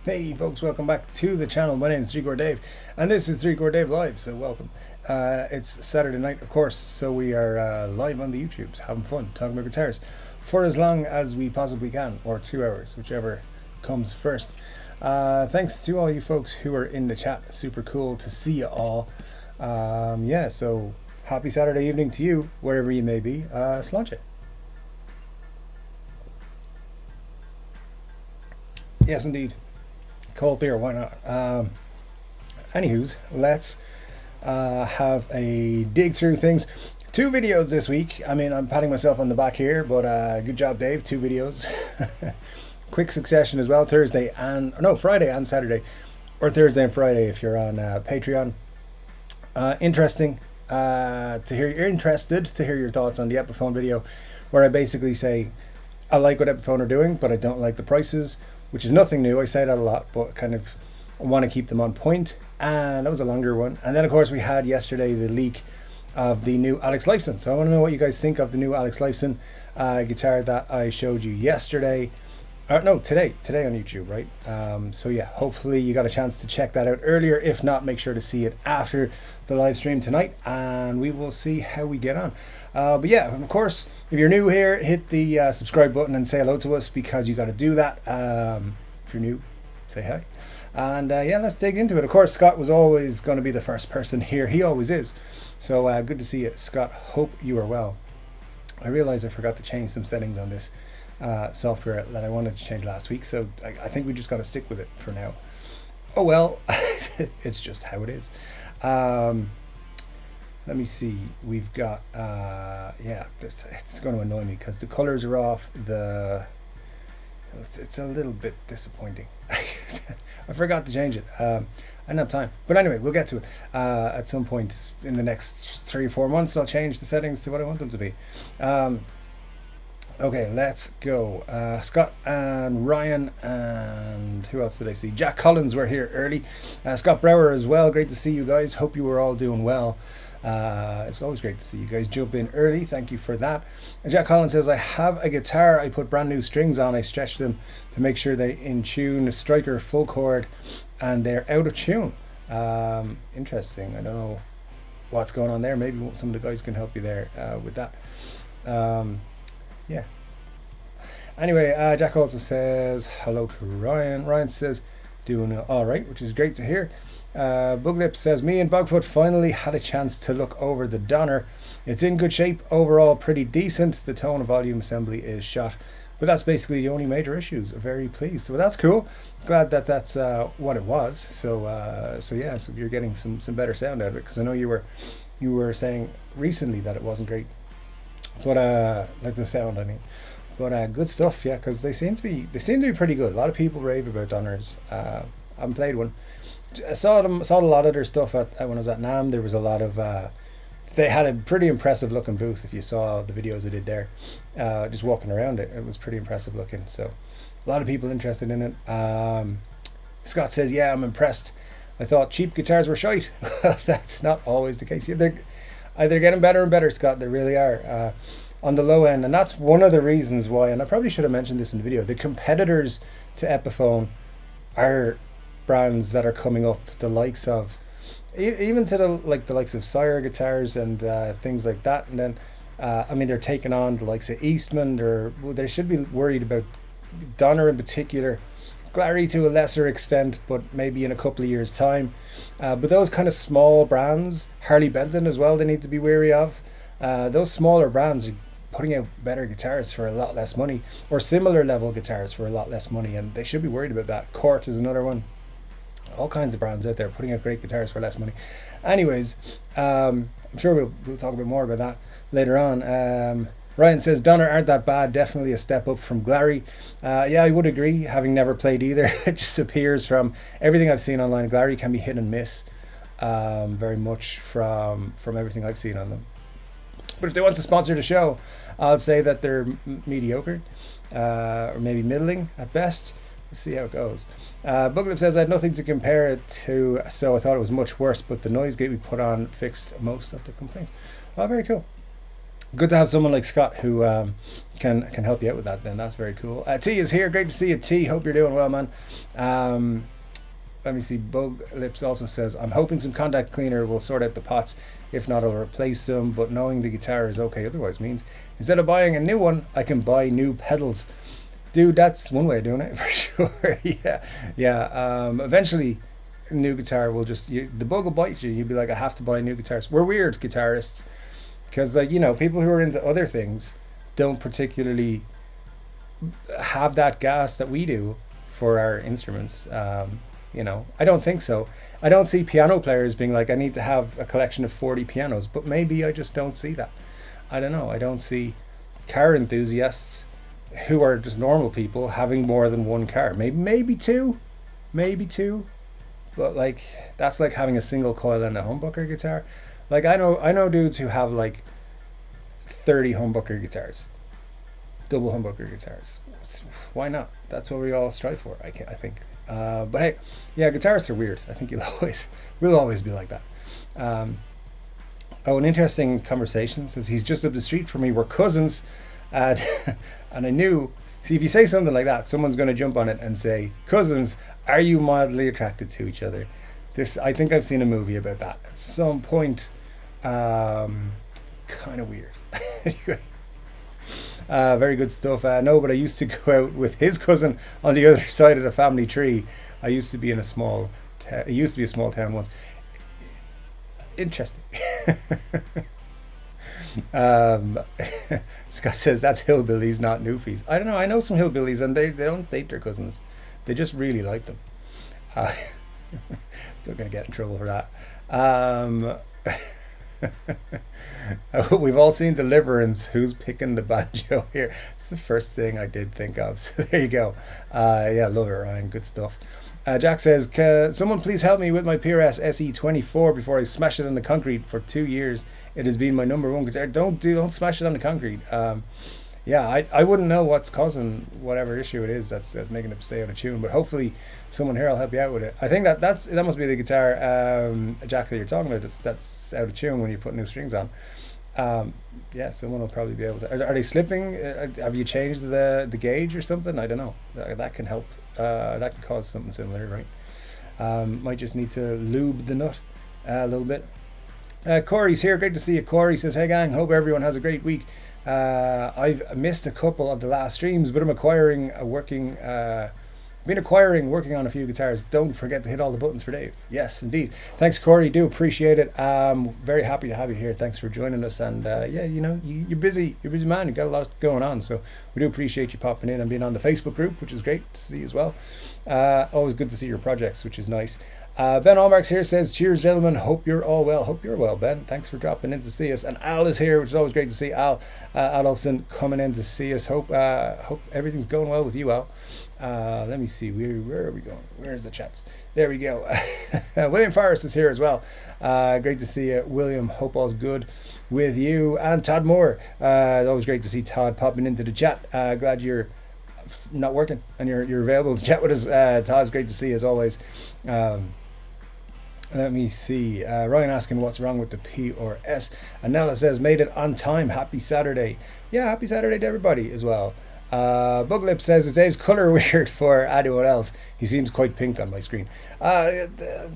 Hey folks, welcome back to the channel. My name is Chord Dave and this is Chord Dave Live, so welcome. It's Saturday night, of course, so we are live on the YouTubes, having fun, talking about guitars for as long as we possibly can, or 2 hours, whichever comes first. Thanks to all you folks who are in the chat, super cool to see you all. Yeah, so happy Saturday evening to you, wherever you may be. Sláinte. Yes, indeed. Cold beer, why not? Anywho's, let's have a dig through things. 2 videos this week. I mean, I'm patting myself on the back here, but good job, Dave. 2 videos. Quick succession as well. Friday and Saturday, or Thursday and Friday if you're on Patreon. Interested to hear your thoughts on the Epiphone video, where I basically say I like what Epiphone are doing, but I don't like the prices, which is nothing new. I say that a lot, but kind of want to keep them on point. And that was a longer one. And then, of course, we had yesterday the leak of the new Alex Lifeson. So I want to know what you guys think of the new Alex Lifeson guitar that I showed you yesterday. No, today on YouTube, right? So yeah, hopefully you got a chance to check that out earlier. If not, make sure to see it after the live stream tonight, and we will see how we get on. But yeah, of course, if you're new here, hit the subscribe button and say hello to us, because you got to do that. If you're new, say hi. And yeah, let's dig into it. Of course, Scott was always going to be the first person here. He always is. So good to see you, Scott. Hope you are well. I realized I forgot to change some settings on this software that I wanted to change last week, so I think we just got to stick with it for now. Oh well. It's just how it is. Let me see, we've got yeah, it's going to annoy me because the colors are off. It's a little bit disappointing. I forgot to change it. I didn't have time, but anyway, we'll get to it at some point in the next 3 or 4 months. I'll change the settings to what I want them to be. Okay, let's go. Scott and Ryan, and who else did I see? Jack Collins were here early. Scott Brower as well. Great to see you guys. Hope you were all doing well. It's always great to see you guys jump in early. Thank you for that. And Jack Collins says, I have a guitar. I put brand new strings on. I stretched them to make sure they're in tune. A striker full chord, and they're out of tune. Interesting. I don't know what's going on there. Maybe some of the guys can help you there with that. Yeah. Anyway, Jack also says hello to Ryan. Ryan says doing all right, which is great to hear. Buglip says, me and Bogfoot finally had a chance to look over the Donner. It's in good shape overall, pretty decent. The tone and volume assembly is shot, but that's basically the only major issues. Very pleased. So that's cool. Glad that that's what it was. So yeah, so you're getting some better sound out of it, because I know you were saying recently that it wasn't great. But like the sound, I mean, but good stuff, yeah, because they seem to be pretty good. A lot of people rave about Donners. I haven't played one. I saw a lot of their stuff at when I was at NAMM. There was a lot of they had a pretty impressive looking booth. If you saw the videos I did there, just walking around it was pretty impressive looking. So a lot of people interested in it. Scott says, yeah, I'm impressed. I thought cheap guitars were shite. That's not always the case. They're getting better and better, Scott. They really are, on the low end. And that's one of the reasons why, and I probably should have mentioned this in the video, the competitors to Epiphone are brands that are coming up, the likes of, even to the likes of Sire guitars and things like that. And then, I mean, they're taking on the likes of Eastman. They should be worried about Donner in particular. Glary to a lesser extent, but maybe in a couple of years' time. But those kind of small brands, Harley Benton as well, they need to be wary of. Those smaller brands are putting out better guitars for a lot less money, or similar level guitars for a lot less money, and they should be worried about that. Cort is another one. All kinds of brands out there putting out great guitars for less money. Anyways, I'm sure we'll talk a bit more about that later on. Ryan says, Donner aren't that bad, definitely a step up from Glary. Yeah, I would agree, having never played either. It just appears from everything I've seen online, Glary can be hit and miss very much from everything I've seen on them. But if they want to sponsor the show, I'll say that they're mediocre, or maybe middling at best. Let's see how it goes. Buglip says, I had nothing to compare it to, so I thought it was much worse, but the noise gate we put on fixed most of the complaints. Oh, very cool. good to have someone like Scott who can help you out with that. Then that's very cool. T is here. Great to see you, T. Hope you're doing well, man. Let me see. Bug Lips also says, I'm hoping some contact cleaner will sort out the pots. If not, I'll replace them. But knowing the guitar is okay otherwise means instead of buying a new one, I can buy new pedals. Dude, that's one way of doing it for sure. Yeah. Eventually, a new guitar will just the bug will bite you. You'll be like, I have to buy new guitars. We're weird guitarists because, like, people who are into other things don't particularly have that gas that we do for our instruments. I don't think so. I don't see piano players being like, I need to have a collection of 40 pianos, but maybe I just don't see that. I don't know. I don't see car enthusiasts who are just normal people having more than one car. Maybe two, but like that's like having a single coil and a humbucker guitar. Like I know dudes who have like 30 humbucker guitars, double humbucker guitars. Why not? That's what we all strive for. I think. But hey, yeah, guitarists are weird. I think we'll always be like that. An interesting conversation says he's just up the street from me. We're cousins, and I knew. See, if you say something like that, someone's going to jump on it and say, "Cousins, are you mildly attracted to each other?" I think I've seen a movie about that at some point. Kind of weird. Very good stuff. No, but I used to go out with his cousin on the other side of the family tree. I used to be in a small town. It used to be a small town once. Interesting. Scott says that's hillbillies, not newfies. I don't know. I know some hillbillies, and they don't date their cousins. They just really like them. We're gonna get in trouble for that. We've all seen Deliverance. Who's picking the banjo here? It's the first thing I did think of. So there you go. Yeah, love it, Ryan. Good stuff. Jack says, can someone please help me with my PRS SE24 before I smash it on the concrete? For 2 years, it has been my number one guitar. Don't smash it on the concrete. Yeah, I wouldn't know what's causing whatever issue it is that's making it stay out of tune. But hopefully, someone here will help you out with it. I think that must be the guitar, Jack, that you're talking about. That's out of tune when you put new strings on. Yeah, someone will probably be able to. Are they slipping? Have you changed the gauge or something? I don't know. That can help. That can cause something similar, right? Might just need to lube the nut a little bit. Corey's here. Great to see you, Corey. Says, hey gang, hope everyone has a great week. I've missed a couple of the last streams, but I'm working on a few guitars. Don't forget to hit all the buttons for Dave. Yes, indeed. Thanks, Corey. Do appreciate it. Very happy to have you here. Thanks for joining us. And yeah, you're busy. You're a busy man. You've got a lot going on. So we do appreciate you popping in and being on the Facebook group, which is great to see as well. Always good to see your projects, which is nice. Ben Allmark's here, says, cheers, gentlemen. Hope you're all well. Hope you're well, Ben. Thanks for dropping in to see us. And Al is here, which is always great to see. Al Adolfson coming in to see us. Hope everything's going well with you, Al. Let me see. Where are we going? Where's the chats? There we go. William Forrest is here as well. Great to see you, William. Hope all's good with you. And Todd Moore. Always great to see Todd popping into the chat. Glad you're not working and you're available to chat with us. Todd, it's great to see you as always. Let me see. Ryan asking what's wrong with the P or S. And Nella says, made it on time. Happy Saturday. Yeah, happy Saturday to everybody as well. Buglip says, is Dave's colour weird for anyone else? He seems quite pink on my screen.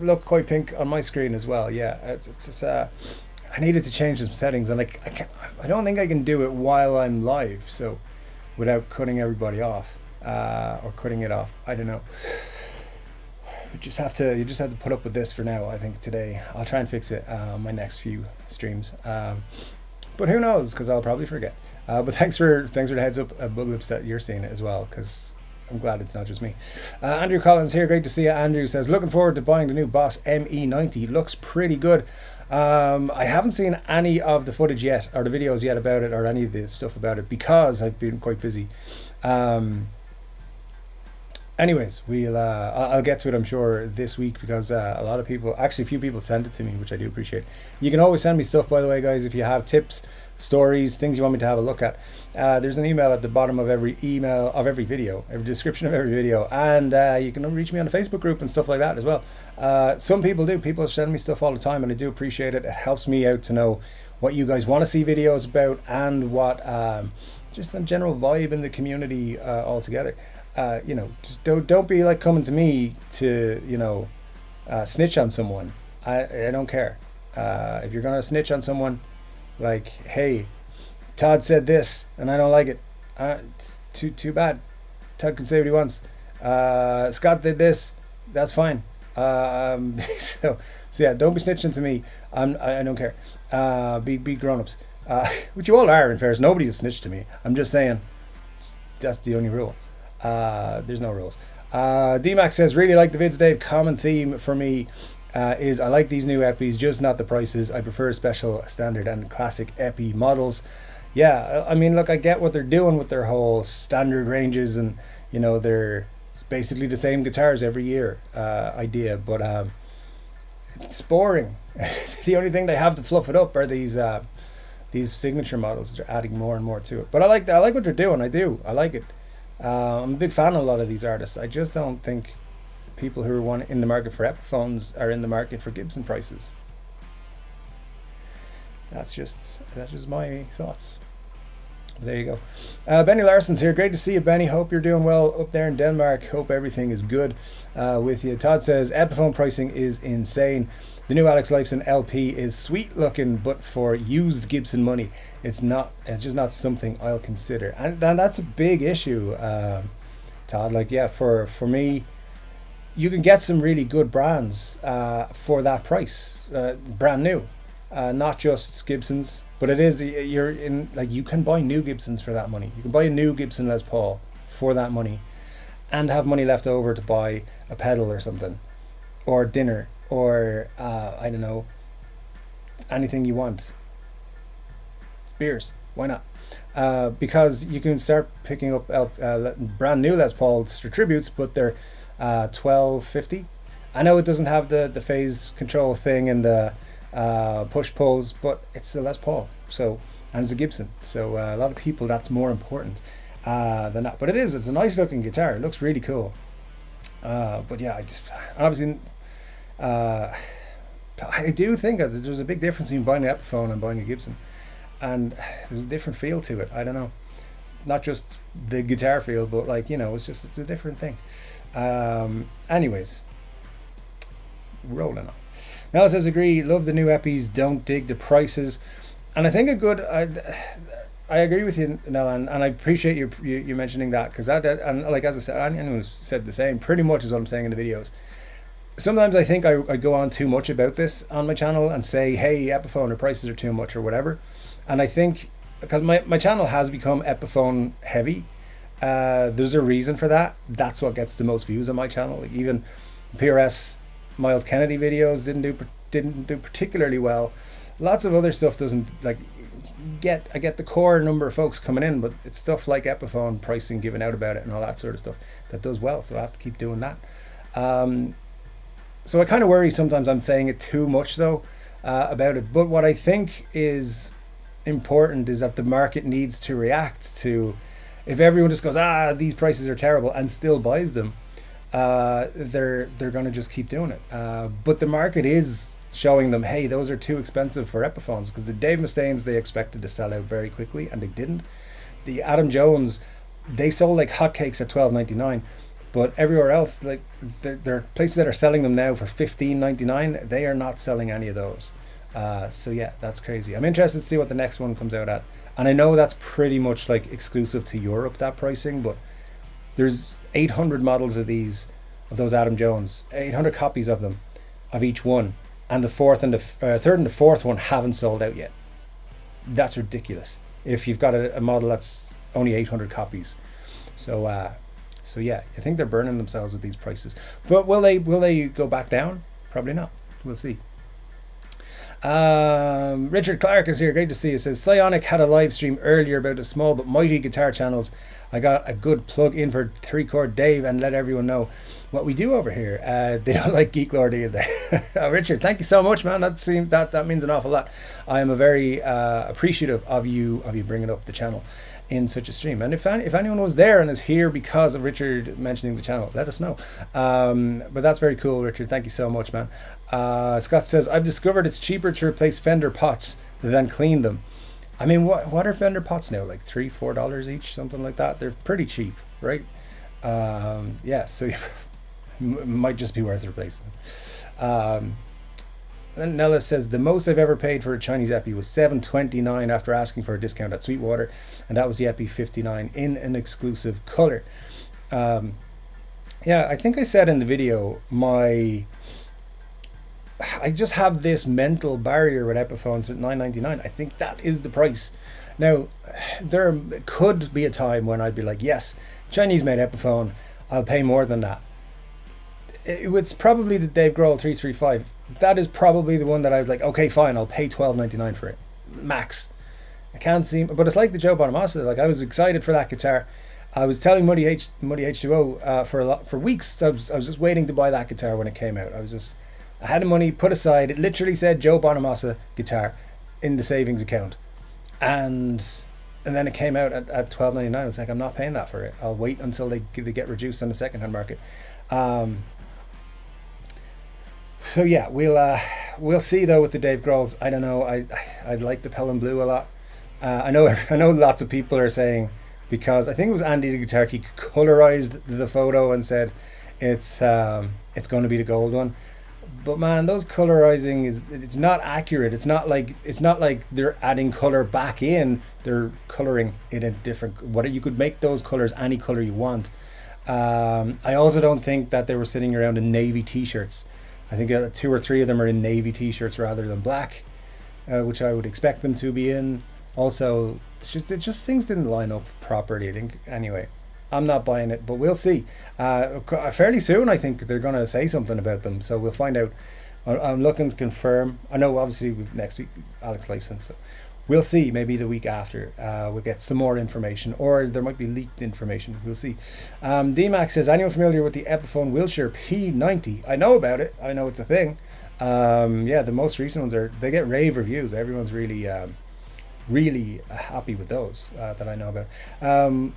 Look quite pink on my screen as well. Yeah, it's I needed to change some settings, and I don't think I can do it while I'm live, so without cutting everybody off or cutting it off. I don't know. You just have to put up with this for now. I think today I'll try and fix it my next few streams. But who knows? Because I'll probably forget. But thanks for the heads up, Buglips, that you're seeing it as well. Because I'm glad it's not just me. Andrew Collins here. Great to see you. Andrew says, looking forward to buying the new Boss ME90. Looks pretty good. I haven't seen any of the footage yet, or the videos yet about it, or any of the stuff about it, because I've been quite busy. Anyways, I'll get to it, I'm sure, this week, because a few people sent it to me, which I do appreciate. You can always send me stuff, by the way, guys, if you have tips, stories, things you want me to have a look at. There's an email at the bottom of every video, every description of every video, and you can reach me on the Facebook group and stuff like that as well. Some people do. People send me stuff all the time, and I do appreciate it. It helps me out to know what you guys want to see videos about, and what just the general vibe in the community altogether. Just don't be like coming to me to snitch on someone. I don't care. If you're gonna snitch on someone, like, hey, Todd said this and I don't like it. It's too bad. Todd can say what he wants. Scott did this. That's fine. So yeah, don't be snitching to me. I don't care. Be grown-ups. Which you all are, in fairness. Nobody has snitched to me. I'm just saying that's the only rule. There's no rules. D-Max says, really like the vids, Dave. Common theme for me is I like these new Epis, just not the prices. I prefer special, standard and classic Epi models. Yeah, I mean, look, I get what they're doing with their whole standard ranges, and they're basically the same guitars every year idea, but it's boring. The only thing they have to fluff it up are these signature models. They're adding more and more to it, but I like what they're doing. I like it. I'm a big fan of a lot of these artists. I just don't think people who are in the market for Epiphones are in the market for Gibson prices. That's just my thoughts. There you go. Benny Larson's here. Great to see you, Benny. Hope you're doing well up there in Denmark. Hope everything is good with you. Todd says Epiphone pricing is insane. The new Alex Lifeson LP is sweet looking, but for used Gibson money, it's just not something I'll consider. And that's a big issue, Todd. Like, yeah, for me, you can get some really good brands for that price, brand new. Not just Gibsons, but you can buy new Gibsons for that money. You can buy a new Gibson Les Paul for that money and have money left over to buy a pedal or something, or dinner, or I don't know, anything you want. It's beers, why not? Because you can start picking up brand new Les Pauls or tributes, but they're $12.50. I know it doesn't have the phase control thing and the push pulls, but it's a Les Paul, and it's a Gibson, so a lot of people that's more important than that. But it's a nice looking guitar. It looks really cool. But yeah, I do think that there's a big difference between buying an Epiphone and buying a Gibson, and there's a different feel to it. I don't know, not just the guitar feel, but it's a different thing. Anyways, rolling on. Now it says, agree, love the new Epis, don't dig the prices. And I think I agree with you, Nell, and I appreciate you mentioning that, because and like as I said, anyone who's said the same pretty much is what I'm saying in the videos. Sometimes I think I go on too much about this on my channel and say, hey, Epiphone or prices are too much or whatever. And I think because my channel has become Epiphone heavy, there's a reason for that. That's what gets the most views on my channel. Like, even PRS Miles Kennedy videos didn't do particularly well. Lots of other stuff doesn't, like, I get the core number of folks coming in, but it's stuff like Epiphone pricing, giving out about it and all that sort of stuff that does well, so I have to keep doing that. So I kind of worry sometimes I'm saying it too much though about it, but what I think is important is that the market needs to react to, if everyone just goes, these prices are terrible, and still buys them, they're going to just keep doing it. But the market is showing them, hey, those are too expensive for Epiphones, because the Dave Mustaines they expected to sell out very quickly and they didn't. The Adam Jones, they sold like hotcakes at $12.99, but everywhere else, like, there are places that are selling them now for $15.99. They are not selling any of those. So yeah, that's crazy. I'm interested to see what the next one comes out at, and I know that's pretty much like exclusive to Europe, that pricing, but there's 800 models of those Adam Jones, 800 copies of them, of each one, and the third and the fourth one haven't sold out yet. That's ridiculous if you've got a model that's only 800 copies. So yeah, I think they're burning themselves with these prices. But will they go back down? Probably not. We'll see. Richard Clark is here. Great to see you. Says Psionic had a live stream earlier about the small but mighty guitar channels. I got a good plug in for Chord Dave and let everyone know what we do over here. They don't like Geek Lord either. Richard, thank you so much, man. That means an awful lot. I am a very appreciative of you bringing up the channel in such a stream. And if anyone was there and is here because of Richard mentioning the channel, let us know. But that's very cool, Richard. Thank you so much, man. Scott says, I've discovered it's cheaper to replace Fender pots then clean them. I mean, what are Fender pots now? Like $3-4 each, something like that. They're pretty cheap, right? Yeah, so it might just be worth replacing. And Nella says the most I've ever paid for a Chinese Epi was $7.29 after asking for a discount at Sweetwater, and that was the Epi 59 in an exclusive color. Yeah, I think I said in the video I just have this mental barrier with Epiphones at $9.99. I think that is the price. Now, there could be a time when I'd be like, yes, Chinese made Epiphone, I'll pay more than that. It's probably the Dave Grohl 335. That is probably the one that I was like, okay, fine, I'll pay $12.99 for it, max. I can't see, but it's like the Joe Bonamassa. Like, I was excited for that guitar. I was telling Muddy H2O for weeks. I was just waiting to buy that guitar when it came out. I had the money put aside. It literally said Joe Bonamassa guitar in the savings account, and then it came out at $12.99. I was like, I'm not paying that for it. I'll wait until they get reduced on the secondhand market. So yeah, we'll see though with the Dave Grohls. I don't know. I like the Pelham Blue a lot. I know lots of people are saying, because I think it was Andy the Guitar Geek colorized the photo and said it's going to be the gold one. But man, those colorizing it's not accurate. It's not like they're adding color back in. They're coloring it in different. You could make those colors any color you want. I also don't think that they were sitting around in navy t-shirts. I think 2 or 3 of them are in navy t-shirts rather than black, which I would expect them to be in. Also, it's just things didn't line up properly, I think. Anyway, I'm not buying it, but we'll see. Fairly soon, I think they're going to say something about them, so we'll find out. I'm looking to confirm. I know, obviously, next week it's Alex Lifeson, so we'll see. Maybe the week after we'll get some more information, or there might be leaked information. We'll see. D-Max says, anyone familiar with the Epiphone Wilshire P90? I know about it. I know it's a thing. Yeah, the most recent ones they get rave reviews. Everyone's really happy with those that I know about.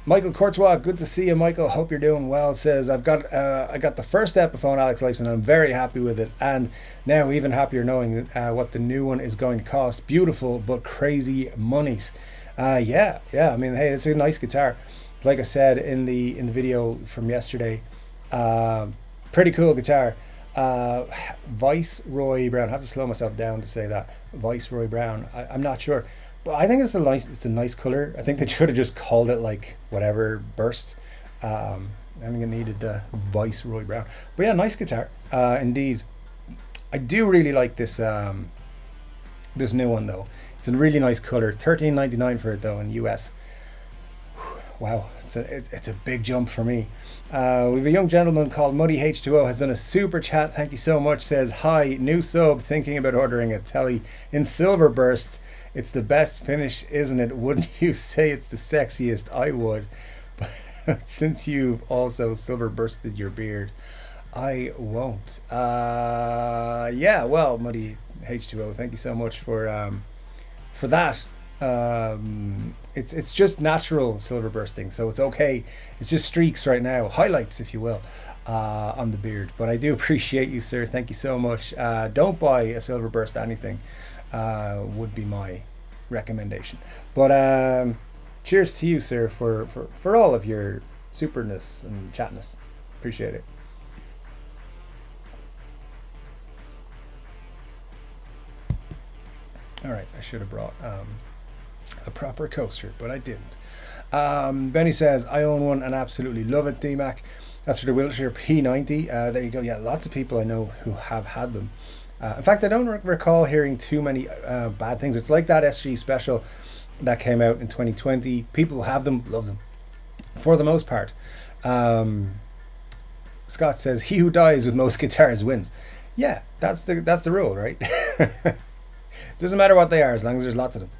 Michael Courtois, good to see you, Michael. Hope you're doing well. Says I got the first Epiphone Alex Lifeson, and I'm very happy with it, and now even happier knowing what the new one is going to cost. Beautiful but crazy monies. Yeah. I mean, hey, it's a nice guitar. Like I said in the video from yesterday, pretty cool guitar. Viceroy Brown. I have to slow myself down to say that. Viceroy Brown. I'm not sure. But I think it's a nice color. I think they should have just called it like whatever burst. I think it needed the Viceroy Brown. But yeah, nice guitar. Indeed. I do really like this this new one though. It's a really nice color. $13.99 for it though in US. Wow, it's a big jump for me. We have a young gentleman called Muddy H2O has done a super chat. Thank you so much. Says, hi, new sub, thinking about ordering a telly in silver burst. It's the best finish, isn't it? Wouldn't you say it's the sexiest? I would. But since you've also silver bursted your beard, I won't. Yeah, well, Muddy H2O, thank you so much for that. It's just natural silver bursting, so it's okay. It's just streaks right now, highlights, if you will, on the beard. But I do appreciate you, sir. Thank you so much. Don't buy a silver burst anything. Would be my recommendation. But cheers to you, sir, for all of your superness and chatness. Appreciate it. All right, I should have brought a proper coaster, but I didn't. Benny says, I own one and absolutely love it, D-Mac. That's for the Wilshire P90. There you go. Yeah, lots of people I know who have had them. In fact, I don't recall hearing too many bad things. It's like that SG Special that came out in 2020. People who have them love them, for the most part. Scott says, he who dies with most guitars wins. Yeah, that's the rule, right? Doesn't matter what they are, as long as there's lots of them.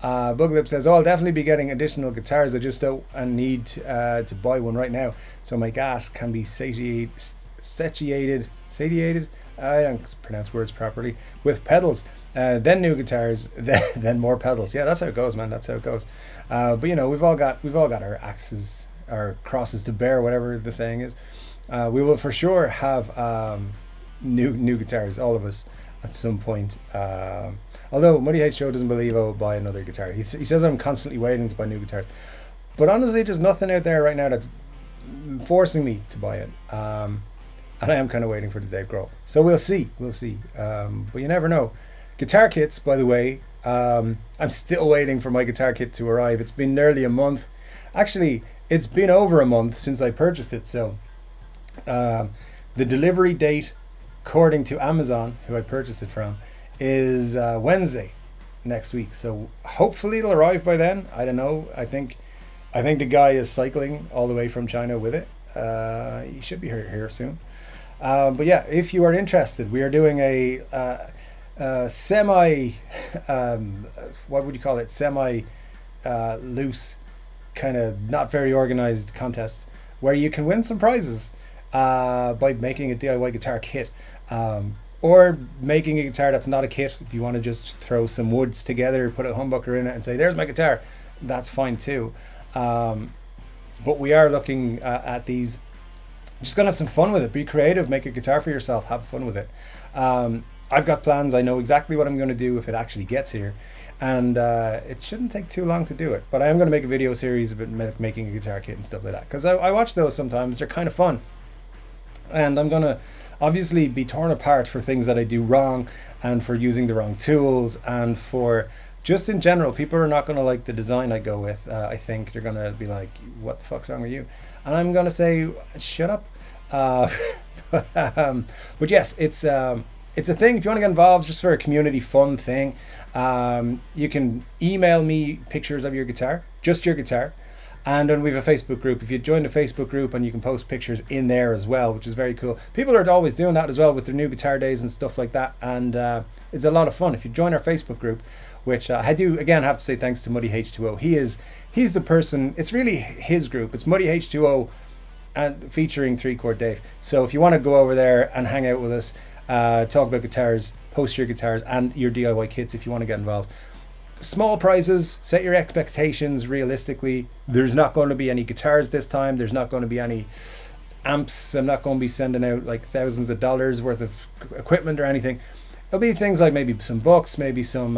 Buglip says, I'll definitely be getting additional guitars. I just don't need to buy one right now, so my gas can be satiated. I don't pronounce words properly. With pedals, then new guitars, then more pedals. Yeah, that's how it goes, man. That's how it goes. But you know, we've all got our axes, our crosses to bear, whatever the saying is. We will for sure have new guitars, all of us, at some point. Although Muddy H Show doesn't believe I will buy another guitar. He says I'm constantly waiting to buy new guitars. But honestly, there's nothing out there right now that's forcing me to buy it. And I am kind of waiting for the Dave Grohl. So we'll see. But you never know. Guitar kits, by the way, I'm still waiting for my guitar kit to arrive. It's been nearly a month. Actually, it's been over a month since I purchased it. So the delivery date, according to Amazon, who I purchased it from, is Wednesday next week. So hopefully it'll arrive by then. I don't know. I think the guy is cycling all the way from China with it. He should be here soon. But yeah, if you are interested, we are doing a semi, what would you call it? Semi loose, kind of not very organized contest where you can win some prizes by making a DIY guitar kit. Or making a guitar that's not a kit. If you want to just throw some woods together, put a humbucker in it and say, there's my guitar, that's fine too. But we are looking at these. Just gonna have some fun with it. Be creative, make a guitar for yourself, have fun with it. I've got plans. I know exactly what I'm going to do if it actually gets here. And it shouldn't take too long to do it. But I am going to make a video series about making a guitar kit and stuff like that. Because I watch those sometimes. They're kind of fun. And I'm going to obviously be torn apart for things that I do wrong, and for using the wrong tools, and for just in general, people are not going to like the design I go with. I think they're going to be like, what the fuck's wrong with you? And I'm going to say, shut up. But yes, it's a thing. If you want to get involved, just for a community fun thing, you can email me pictures of your guitar, just your guitar. And then we have a Facebook group. If you join the Facebook group, and you can post pictures in there as well, which is very cool. People are always doing that as well with their new guitar days and stuff like that. And it's a lot of fun. If you join our Facebook group, which I do again have to say thanks to Muddy H2O. He's the person. It's really his group. It's Muddy H2O, and featuring Chord Dave. So if you want to go over there and hang out with us, talk about guitars, post your guitars and your DIY kits if you want to get involved. Small prizes, set your expectations realistically. There's not going to be any guitars this time. There's not going to be any amps. I'm not going to be sending out like thousands of dollars worth of equipment or anything. There'll be things like maybe some books, maybe some,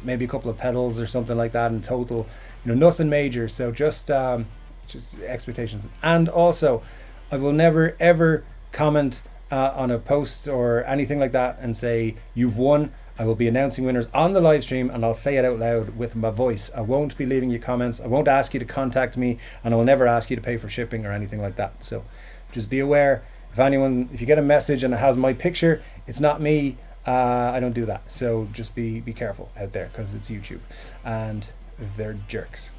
maybe a couple of pedals or something like that in total. Nothing major. So just expectations. And also, I will never ever comment on a post or anything like that and say you've won. I will be announcing winners on the live stream, and I'll say it out loud with my voice. I won't be leaving you comments. I won't ask you to contact me, and I will never ask you to pay for shipping or anything like that. So just be aware. If you get a message and it has my picture, it's not me. I don't do that. So just be careful out there, because it's YouTube and they're jerks.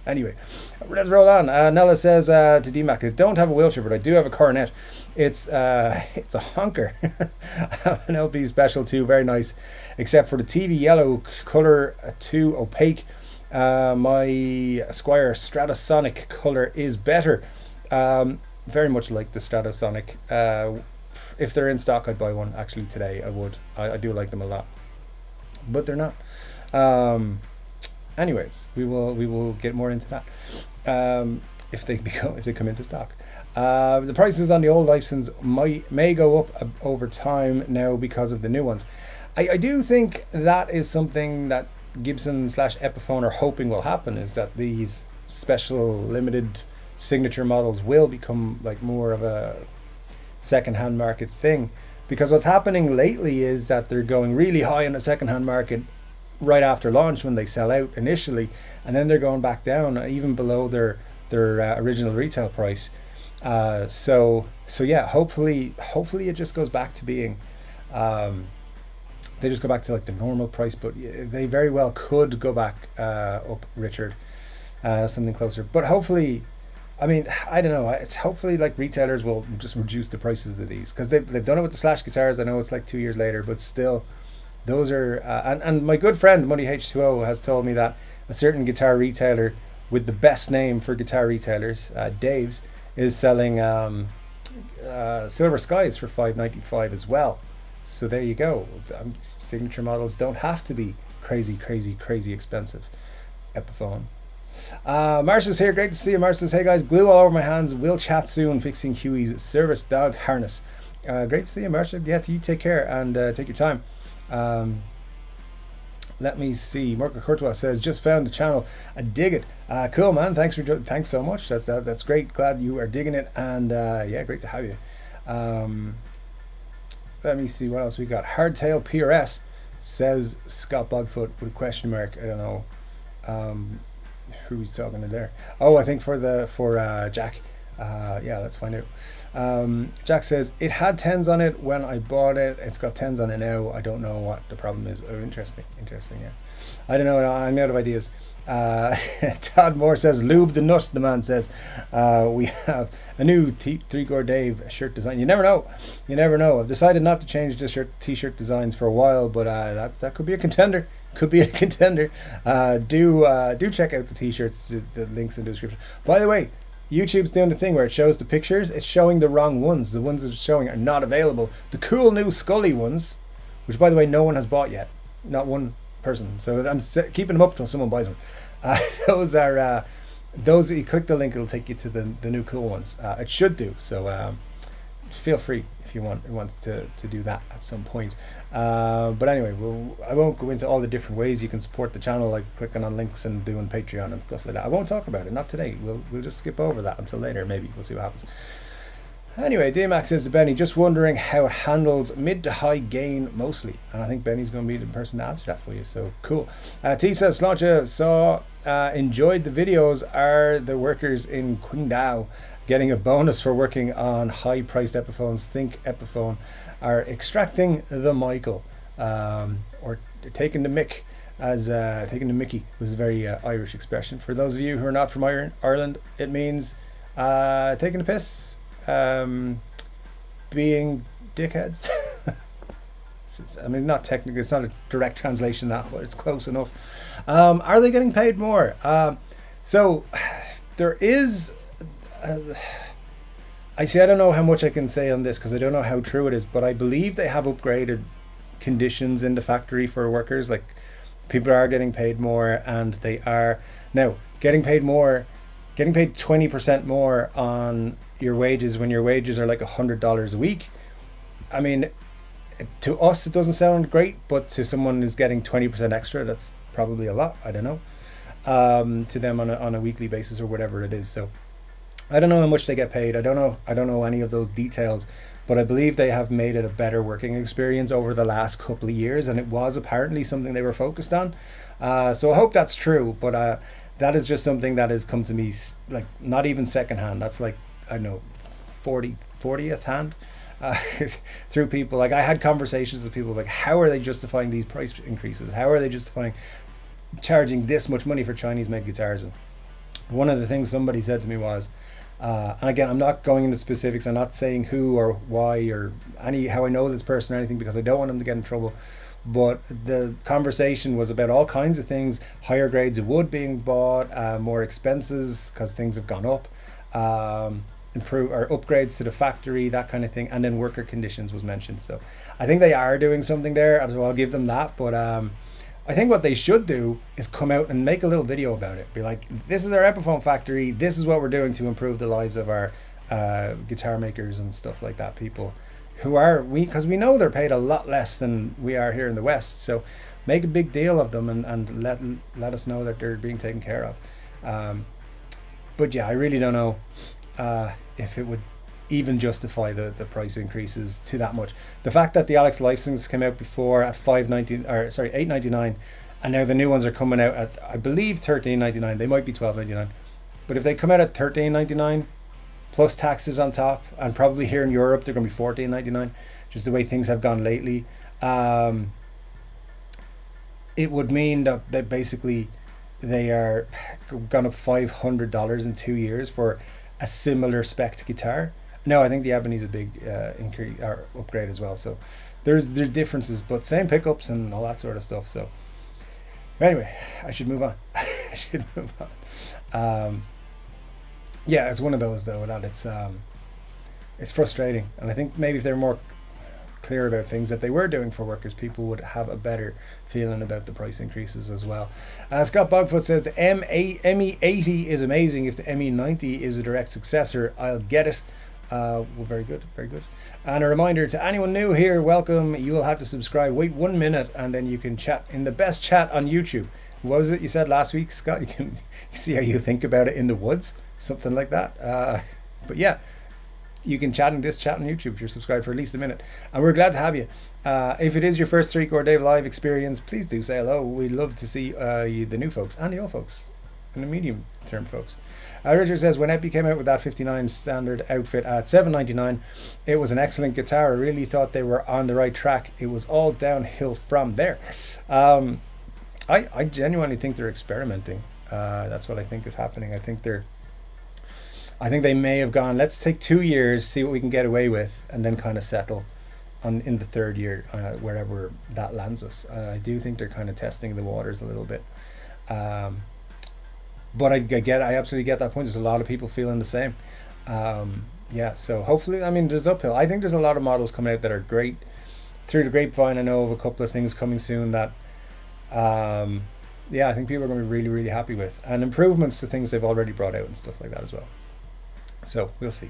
Anyway, let's roll on. Nella says to DMAC, I don't have a wheelchair, but I do have a coronet. It's a honker. An LP special too, very nice, except for the TV yellow color too opaque. My Squier Stratosonic color is better. Very much like the Stratosonic. If they're in stock, I'd buy one. Actually, today I would. I do like them a lot, but they're not. Anyways, we will get more into that if they come into stock. The prices on the old Lifesons may go up over time now because of the new ones. I do think that is something that Gibson / Epiphone are hoping will happen, is that these special limited signature models will become like more of a second-hand market thing, because what's happening lately is that they're going really high in the second-hand market right after launch when they sell out initially, and then they're going back down even below their original retail price. So yeah, hopefully it just goes back to being they just go back to like the normal price, but they very well could go back up, Richard, something closer. But hopefully, I mean, I don't know, it's hopefully like retailers will just reduce the prices of these, because they've done it with the Slash guitars. I know it's like 2 years later, but still, those are and my good friend Muddy H2O has told me that a certain guitar retailer with the best name for guitar retailers, Dave's, is selling Silver Skies for $5.95 as well. So there you go. Signature models don't have to be crazy expensive. Epiphone. Marcia's here. Great to see you. Marcia says, hey guys, glue all over my hands. We'll chat soon. Fixing Huey's service dog harness. Great to see you, Marcia. Yeah, you take care and take your time. Let me see. Marco Courtois says, just found the channel. I dig it. Cool, man. Thanks so much. That's great. Glad you are digging it. And yeah, great to have you. Let me see what else we got. Hardtail PRS says Scott Bogfoot with a question mark. I don't know who he's talking to there. Oh, I think for Jack. Yeah, let's find out. Jack says, it had 10s on it when I bought it. It's got 10s on it now. I don't know what the problem is. Oh, interesting, yeah. I don't know. I'm out of ideas. Todd Moore says, lube the nut, the man says. We have a new Chord Dave shirt design. You never know. I've decided not to change the t-shirt designs for a while, but that could be a contender. Do check out the t-shirts. The links in the description. By the way, YouTube's doing the thing where it shows the pictures. It's showing the wrong ones. The ones it's showing are not available. The cool new Scully ones, which by the way no one has bought yet, not one person. So I'm keeping them up until someone buys one. Those are those. You click the link, it'll take you to the new cool ones. It should do. So feel free if you want to do that at some point. But anyway, I won't go into all the different ways you can support the channel, like clicking on links and doing Patreon and stuff like that. I won't talk about it, not today. We'll just skip over that until later. Maybe we'll see what happens. Anyway, D-Max says to Benny, just wondering how it handles mid to high gain mostly. And I think Benny's going to be the person to answer that for you. So cool. T says, Slancha enjoyed the videos. Are the workers in Qingdao getting a bonus for working on high-priced Epiphones? Think Epiphone are extracting the Michael, or taking the mick, as taking the Mickey was a very Irish expression. For those of you who are not from Ireland, it means taking the piss. Being dickheads. I mean, not technically, it's not a direct translation of that, but it's close enough. Are they getting paid more? So there is I don't know how much I can say on this because I don't know how true it is, but I believe they have upgraded conditions in the factory for workers. Like, people are getting paid more, and they are now getting paid 20% more on your wages when your wages are like $100 a week. I mean, to us it doesn't sound great, but to someone who's getting 20% extra, that's probably a lot. I don't know, to them on a weekly basis or whatever it is. So I don't know how much they get paid. I don't know any of those details, but I believe they have made it a better working experience over the last couple of years, and it was apparently something they were focused on. So I hope that's true, but that is just something that has come to me, like, not even secondhand. That's like, I don't know, 40th hand, through people. Like, I had conversations with people like, how are they justifying these price increases? How are they justifying charging this much money for Chinese made guitars? And one of the things somebody said to me was, and again, I'm not going into specifics, I'm not saying who or why or how I know this person or anything, because I don't want them to get in trouble, but the conversation was about all kinds of things: higher grades of wood being bought, more expenses because things have gone up, improve or upgrades to the factory, that kind of thing, and then worker conditions was mentioned. So I think they are doing something there, so I'll give them that. But I think what they should do is come out and make a little video about it. Be like, this is our Epiphone factory, this is what we're doing to improve the lives of our guitar makers and stuff like that. People who are, because we know they're paid a lot less than we are here in the West. So make a big deal of them and let us know that they're being taken care of. But yeah, I really don't know if it would even justify the price increases to that much. The fact that the Alex license came out before at $8.99, and now the new ones are coming out at, I believe, $13.99. They might be $12.99, but if they come out at $13.99 plus taxes on top, and probably here in Europe they're going to be $14.99, just the way things have gone lately, it would mean that basically they are gone up $500 in 2 years for a similar spec guitar. No, I think the Ebony's a big increase or upgrade as well. So there's differences, but same pickups and all that sort of stuff. So anyway, I should move on. Yeah, it's one of those though that it's frustrating, and I think maybe if they're more clear about things that they were doing for workers, people would have a better feeling about the price increases as well. Scott Bogfoot says the ME80 is amazing. If the ME90 is a direct successor, I'll get it. Well, very good, very good. And a reminder to anyone new here, welcome. You will have to subscribe. Wait 1 minute, and then you can chat in the best chat on YouTube. What was it you said last week, Scott? You can see how you think about it in the woods, something like that. But yeah, you can chat in this chat on YouTube if you're subscribed for at least a minute, and we're glad to have you. If it is your first Chord Dave live experience, please do say hello. We'd love to see you, the new folks and the old folks and the medium term folks. Richard says, when Epi came out with that 59 standard outfit at $7.99, it was an excellent guitar. I really thought they were on the right track. It was all downhill from there. I genuinely think they're experimenting. That's what I think is happening. I think they may have gone, let's take 2 years, see what we can get away with, and then kind of settle on in the third year, wherever that lands us. I do think they're kind of testing the waters a little bit. But I absolutely get that point. There's a lot of people feeling the same. Yeah, so hopefully, I mean, there's uphill. I think there's a lot of models coming out that are great. Through the grapevine, I know of a couple of things coming soon that, yeah, I think people are going to be really, really happy with. And improvements to things they've already brought out and stuff like that as well. So we'll see.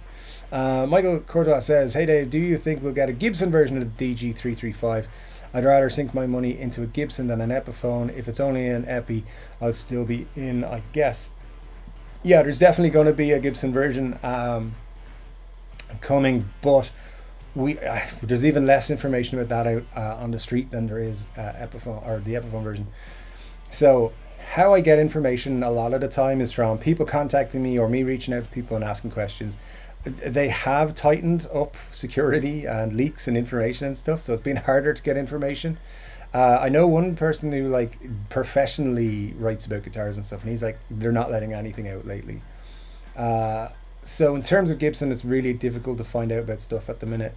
Michael Courtois says, hey Dave, do you think we'll get a Gibson version of the DG335? I'd rather sink my money into a Gibson than an Epiphone. If it's only an Epi, I'll still be in, I guess. Yeah, there's definitely going to be a Gibson version coming, but there's even less information about that out on the street than there is Epiphone, or the Epiphone version. So how I get information a lot of the time is from people contacting me or me reaching out to people and asking questions. They have tightened up security and leaks and information and stuff, so it's been harder to get information. I know one person who like professionally writes about guitars and stuff, and he's like, they're not letting anything out lately. So in terms of Gibson, it's really difficult to find out about stuff at the minute.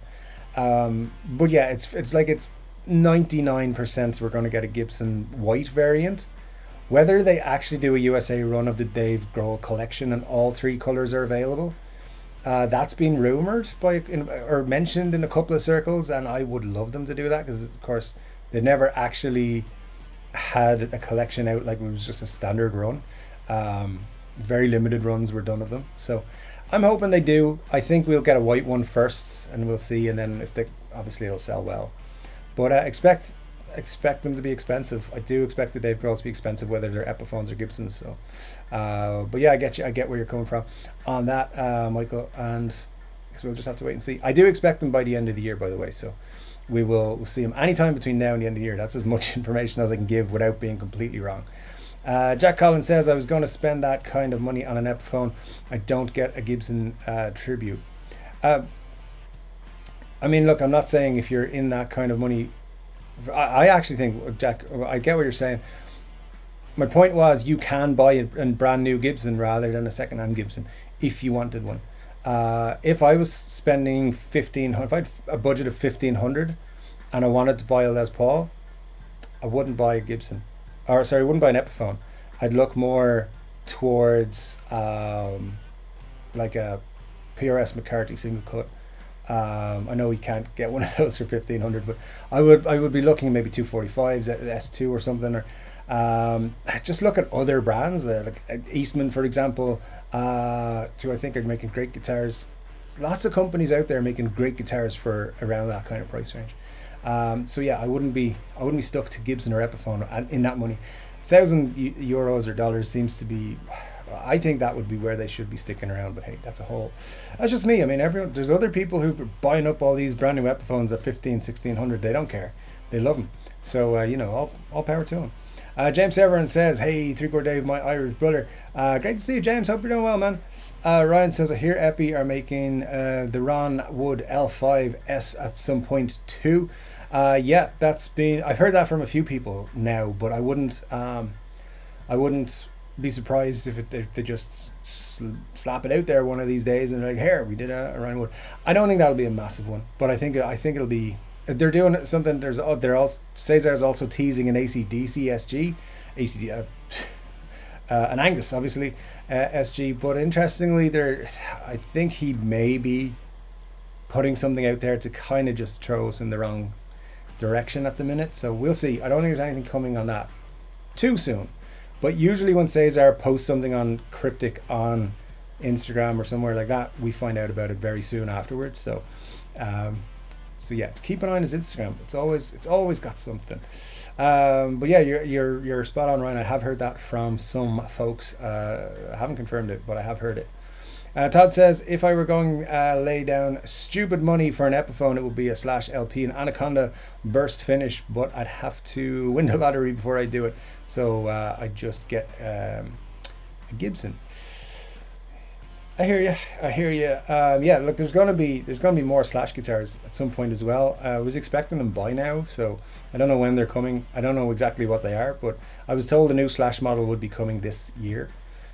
But yeah, it's like it's 99% we're going to get a Gibson white variant. Whether they actually do a USA run of the Dave Grohl collection and all three colors are available, that's been rumored or mentioned in a couple of circles, and I would love them to do that, because of course they never actually had a collection out. Like, it was just a standard run. Very limited runs were done of them, so I'm hoping they do. I think we'll get a white one first, and we'll see, and then if they, obviously it'll sell well. But expect them to be expensive. I do expect the Dave Grohls to be expensive, whether they're Epiphones or Gibsons. So, but yeah, I get where you're coming from on that, Michael. And so we'll just have to wait and see. I do expect them by the end of the year, by the way. So we'll see them anytime between now and the end of the year. That's as much information as I can give without being completely wrong. Jack Collins says, I was going to spend that kind of money on an Epiphone. I don't get a Gibson tribute. I mean, look, I'm not saying if you're in that kind of money. I actually think, Jack, I get what you're saying. My point was, you can buy a brand new Gibson rather than a second-hand Gibson if you wanted one. If I was spending $1,500, if I had a budget of $1,500 and I wanted to buy a Les Paul, I wouldn't buy a Gibson. I wouldn't buy an Epiphone. I'd look more towards like a PRS McCarthy single cut. I know you can't get one of those for $1,500, but I would be looking at maybe 245s at S2 or something, or just look at other brands like Eastman, for example, who I think are making great guitars. There's lots of companies out there making great guitars for around that kind of price range. So yeah, I wouldn't be stuck to Gibson or Epiphone in that money. €1,000 or dollars seems to be. I think that would be where they should be sticking around, but hey, that's just me. I mean, there's other people who are buying up all these brand new Epiphones at $1,500-$1,600. They don't care. They love them. So, all power to them. James Everett says, hey, Chord Dave, my Irish brother. Great to see you, James. Hope you're doing well, man. Ryan says, I hear Epi are making the Ron Wood L5S at some point too. Yeah, I've heard that from a few people now, but I wouldn't be surprised if they just slap it out there one of these days and like, here, we did a Ryan Wood. I don't think that'll be a massive one, but I think it'll be. They're doing something. Cesar's also teasing an AC/DC SG, an Angus, obviously, SG. But interestingly, I think he may be putting something out there to kind of just throw us in the wrong direction at the minute. So we'll see. I don't think there's anything coming on that too soon. But usually when Cesar posts something on Cryptic on Instagram or somewhere like that, we find out about it very soon afterwards. So yeah, keep an eye on his Instagram. It's always got something. But yeah, you're spot on, Ryan. I have heard that from some folks. I haven't confirmed it, but I have heard it. Todd says, if I were going lay down stupid money for an Epiphone, it would be a Slash LP, an Anaconda burst finish, but I'd have to win the lottery before I do it. So I'd just get a Gibson. I hear you. Yeah, look, there's gonna be more Slash guitars at some point as well. I was expecting them by now, so I don't know when they're coming. I don't know exactly what they are, but I was told a new Slash model would be coming this year.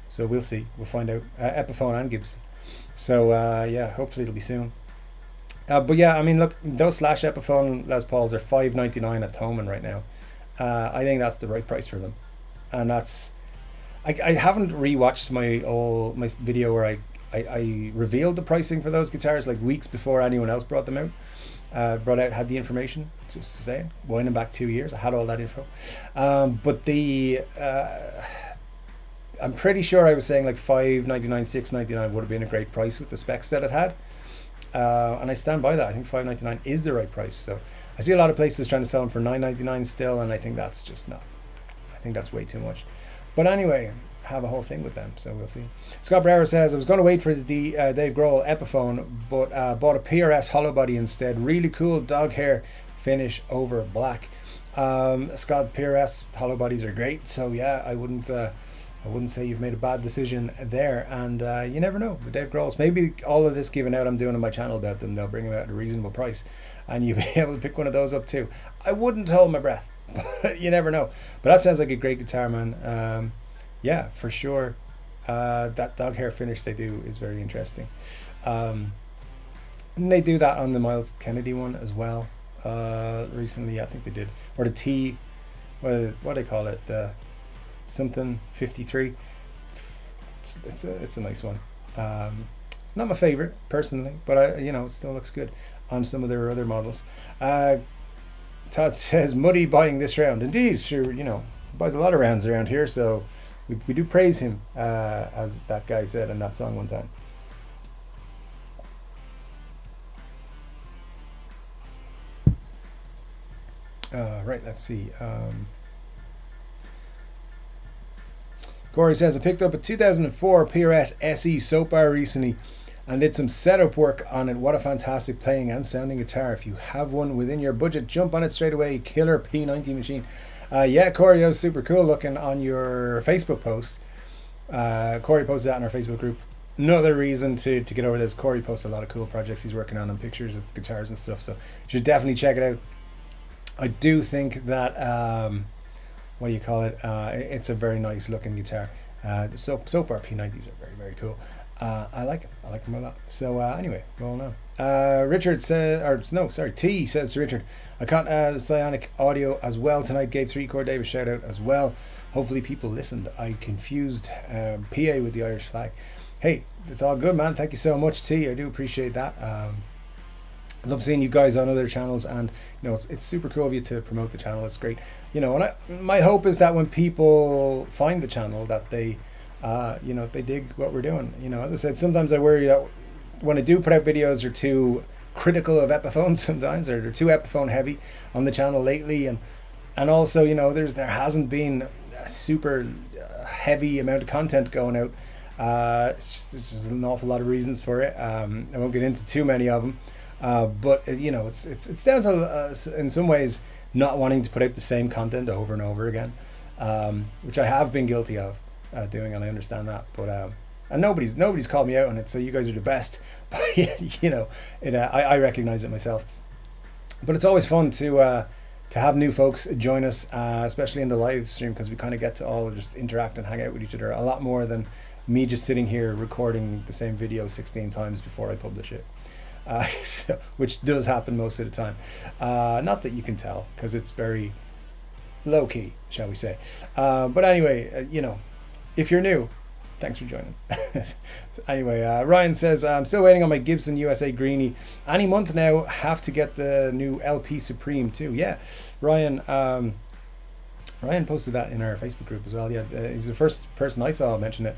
So we'll see. We'll find out. Epiphone and Gibson. So yeah, hopefully it'll be soon. But yeah, I mean, look, those Slash Epiphone Les Pauls are $5.99 at Thomann right now. I think that's the right price for them, and that's. I haven't rewatched my video where I revealed the pricing for those guitars like weeks before anyone else brought them out. Had the information, just to say, winding back 2 years, I had all that info. But the I'm pretty sure I was saying like $5.99, $6.99 would have been a great price with the specs that it had, and I stand by that. I think $5.99 is the right price. So I see a lot of places trying to sell them for $9.99 still, and I think that's just not. I think that's way too much. But anyway, have a whole thing with them, so we'll see. Scott Brower says, I was going to wait for the Dave Grohl Epiphone, but bought a PRS hollow body instead. Really cool dog hair finish over black. Scott, PRS hollow bodies are great, so yeah, I wouldn't say you've made a bad decision there. And you never know, the Dave Grohls, maybe all of this giving out I'm doing on my channel about them, they'll bring them out at a reasonable price, and you'll be able to pick one of those up too. I wouldn't hold my breath. But you never know. But that sounds like a great guitar, man. Yeah, for sure. That dog hair finish they do is very interesting. And they do that on the Miles Kennedy one as well. Recently, I think they did. Or the T, what do they call it? The something 53. It's a nice one. Not my favorite personally, but it still looks good on some of their other models. Todd says, Muddy buying this round. Indeed, sure, buys a lot of rounds around here, so we do praise him, as that guy said in that song one time. Right, let's see. Corey says, I picked up a 2004 PRS SE soap bar recently and did some setup work on it. What a fantastic playing and sounding guitar. If you have one within your budget, jump on it straight away. Killer P90 machine. Yeah, Corey, that was super cool looking on your Facebook post. Corey posted that in our Facebook group. Another reason to get over this. Corey posts a lot of cool projects he's working on and pictures of guitars and stuff, so you should definitely check it out. I do think that, what do you call it? It's a very nice looking guitar. The soap bar P90s are very, very cool. I like him. I like him a lot. So anyway, rolling on. Richard says, T says to Richard, I caught Psionic audio as well tonight. Gave 3 Chord Dave a shout out as well. Hopefully people listened. I confused PA with the Irish flag. Hey, it's all good, man. Thank you so much, T. I do appreciate that. I love seeing you guys on other channels, and it's super cool of you to promote the channel. It's great. And my hope is that when people find the channel, that they they dig what we're doing. As I said, sometimes I worry that when I do put out videos, they're too critical of Epiphones sometimes, or they're too Epiphone heavy on the channel lately, and also there hasn't been a super heavy amount of content going out. There's an awful lot of reasons for it. I won't get into too many of them, but it's down to in some ways not wanting to put out the same content over and over again, which I have been guilty of doing, and I understand that, but and nobody's called me out on it, so you guys are the best. But I recognize it myself. But it's always fun to have new folks join us, especially in the live stream, because we kind of get to all just interact and hang out with each other a lot more than me just sitting here recording the same video 16 times before I publish it, which does happen most of the time. Not that you can tell, because it's very low key, shall we say. But anyway, if you're new, thanks for joining. So anyway, Ryan says, I'm still waiting on my Gibson USA Greenie. Any month now, have to get the new LP Supreme too. Yeah, Ryan posted that in our Facebook group as well. Yeah, he was the first person I saw mention it.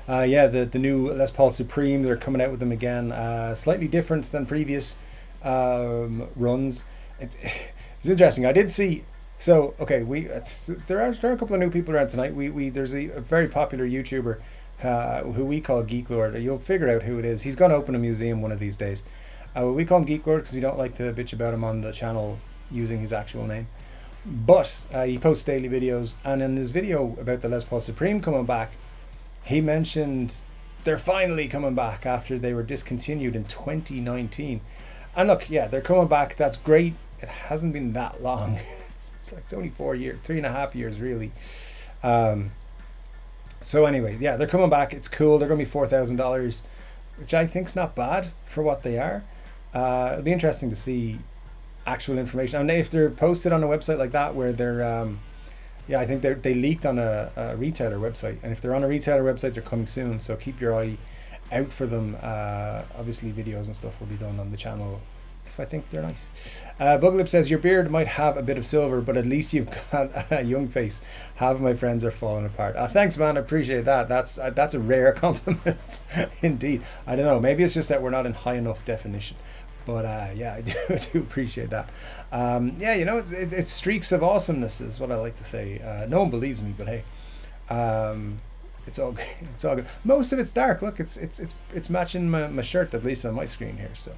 Yeah, the new Les Paul Supreme, they're coming out with them again. Slightly different than previous runs. It's interesting. I did see. So okay, there are a couple of new people around tonight. We there's a very popular YouTuber who we call Geek Lord. You'll figure out who it is. He's going to open a museum one of these days. We call him Geek Lord because we don't like to bitch about him on the channel using his actual name. But he posts daily videos, and in his video about the Les Paul Supreme coming back, he mentioned they're finally coming back after they were discontinued in 2019. And look, yeah, they're coming back. That's great. It hasn't been that long. It's only 4 years, 3.5 years really. So anyway, yeah, they're coming back. It's cool. They're going to be $4,000, which I think's not bad for what they are. It'll be interesting to see actual information. And if they're posted on a website like that where they're yeah, I think they leaked on a retailer website, and if they're on a retailer website, they're coming soon, so keep your eye out for them. Obviously videos and stuff will be done on the channel if I think they're nice. Buglip says your beard might have a bit of silver, but at least you've got a young face. Half of my friends are falling apart. Thanks man, I appreciate that. That's a rare compliment. Indeed. I don't know, maybe it's just that we're not in high enough definition. But yeah, I do appreciate that. Yeah, you know, it's streaks of awesomeness is what I like to say. No one believes me, but hey, it's all good. It's all good. Most of it's dark. Look, it's matching my shirt, at least on my screen here. So,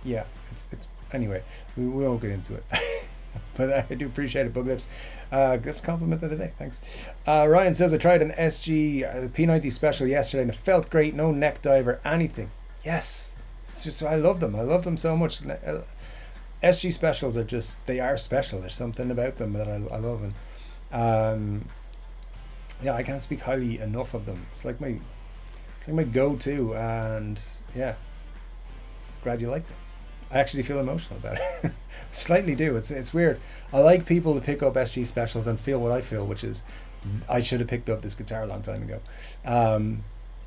yeah, it's anyway. We won't get into it. But I do appreciate it, Buglips. That's a compliment of the day. Thanks. Ryan says I tried an SG P90 special yesterday and it felt great. No neck dive or anything. Yes. It's just, I love them. I love them so much. SG specials are just, they are special. There's something about them that I love. And yeah, I can't speak highly enough of them. It's like my go-to. And yeah, glad you liked it. I actually feel emotional about it. Slightly do. It's weird. I like people to pick up SG specials and feel what I feel, which is I should have picked up this guitar a long time ago.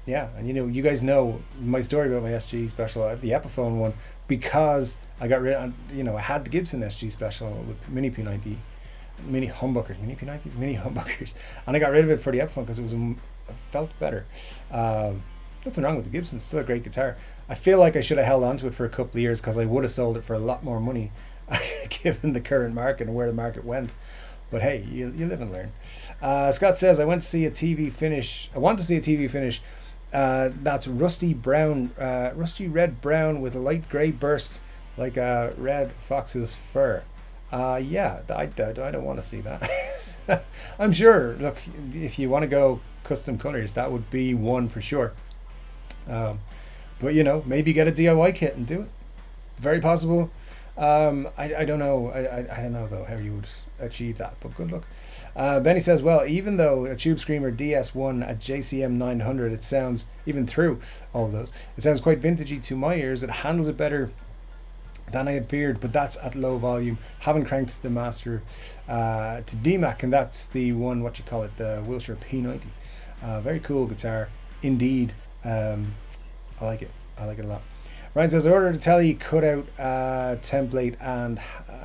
Yeah, and you know, you guys know my story about my SG special. I have the Epiphone one because I got rid of, you know, I had the Gibson SG special with mini P90, mini humbuckers, and I got rid of it for the Epiphone because it felt better. Nothing wrong with the Gibson, it's still a great guitar. I feel like I should have held on to it for a couple of years because I would have sold it for a lot more money given the current market and where the market went. But hey, you live and learn. Scott says I want to see a TV finish. That's rusty red brown with a light grey burst like a red fox's fur. Yeah, I don't want to see that. I'm sure, look, if you want to go custom colors, that would be one for sure. But you know, maybe get a DIY kit and do it. Very possible. I don't know. I don't know though how you would achieve that, but good luck. Benny says, well, even though a Tube Screamer DS1 at JCM 900, it sounds, even through all of those, it sounds quite vintagey to my ears. It handles it better than I had feared, but that's at low volume. Haven't cranked the master to DMAC, and that's the one, what you call it, the Wilshire P90. Very cool guitar indeed. I like it a lot. Ryan says I ordered a telly cutout template and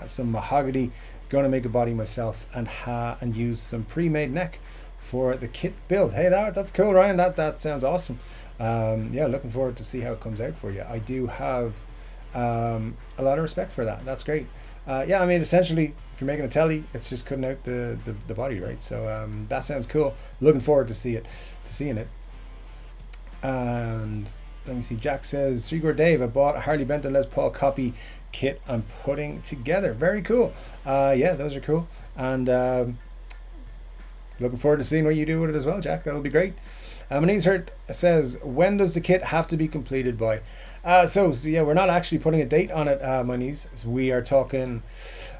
some mahogany. Going to make a body myself and use some pre-made neck for the kit build. Hey, that's cool, Ryan. That sounds awesome. Yeah, looking forward to see how it comes out for you. I do have a lot of respect for that. That's great. Yeah, I mean, essentially, if you're making a telly, it's just cutting out the body, right? So that sounds cool. Looking forward to seeing it. And let me see. Jack says, Chord Dave, I bought a Harley Benton Les Paul copy kit I'm putting together. Very cool. Yeah, those are cool. And looking forward to seeing what you do with it as well, Jack. That'll be great. My knees hurt says, when does the kit have to be completed by? So yeah, we're not actually putting a date on it, my knees. So we are talking,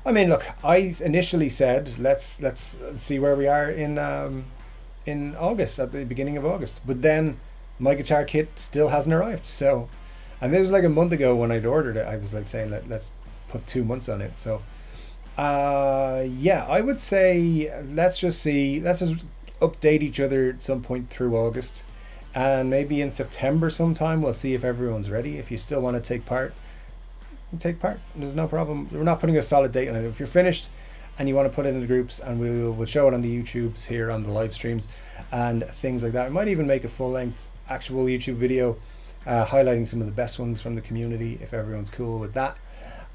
I mean, look, I initially said let's see where we are in August, at the beginning of August, but then my guitar kit still hasn't arrived. So, and it was like a month ago when I'd ordered it, I was like saying let's put 2 months on it. So yeah, I would say let's just update each other at some point through August, and maybe in September sometime we'll see if everyone's ready. If you still want to take part, take part. There's no problem. We're not putting a solid date on it. If you're finished and you want to put it into groups, and we'll show it on the YouTubes here on the live streams and things like that. I might even make a full-length actual YouTube video highlighting some of the best ones from the community, if everyone's cool with that.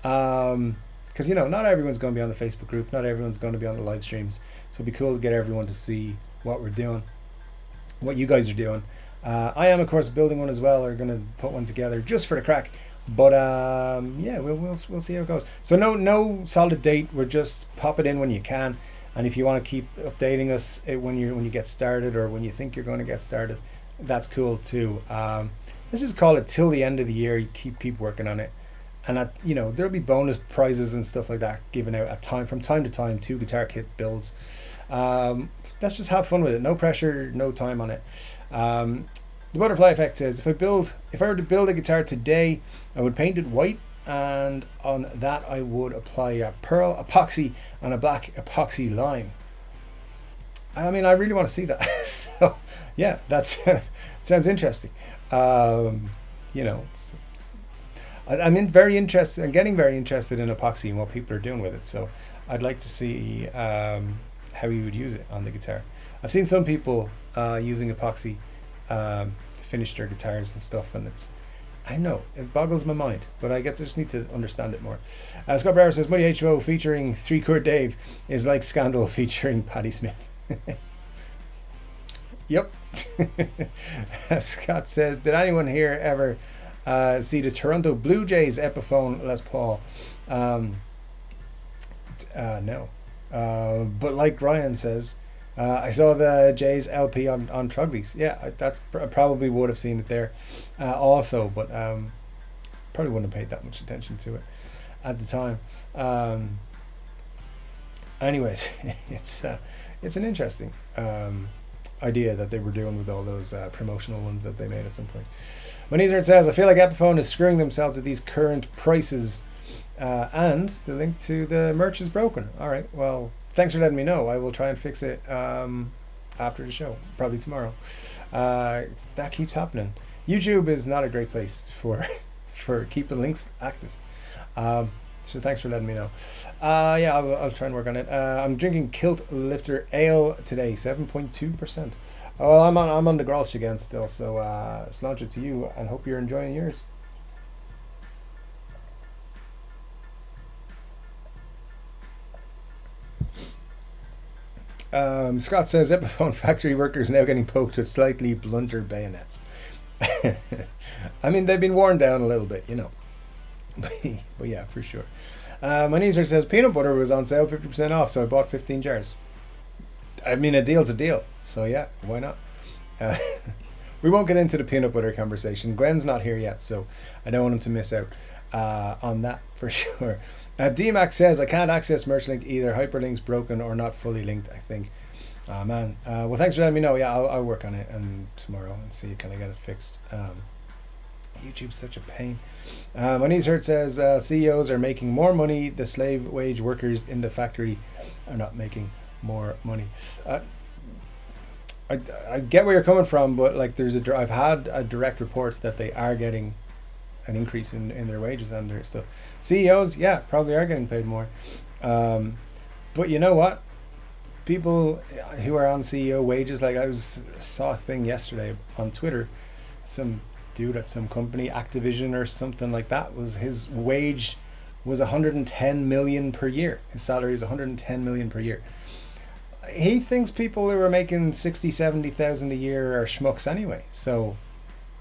Because not everyone's going to be on the Facebook group, not everyone's going to be on the live streams, so it'd be cool to get everyone to see what we're doing, what you guys are doing. I am, of course, building one as well, or going to put one together just for the crack. But yeah, we'll see how it goes. So no solid date. We're just pop it in when you can, and if you want to keep updating us when you get started, or when you think you're going to get started, that's cool too. Let's just call it till the end of the year. You keep working on it, and there'll be bonus prizes and stuff like that given out from time to time. 2 guitar kit builds. Let's just have fun with it. No pressure, no time on it. The Butterfly Effect says, if I were to build a guitar today, I would paint it white, and on that I would apply a pearl epoxy and a black epoxy lime. I mean, I really want to see that. So yeah, it sounds interesting. I'm very interested. I'm getting very interested in epoxy and what people are doing with it. So I'd like to see how you would use it on the guitar. I've seen some people using epoxy to finish their guitars and stuff, and I know it boggles my mind, but I just need to understand it more. Scott Brower says, Muddy H2O featuring Chord Dave is like Scandal featuring Patti Smith. Yep. Scott says, did anyone here ever see the Toronto Blue Jays Epiphone Les Paul? No. But like Ryan says, I saw the Jays LP on Trugleys. Yeah, I probably would have seen it there also, but probably wouldn't have paid that much attention to it at the time. Anyways, it's an interesting idea that they were doing with all those promotional ones that they made at some point. Manizard says, I feel like Epiphone is screwing themselves with these current prices, and the link to the merch is broken. All right, well, thanks for letting me know. I will try and fix it after the show, probably tomorrow. That keeps happening. YouTube is not a great place for keeping links active. So thanks for letting me know. Yeah, I'll try and work on it. I'm drinking Kilt Lifter Ale today, 7.2%. Well, I'm on the Grolsch again still, so sláinte to you, and hope you're enjoying yours. Scott says, Epiphone factory workers now getting poked with slightly blunter bayonets. I mean, they've been worn down a little bit, but yeah, for sure. Manizar says, peanut butter was on sale 50% off, so I bought 15 jars. I mean, a deal's a deal, so yeah, why not? We won't get into the peanut butter conversation. Glenn's not here yet, so I don't want him to miss out on that for sure. DMAX says, I can't access merch link either. Hyperlink's broken or not fully linked, I think. Man. Well, thanks for letting me know. Yeah, I'll work on it and tomorrow and see can I get it fixed. YouTube's such a pain. Money's Hurt says, CEOs are making more money. The slave wage workers in the factory are not making more money. I get where you're coming from, but like I've had a direct reports that they are getting an increase in their wages and their stuff. CEOs, yeah, probably are getting paid more. But you know what? People who are on CEO wages, like saw a thing yesterday on Twitter, some dude at some company, Activision or something like that, his wage was 110 million per year. His salary is 110 million per year. He thinks people who are making 60,000-70,000 a year are schmucks anyway. So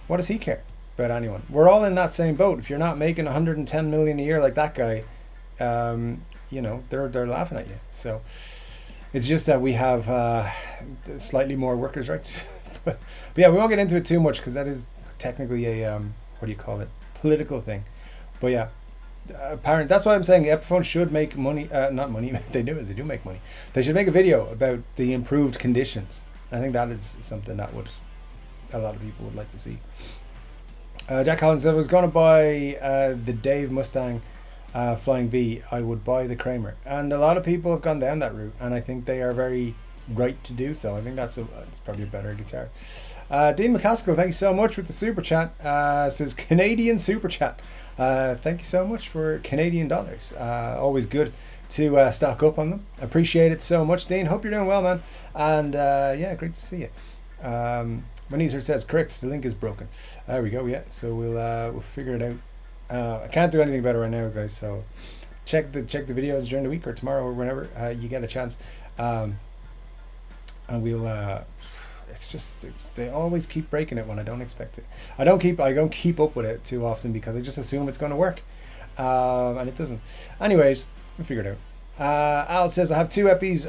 what does he care about anyone? We're all in that same boat. If you're not making 110 million a year like that guy, they're laughing at you. So it's just that we have slightly more workers' rights. but yeah, we won't get into it too much because that is technically a political thing. But yeah, apparent. That's why I'm saying Epiphone should make money. Not money. They do make money. They should make a video about the improved conditions. I think that is something that a lot of people would like to see. Jack Collins said, I was going to buy the Dave Mustaine Flying V. I would buy the Kramer, and a lot of people have gone down that route, and I think they are very right to do so. I think it's probably a better guitar. Dean McCaskill, thank you so much with the super chat. Says Canadian super chat. Thank you so much for Canadian dollars. Always good to stock up on them. Appreciate it so much, Dean. Hope you're doing well, man. And yeah, great to see you. Manizer says, correct, the link is broken. There we go, yeah. So we'll figure it out. I can't do anything about it right now, guys, so check the videos during the week or tomorrow or whenever you get a chance. And we'll they always keep breaking it when I don't expect it. I don't keep up with it too often because I just assume it's going to work. And it doesn't. Anyways, we'll figure it out. Al says, I have 2 Epis,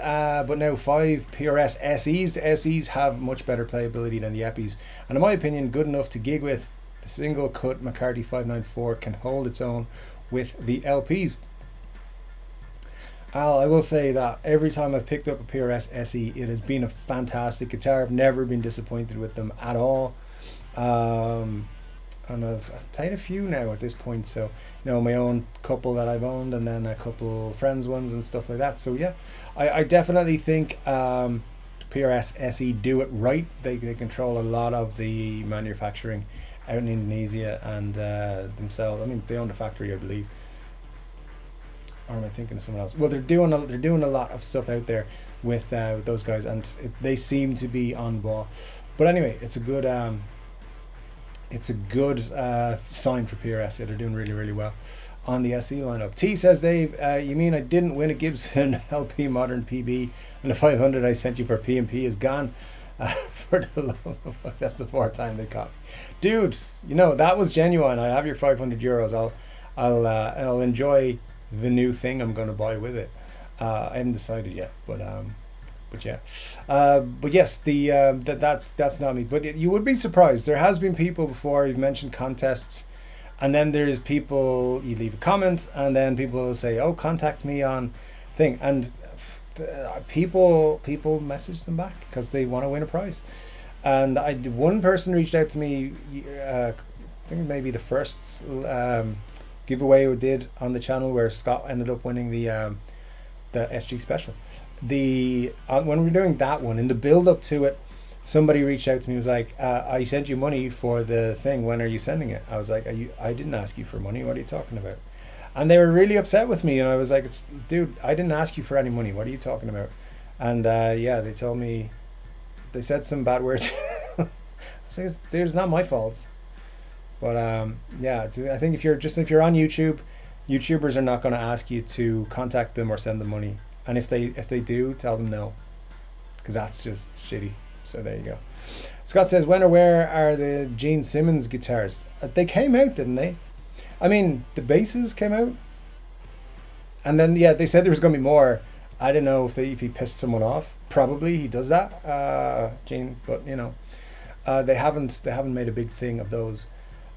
but now 5 PRS SEs. The SEs have much better playability than the Epis, and in my opinion, good enough to gig with. The single cut McCarthy 594 can hold its own with the LPs. Al, I will say that every time I've picked up a PRS SE, it has been a fantastic guitar. I've never been disappointed with them at all. And I've played a few now at this point, so my own couple that I've owned, and then a couple friends ones and stuff like that. So yeah, I definitely think PRS SE do it right. They control a lot of the manufacturing out in Indonesia and themselves. I mean, they own the factory, I believe. Or am I thinking of someone else? Well, they're doing a lot of stuff out there with those guys, and they seem to be on ball. But anyway, it's a good sign for PRS. Yeah, they're doing really, really well on the SE lineup. T says, Dave, you mean I didn't win a Gibson LP Modern PB, and the 500 I sent you for P&P is gone? For the love of, that's the 4th time they caught me. Dude, that was genuine. I have your €500. I'll enjoy the new thing I'm going to buy with it. I haven't decided yet, but yeah, but yes, that's not me. But you would be surprised. There has been people before. You've mentioned contests, and then there's people. You leave a comment, and then people will say, "Oh, contact me on thing," and people message them back because they want to win a prize. And one person reached out to me. I think maybe the first giveaway we did on the channel where Scott ended up winning the SG special. When we were doing that one, in the build up to it, somebody reached out to me and was like, I sent you money for the thing, when are you sending it? I was like, I didn't ask you for money, what are you talking about? And they were really upset with me, and I was like, dude, I didn't ask you for any money, what are you talking about? And yeah, they told me, they said some bad words. I was like, dude, it's not my fault. But yeah, I think if you're on YouTube, YouTubers are not going to ask you to contact them or send them money. And if they do, tell them no, because that's just shitty. So there you go. Scott says, when or where are the Gene Simmons guitars? They came out, didn't they? I mean, the basses came out, and then yeah, they said there was going to be more. I don't know if he pissed someone off. Probably he does that, Gene. But they haven't made a big thing of those.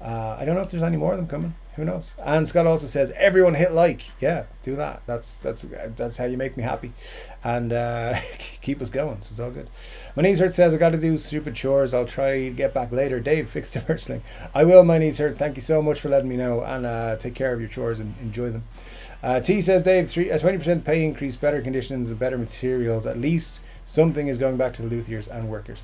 I don't know if there's any more of them coming. Who knows? And Scott also says, everyone hit like. Yeah, do that. That's how you make me happy, and keep us going. So it's all good. My knees hurt says, I got to do stupid chores. I'll try to get back later. Dave, fix the wrestling. I will. My knees hurt. Thank you so much for letting me know, and take care of your chores and enjoy them. T says, Dave, 20% pay increase, better conditions, and better materials. At least something is going back to the luthiers and workers.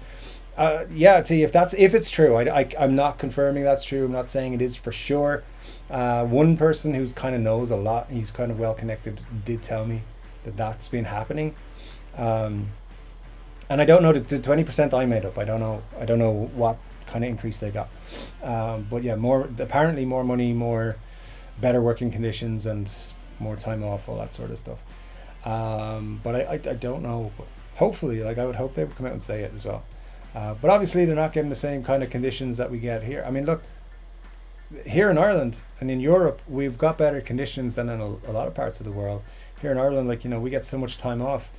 Yeah, T, if it's true, I'm not confirming that's true. I'm not saying it is for sure. One person who's kind of knows a lot, he's kind of well connected, did tell me that's been happening. And I don't know the 20% I made up. I don't know what kind of increase they got. But yeah, apparently more money, more better working conditions, and more time off, all that sort of stuff. But I don't know. But hopefully, I would hope they would come out and say it as well. But obviously they're not getting the same kind of conditions that we get here. I mean, look, here in Ireland and in Europe, we've got better conditions than in a lot of parts of the world. Here in Ireland, we get so much time off.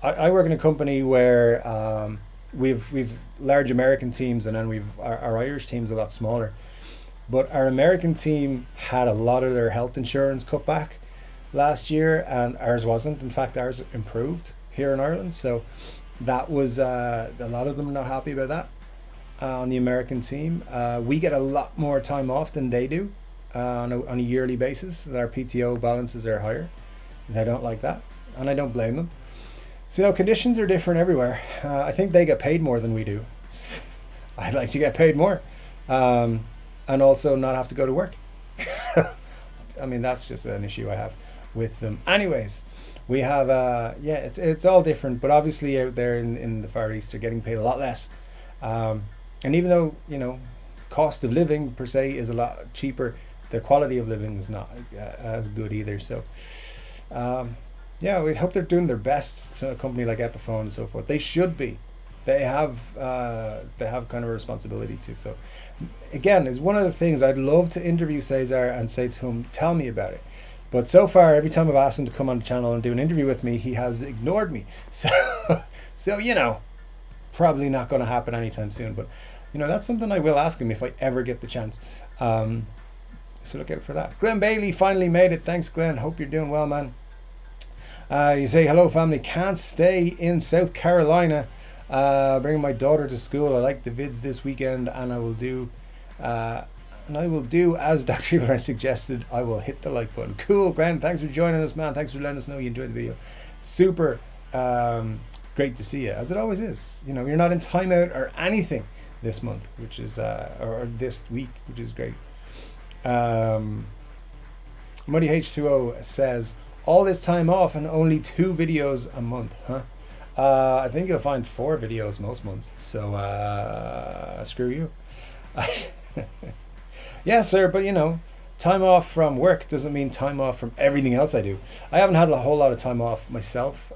I work in a company where we've large American teams, and then our Irish team's a lot smaller. But our American team had a lot of their health insurance cut back last year, and ours wasn't. In fact, ours improved here in Ireland. So that was a lot of them are not happy about that. On the American team, we get a lot more time off than they do on a yearly basis. Our PTO balances are higher. They don't like that, and I don't blame them. So conditions are different everywhere. I think they get paid more than we do. I'd like to get paid more, and also not have to go to work. I mean, that's just an issue I have with them. Anyways, We have yeah, it's all different, but obviously out there in the Far East, they're getting paid a lot less. And even though, you know, cost of living per se is a lot cheaper, the quality of living is not as good either. So yeah, we hope they're doing their best. So a company like Epiphone and so forth, they should be. They have kind of a responsibility to. So again, is one of the things I'd love to interview Cesar and say to him, tell me about it. But so far, every time I've asked him to come on the channel and do an interview with me, he has ignored me. So you know, probably not going to happen anytime soon. But you know, that's something I will ask him if I ever get the chance. So look out for that. Glenn Bailey finally made it. Thanks, Glenn. Hope you're doing well, man. You say, hello, family. Can't stay in South Carolina. Bringing my daughter to school. I like the vids this weekend, and I will do as Dr. Evil suggested. I will hit the like button. Cool, Glenn. Thanks for joining us, man. Thanks for letting us know you enjoyed the video. Super great to see you, as it always is. You know, you're not in timeout or anything this month, which is or this week, which is great. Muddy H2O says, all this time off and only 2 videos a month, huh? I think you'll find 4 videos most months, so screw you. Yeah, sir, but you know, time off from work doesn't mean time off from everything else I do. I haven't had a whole lot of time off myself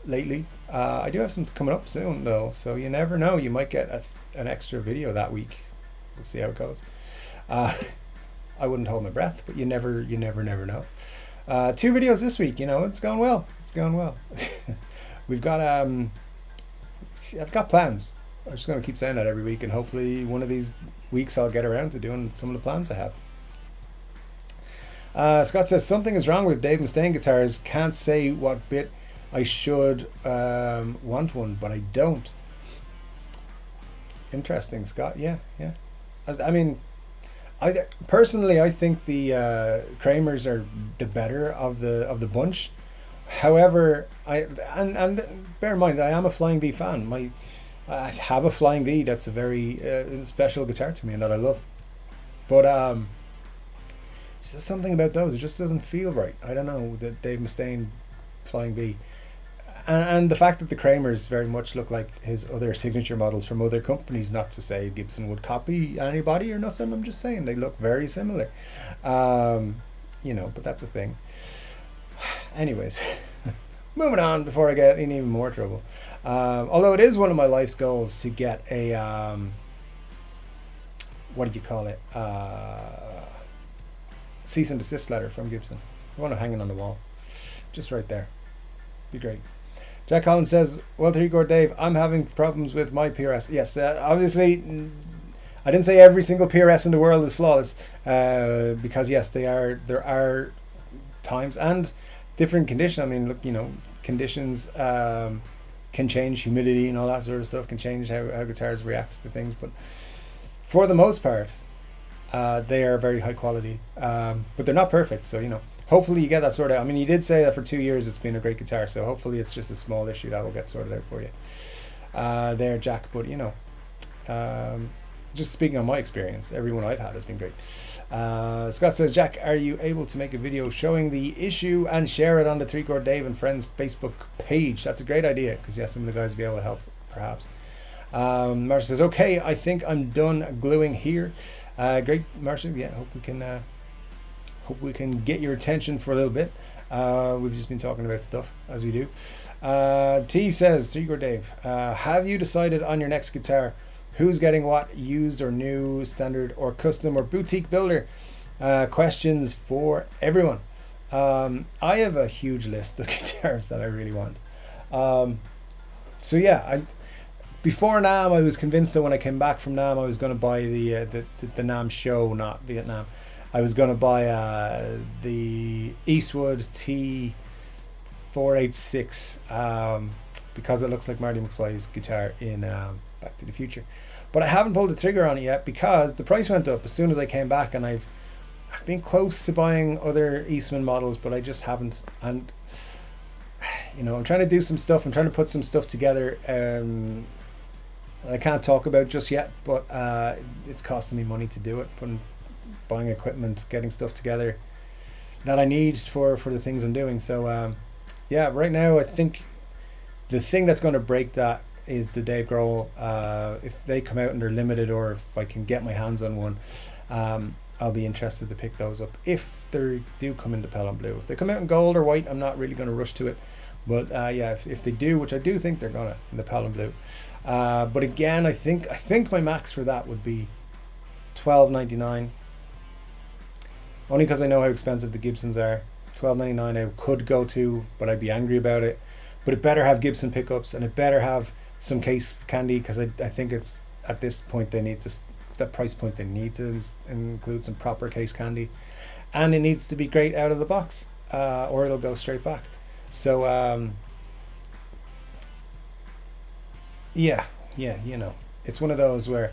lately. I do have some coming up soon though, so you never know, you might get an extra video that week. We'll see how it goes. I wouldn't hold my breath, but you never know. 2 videos this week, you know, it's going well. It's going well. We've got I've got plans. I'm just going to keep saying that every week, and hopefully one of these weeks I'll get around to doing some of the plans I have. Scott says, something is wrong with Dave Mustaine guitars. Can't say what bit I should want one, but I don't. Interesting, Scott. Yeah. I mean, I personally, I think the Kramers are the better of the bunch. However, and bear in mind, I am a Flying V fan. I have a Flying V that's a very special guitar to me and that I love. But there's just something about those. It just doesn't feel right. I don't know, the Dave Mustaine Flying V. And the fact that the Kramers very much look like his other signature models from other companies, not to say Gibson would copy anybody or nothing, I'm just saying they look very similar. You know, but that's a thing. Anyways, moving on before I get in even more trouble. Although it is one of my life's goals to get a, what do you call it? Cease and desist letter from Gibson. I want it hanging on the wall. Just right there. Be great. Jack Collins says, well, Chord Dave, I'm having problems with my PRS. Yes, obviously, I didn't say every single PRS in the world is flawless, because yes, there are times and different conditions. I mean, look, you know, conditions can change, humidity and all that sort of stuff can change how guitars react to things, but for the most part, they are very high quality, but they're not perfect, so you know. Hopefully you get that sorted out. I mean, you did say that for 2 years it's been a great guitar, so hopefully it's just a small issue that will get sorted out for you. There, Jack, but you know, just speaking on my experience, every one I've had has been great. Scott says, Jack, are you able to make a video showing the issue and share it on the Chord Dave and Friends Facebook page? That's a great idea, because yes, some of the guys will be able to help, perhaps. Marcia says, okay, I think I'm done gluing here. Great, Marcia. Yeah, hope we can get your attention for a little bit. We've just been talking about stuff, as we do. T says, Chord Dave, have you decided on your next guitar? Who's getting what, used or new, standard or custom or boutique builder? Questions for everyone. I have a huge list of guitars that I really want. So yeah, before NAMM, I was convinced that when I came back from NAMM, I was going to buy the NAMM show, not Vietnam. I was going to buy the Eastwood T486 because it looks like Marty McFly's guitar in Back to the Future. But I haven't pulled the trigger on it yet because the price went up as soon as I came back, and I've been close to buying other Eastman models, but I just haven't. And you know, I'm trying to do some stuff. I'm trying to put some stuff together. I can't talk about just yet, but it's costing me money to do it. Buying equipment, getting stuff together. that I need for the things I'm doing. So yeah, right now I think the thing that's going to break that is the Dave Grohl. If they come out and they're limited, or if I can get my hands on one, I'll be interested to pick those up if they do come into Pelham Blue. If they come out in gold or white, I'm not really going to rush to it. But yeah, if they do, which I do think they're gonna in the Pelham Blue. But again, I think my max for that would be $12.99. Only because I know how expensive the Gibsons are. $12.99 I could go to, but I'd be angry about it. But it better have Gibson pickups, and it better have some case candy, because I think it's at this point they need to, that price point, they need to include some proper case candy, and it needs to be great out of the box, or it'll go straight back. So yeah, you know, it's one of those where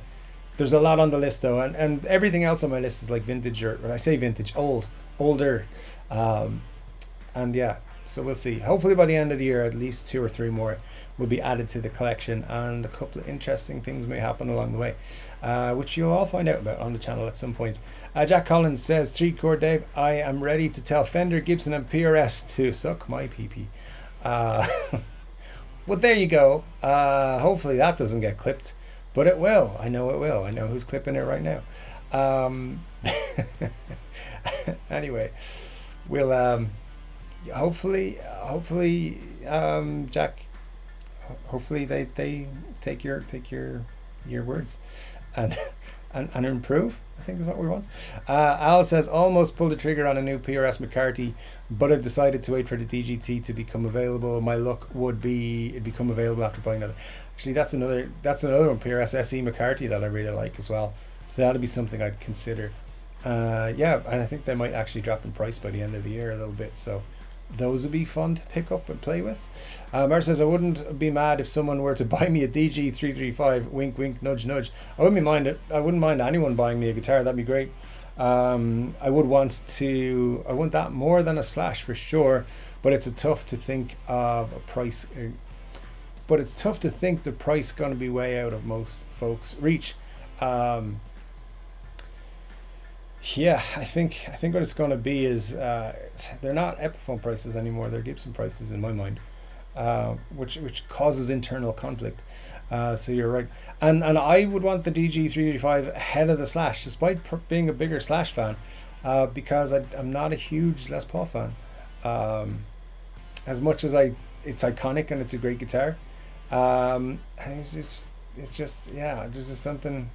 there's a lot on the list though, and everything else on my list is like vintage, or I say vintage, older, and yeah. So we'll see. Hopefully by the end of the year, at least 2 or 3 more will be added to the collection, and a couple of interesting things may happen along the way, which you'll all find out about on the channel at some point. Jack Collins says, 3 Chord Dave, I am ready to tell Fender, Gibson and PRS to suck my pee-pee. Well, there you go. Hopefully that doesn't get clipped, but it will. I know it will. I know who's clipping it right now. Anyway, we'll hopefully Jack, hopefully they take your words and and improve, I think is what we want. Al says, almost pulled the trigger on a new PRS McCarthy, but I've decided to wait for the DGT to become available. My luck would be it'd become available after buying another. Actually, that's another one, PRS SE McCarthy, that I really like as well. So that'll be something I'd consider. Yeah, and I think they might actually drop in price by the end of the year a little bit. So those would be fun to pick up and play with. Mar says, I wouldn't be mad if someone were to buy me a DG335, wink wink, nudge nudge. I wouldn't mind it. I wouldn't mind anyone buying me a guitar. That'd be great. I want that more than a Slash for sure, but it's tough to think of a price. But it's tough to think the price going to be way out of most folks' reach. Yeah, I think what it's going to be is they're not Epiphone prices anymore. They're Gibson prices in my mind, which causes internal conflict. So you're right, and I would want the DG335 ahead of the Slash, despite being a bigger Slash fan, because I'm not a huge Les Paul fan. As much as it's iconic and it's a great guitar, it's just yeah, there's just something.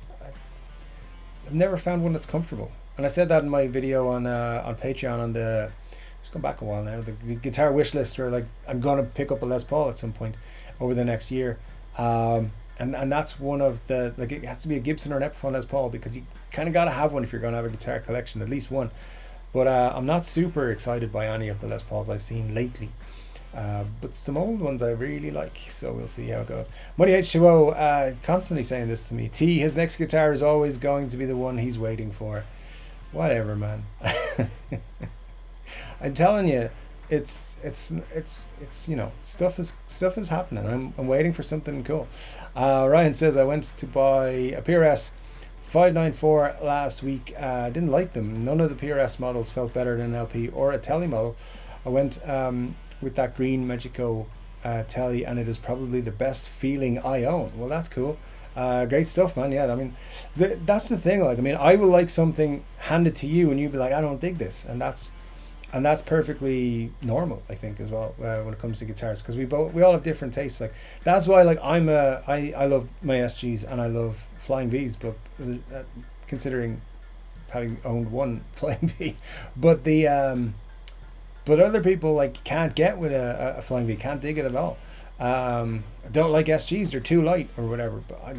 I've never found one that's comfortable. And I said that in my video on Patreon on the, just going back a while now, the guitar wish list, where like I'm gonna pick up a Les Paul at some point over the next year, and that's one of the, like, it has to be a Gibson or an Epiphone Les Paul, because you kind of got to have one if you're gonna have a guitar collection, at least one. But I'm not super excited by any of the Les Pauls I've seen lately. But some old ones I really like, so we'll see how it goes. Money H2O constantly saying this to me. T, his next guitar is always going to be the one he's waiting for. Whatever, man. I'm telling you, it's you know, stuff is happening. I'm waiting for something cool. Ryan says, I went to buy a PRS 594 last week. Didn't like them. None of the PRS models felt better than an LP or a Tele model. I went with that green Magico Tele, and it is probably the best feeling I own. Well, that's cool. Great stuff, man. Yeah, I mean, that's the thing. Like, I mean, I will like something handed to you, and you'd be like, I don't dig this, and that's perfectly normal, I think, as well, when it comes to guitars, because we all have different tastes. Like, that's why, like, I love my SGs and I love Flying Vs, but considering having owned one Flying V, but but other people like can't get with a Flying V, can't dig it at all. Don't like SGs, they're too light or whatever. But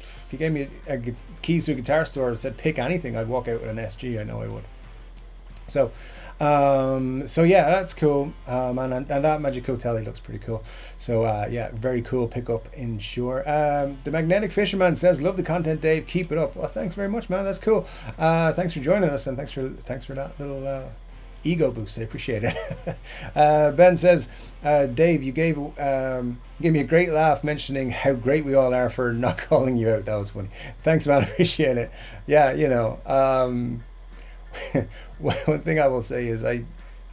if you gave me a keys to a guitar store and said pick anything, I'd walk out with an SG. I know I would. So yeah, that's cool. And that Magico Tele looks pretty cool. So yeah, very cool pickup in sure. The Magnetic Fisherman says, love the content, Dave, keep it up. Well, thanks very much, man. That's cool. Thanks for joining us, and thanks for that little ego boost. I appreciate it. Ben says, Dave, you gave me a great laugh mentioning how great we all are for not calling you out. That was funny. Thanks, man. I appreciate it. Yeah, you know, one thing I will say is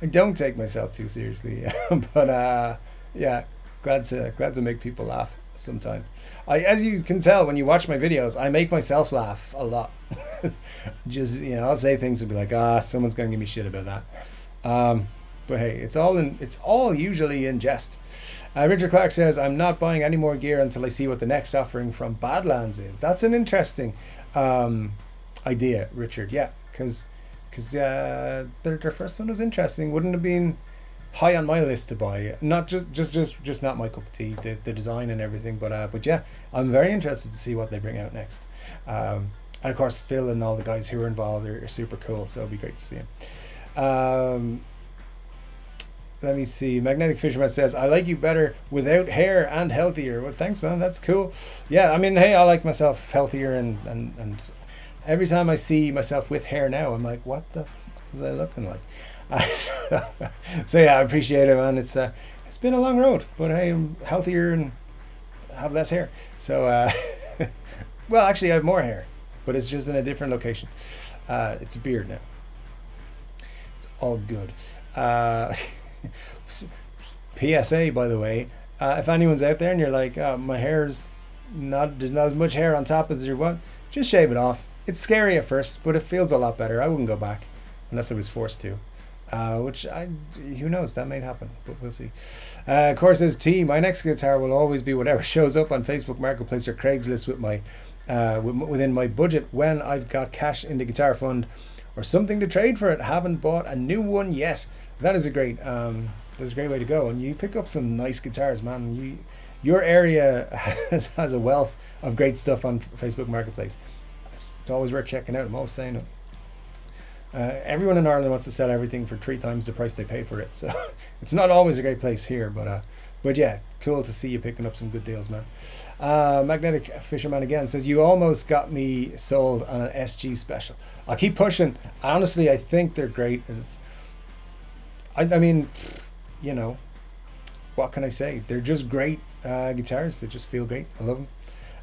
I don't take myself too seriously, but yeah, glad to make people laugh sometimes. As you can tell when you watch my videos, I make myself laugh a lot. Just I'll say things and be like, someone's gonna give me shit about that. But hey, it's all usually in jest. Richard Clark says, I'm not buying any more gear until I see what the next offering from Badlands is. That's an interesting idea, Richard. Yeah, because their first one was interesting. Wouldn't have been high on my list to buy. Not just not my cup of tea. The design and everything, but yeah, I'm very interested to see what they bring out next. And of course, Phil and all the guys who are involved are super cool. So it'll be great to see them. Let me see. Magnetic Fisherman says, I like you better without hair and healthier. Well, thanks, man. That's cool. Yeah, I mean, hey, I like myself healthier, and every time I see myself with hair now, I'm like, what the f is I looking like? So yeah, I appreciate it, man. It's been a long road, but hey, I'm healthier and have less hair. So, well, actually, I have more hair, but it's just in a different location. It's a beard now. It's all good. PSA, by the way, if anyone's out there and you're like, my hair's there's not as much hair on top as you want, just shave it off. It's scary at first, but it feels a lot better. I wouldn't go back unless I was forced to, who knows, that may happen, but we'll see. Of course, says T, my next guitar will always be whatever shows up on Facebook Marketplace or Craigslist with my within my budget when I've got cash in the guitar fund or something to trade for it. Haven't bought a new one yet. That is a great way to go, and you pick up some nice guitars, man. Your area has a wealth of great stuff on Facebook Marketplace. It's always worth checking out. I'm always saying it. Everyone in Ireland wants to sell everything for 3 times the price they paid for it, so it's not always a great place here. But yeah, cool to see you picking up some good deals, man. Magnetic Fisherman again says, you almost got me sold on an SG special. I'll keep pushing. Honestly, I think they're great. I mean, what can I say? They're just great guitars. They just feel great. I love them.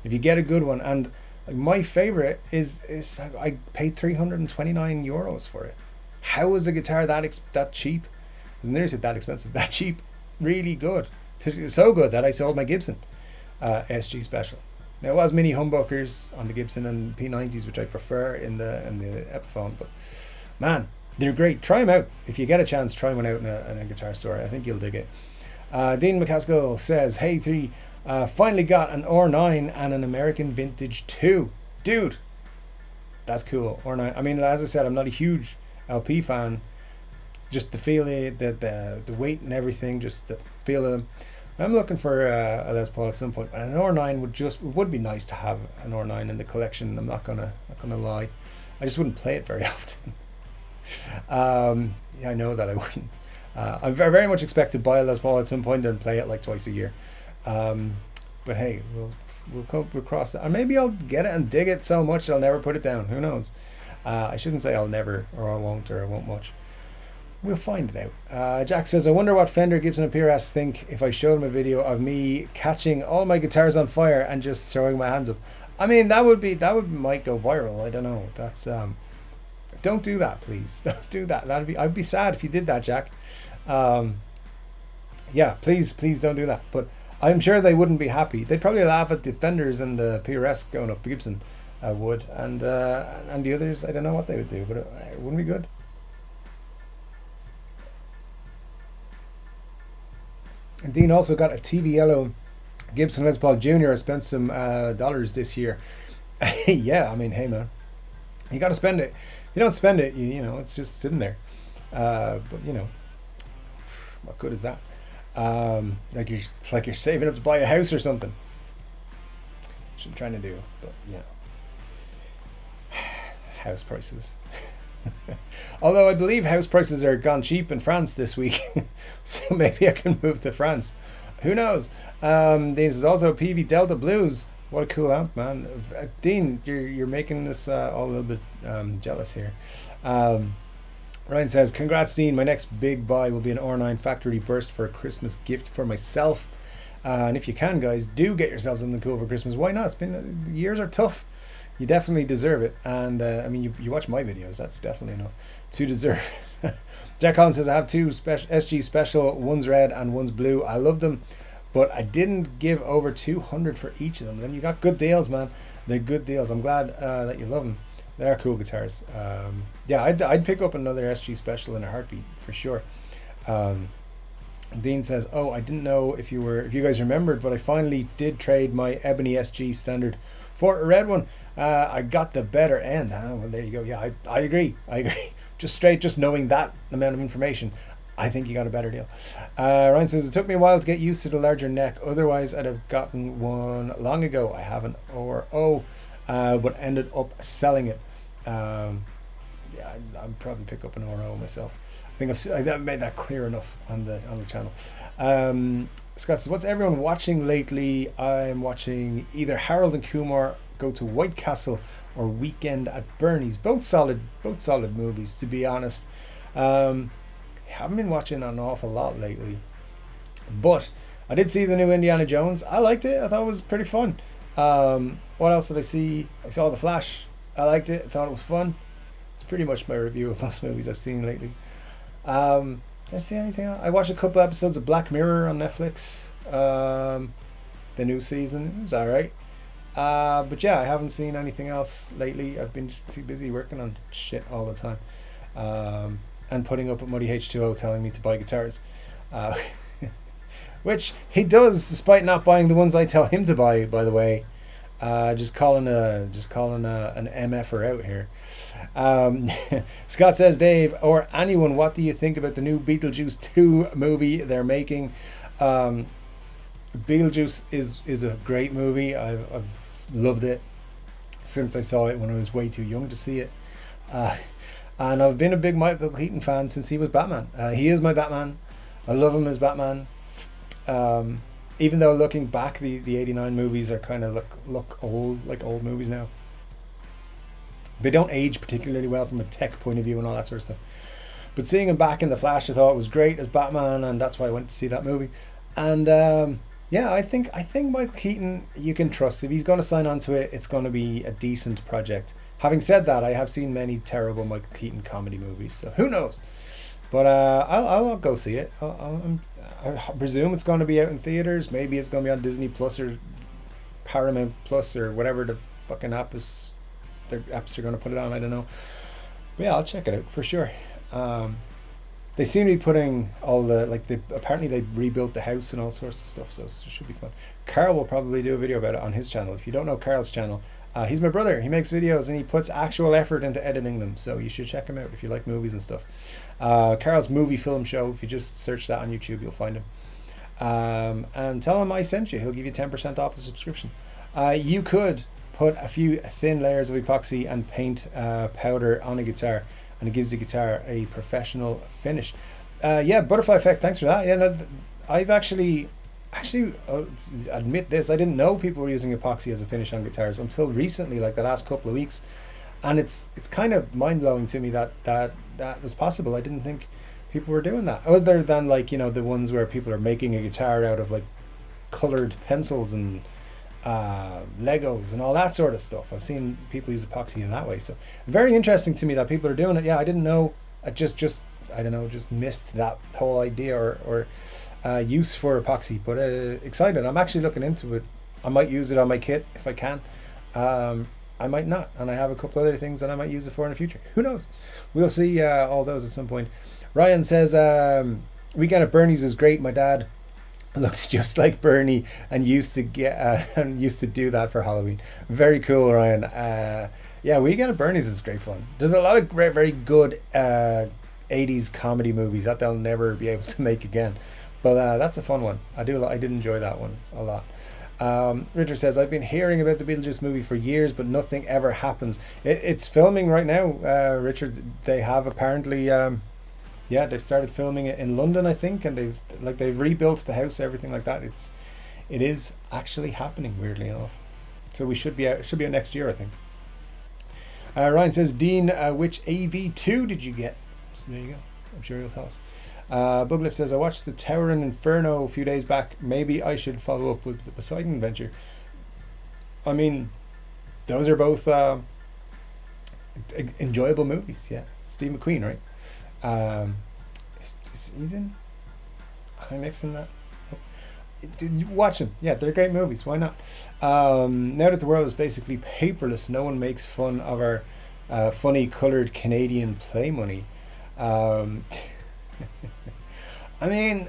If you get a good one, and like, my favorite is I paid 329 euros for it. How is a guitar that cheap? I was nearly said that expensive. That cheap, really good. So good that I sold my Gibson SG special. Now, it was mini humbuckers on the Gibson and P90s, which I prefer in the Epiphone, but man, they're great. Try them out. If you get a chance, try one out in a guitar store. I think you'll dig it. Dean McCaskill says, hey, 3, finally got an R9 and an American Vintage 2. Dude, that's cool. R9. I mean, as I said, I'm not a huge LP fan. Just the feel, the weight and everything, just the feel of them. I'm looking for a Les Paul at some point. But an R9 would be nice to have an R9 in the collection. I'm not gonna lie. I just wouldn't play it very often. Yeah, I know that I wouldn't. I very much expect to buy a Les Paul at some point and play it like twice a year. But hey, we'll cross that. Or maybe I'll get it and dig it so much I'll never put it down. Who knows? I shouldn't say I'll never, or I won't, or I won't much. We'll find it out. Jack says, I wonder what Fender, Gibson and PRS think if I showed them a video of me catching all my guitars on fire and just throwing my hands up. I mean, that might go viral. I don't know. That's don't do that, please. Don't do that. I'd be sad if you did that, Jack. Yeah, please don't do that. But I'm sure they wouldn't be happy. They'd probably laugh at the Fenders and the PRS going up. Gibson would, and the others, I don't know what they would do, but it wouldn't be good. And Dean also got a TV Yellow Gibson Les Paul Jr. I spent some dollars this year. Yeah, I mean, hey man, you got to spend it. If you don't spend it, you know, it's just sitting there. But you know, what good is that? Like you're saving up to buy a house or something. Which I'm trying to do, but you know, house prices. Although I believe house prices are gone cheap in France this week, so maybe I can move to France. Who knows? This is also PV Delta Blues. What a cool amp, man. Dean, you're making us all a little bit jealous here. Ryan says, congrats Dean, my next big buy will be an R9 factory burst for a Christmas gift for myself. And if you can, guys, do get yourselves something cool for Christmas. Why not? Years are tough. You definitely deserve it. And I mean, you watch my videos. That's definitely enough to deserve it. Jack Collins says, I have two SG special. One's red and one's blue. I love them, but I didn't give over 200 for each of them. Then you got good deals, man. They're good deals. I'm glad that you love them. They're cool guitars. Yeah, I'd pick up another SG special in a heartbeat for sure. Dean says, "Oh, I didn't know if you guys remembered, but I finally did trade my Ebony SG Standard for a red one. I got the better end." Well, there you go. Yeah, I agree. Just knowing that amount of information, I think you got a better deal. Ryan says, "It took me a while to get used to the larger neck. Otherwise, I'd have gotten one long ago. I haven't but ended up selling it." Yeah, I'd probably pick up an RO myself. I think I've made that clear enough on the channel. Scott says, "What's everyone watching lately?" I'm watching either Harold and Kumar Go to White Castle or Weekend at Bernie's. Both solid movies, to be honest. Haven't been watching an awful lot lately, but I did see the new Indiana Jones. I liked it. I thought it was pretty fun. What else did I see? I saw The Flash. I liked it. I thought it was fun. It's pretty much my review of most movies I've seen lately. Did I see anything else? I watched a couple episodes of Black Mirror on Netflix. The new season. It was alright. But yeah, I haven't seen anything else lately. I've been just too busy working on shit all the time. And putting up with Muddy H2O telling me to buy guitars. Which he does, despite not buying the ones I tell him to buy, by the way. Just calling an MFer out here. Scott says, "Dave or anyone, what do you think about the new Beetlejuice 2 movie they're making?" Beetlejuice is a great movie. I've loved it since I saw it when I was way too young to see it. And I've been a big Michael Keaton fan since he was Batman. He is my Batman. I love him as Batman. Even though looking back, the 89 movies are kind of look old, like old movies now. They don't age particularly well from a tech point of view and all that sort of stuff. But seeing him back in The Flash, I thought it was great as Batman, and that's why I went to see that movie. And yeah, I think Michael Keaton, you can trust. If he's going to sign on to it, it's going to be a decent project. Having said that, I have seen many terrible Michael Keaton comedy movies, so who knows? But I'll go see it. I presume it's going to be out in theaters. Maybe it's going to be on Disney Plus or Paramount Plus or whatever the fucking apps are going to put it on. I don't know. But yeah, I'll check it out for sure. They seem to be putting all the apparently they rebuilt the house and all sorts of stuff, so it should be fun. Carl will probably do a video about it on his channel. If you don't know Carl's channel, he's my brother. He makes videos and he puts actual effort into editing them, so you should check him out if you like movies and stuff. Carl's Movie Film Show, if you just search that on YouTube, you'll find him. And tell him I sent you. He'll give you 10% off the subscription. You could put a few thin layers of epoxy and paint powder on a guitar, and it gives the guitar a professional finish. Yeah, Butterfly Effect, thanks for that. Yeah, no, I've actually admit this, I didn't know people were using epoxy as a finish on guitars until recently, like the last couple of weeks, and it's kind of mind-blowing to me that was possible. I didn't think people were doing that, other than like, you know, the ones where people are making a guitar out of like colored pencils and Legos and all that sort of stuff. I've seen people use epoxy in that way, so very interesting to me that people are doing it. Yeah, I didn't know. I just I don't know, just missed that whole idea or use for epoxy, but excited. I'm actually looking into it. I might use it on my kit if I can. I might not, and I have a couple other things that I might use it for in the future. Who knows? We'll see all those at some point. Ryan says, "Weekend at Bernie's is great. My dad looked just like Bernie and used to do that for Halloween." Very cool, Ryan. Yeah, Weekend at Bernie's is great fun. There's a lot of great, very good 80s comedy movies that they'll never be able to make again, but that's a fun one. I did enjoy that one a lot. Richard says, "I've been hearing about the Beetlejuice movie for years, but nothing ever happens." It's filming right now, Richard. They have apparently they've started filming it in London, I think, and they've rebuilt the house, everything like that. It is actually happening, weirdly enough. So it should be out next year, I think. Ryan says, "Dean, which AV2 did you get?" So there you go. I'm sure he'll tell us. Buglip says, "I watched the Towering Inferno a few days back. Maybe I should follow up with the Poseidon Adventure." I mean, those are both enjoyable movies. Yeah, Steve McQueen, right? Um, he's in. Am I mixing that? Did you watch them? Yeah, they're great movies. Why not? Now that the world is basically paperless, no one makes fun of our funny colored Canadian play money. Um, I mean,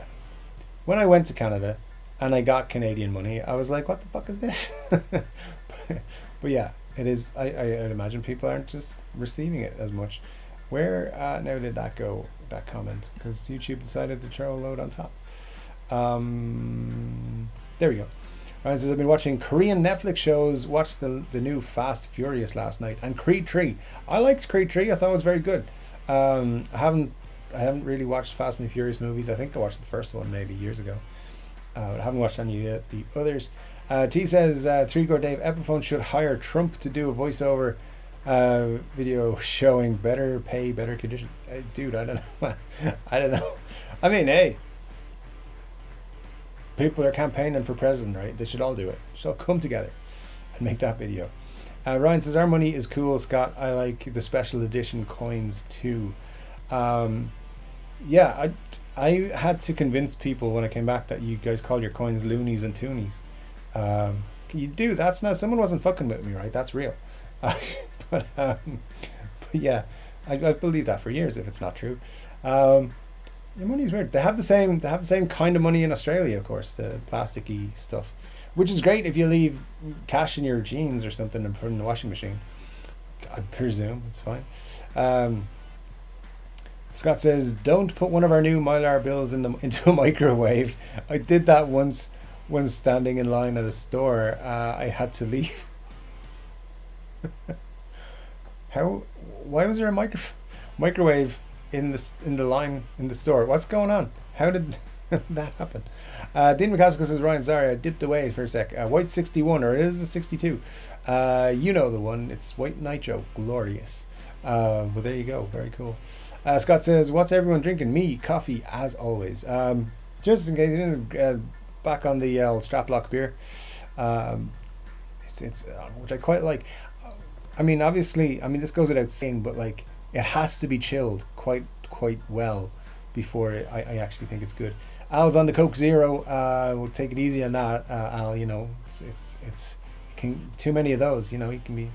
when I went to Canada and I got Canadian money, I was like, "What the fuck is this?" But yeah, it is. I'd imagine people aren't just receiving it as much. Where now did that go? That comment, because YouTube decided to throw a load on top. There we go. Ryan says, I've been watching Korean Netflix shows. Watched the new Fast Furious last night and Creed 3. I liked Creed 3. I thought it was very good. I haven't really watched Fast and the Furious movies. I think I watched the first one maybe years ago. I haven't watched any of the others. T says, 3 Chord Dave, Epiphone should hire Trump to do a voiceover video showing better pay, better conditions. Dude, I don't know. I don't know. I mean, hey, people are campaigning for president, right? They should all do it. They should all come together and make that video. Ryan says, our money is cool, Scott. I like the special edition coins too. Yeah, I had to convince people when I came back that you guys call your coins loonies and toonies. You do. That's not. Someone wasn't fucking with me, right? That's real. But yeah, I've believed that for years. If it's not true, your money's weird. They have the same. They have the same kind of money in Australia, of course, the plasticky stuff, which is great if you leave cash in your jeans or something and put it in the washing machine. I presume it's fine. Scott says, don't put one of our new Mylar bills into a microwave. I did that once when standing in line at a store. I had to leave. Why was there a microwave in the line in the store? What's going on? How did that happen? Dean McCaskill says, Ryan, sorry, I dipped away for a sec. White 61, or it is a 62. You know the one. It's White Nitro. Glorious. Well, there you go. Very cool. Scott says, what's everyone drinking? Me, coffee, as always. Just in case you didn't, back on the strap lock beer. It's which I quite like. I mean, obviously, this goes without saying, but like, it has to be chilled quite well before I actually think it's good. Al's on the Coke Zero. We'll take it easy on that, Al. You know, it's too many of those. You know, you can be.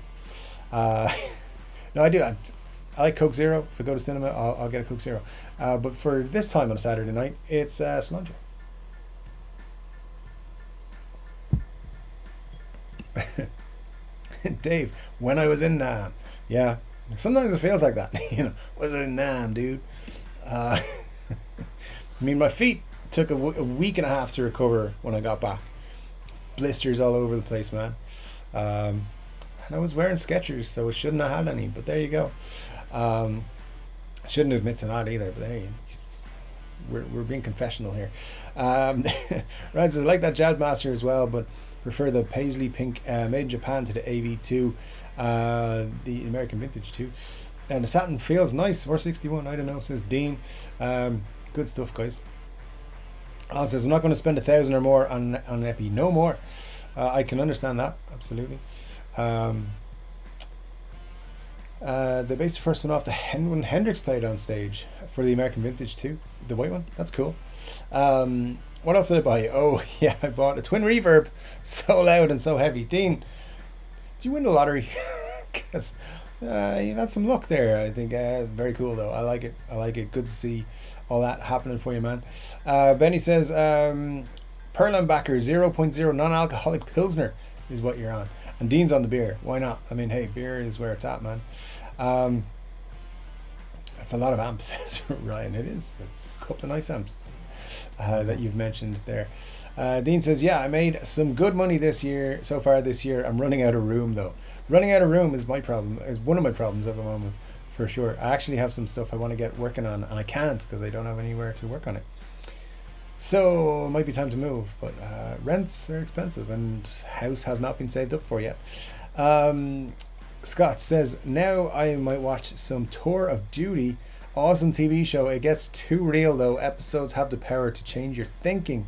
No, I do. I like Coke Zero. If I go to cinema, I'll get a Coke Zero. But for this time on a Saturday night, it's cilantro. Dave, when I was in Nam. Yeah, sometimes it feels like that. You know, was in Nam, dude. My feet took a week and a half to recover when I got back. Blisters all over the place, man. And I was wearing Skechers, so it shouldn't have had any. But there you go. I shouldn't admit to that either. But hey, we're being confessional here. Right, says, I like that Jazz Master as well, but prefer the paisley pink made in Japan to the AV2, the American Vintage 2. And the satin feels nice. 461, I don't know, says Dean. Good stuff, guys. Al says, I'm not going to spend 1,000 or more on an Epi. No more. I can understand that, absolutely. They based the first one off when Hendrix played on stage for the American Vintage 2, the white one. That's cool. What else did I buy? Oh yeah, I bought a twin reverb, so loud and so heavy. Dean, did you win the lottery? Because you've had some luck there, I think. Very cool though. I like it. Good to see all that happening for you, man. Benny says, Perlenbacher 0.0 non-alcoholic Pilsner is what you're on. And Dean's on the beer. Why not? Hey, beer is where it's at, man. That's a lot of amps, says Ryan. It is. It's a couple of nice amps that you've mentioned there. Dean says, yeah, I made some good money so far this year. I'm running out of room, though. Running out of room is one of my problems at the moment, for sure. I actually have some stuff I want to get working on, and I can't because I don't have anywhere to work on it. So it might be time to move, but rents are expensive and house has not been saved up for yet. Scott says, now I might watch some Tour of Duty. Awesome TV show. It gets too real though. Episodes have the power to change your thinking.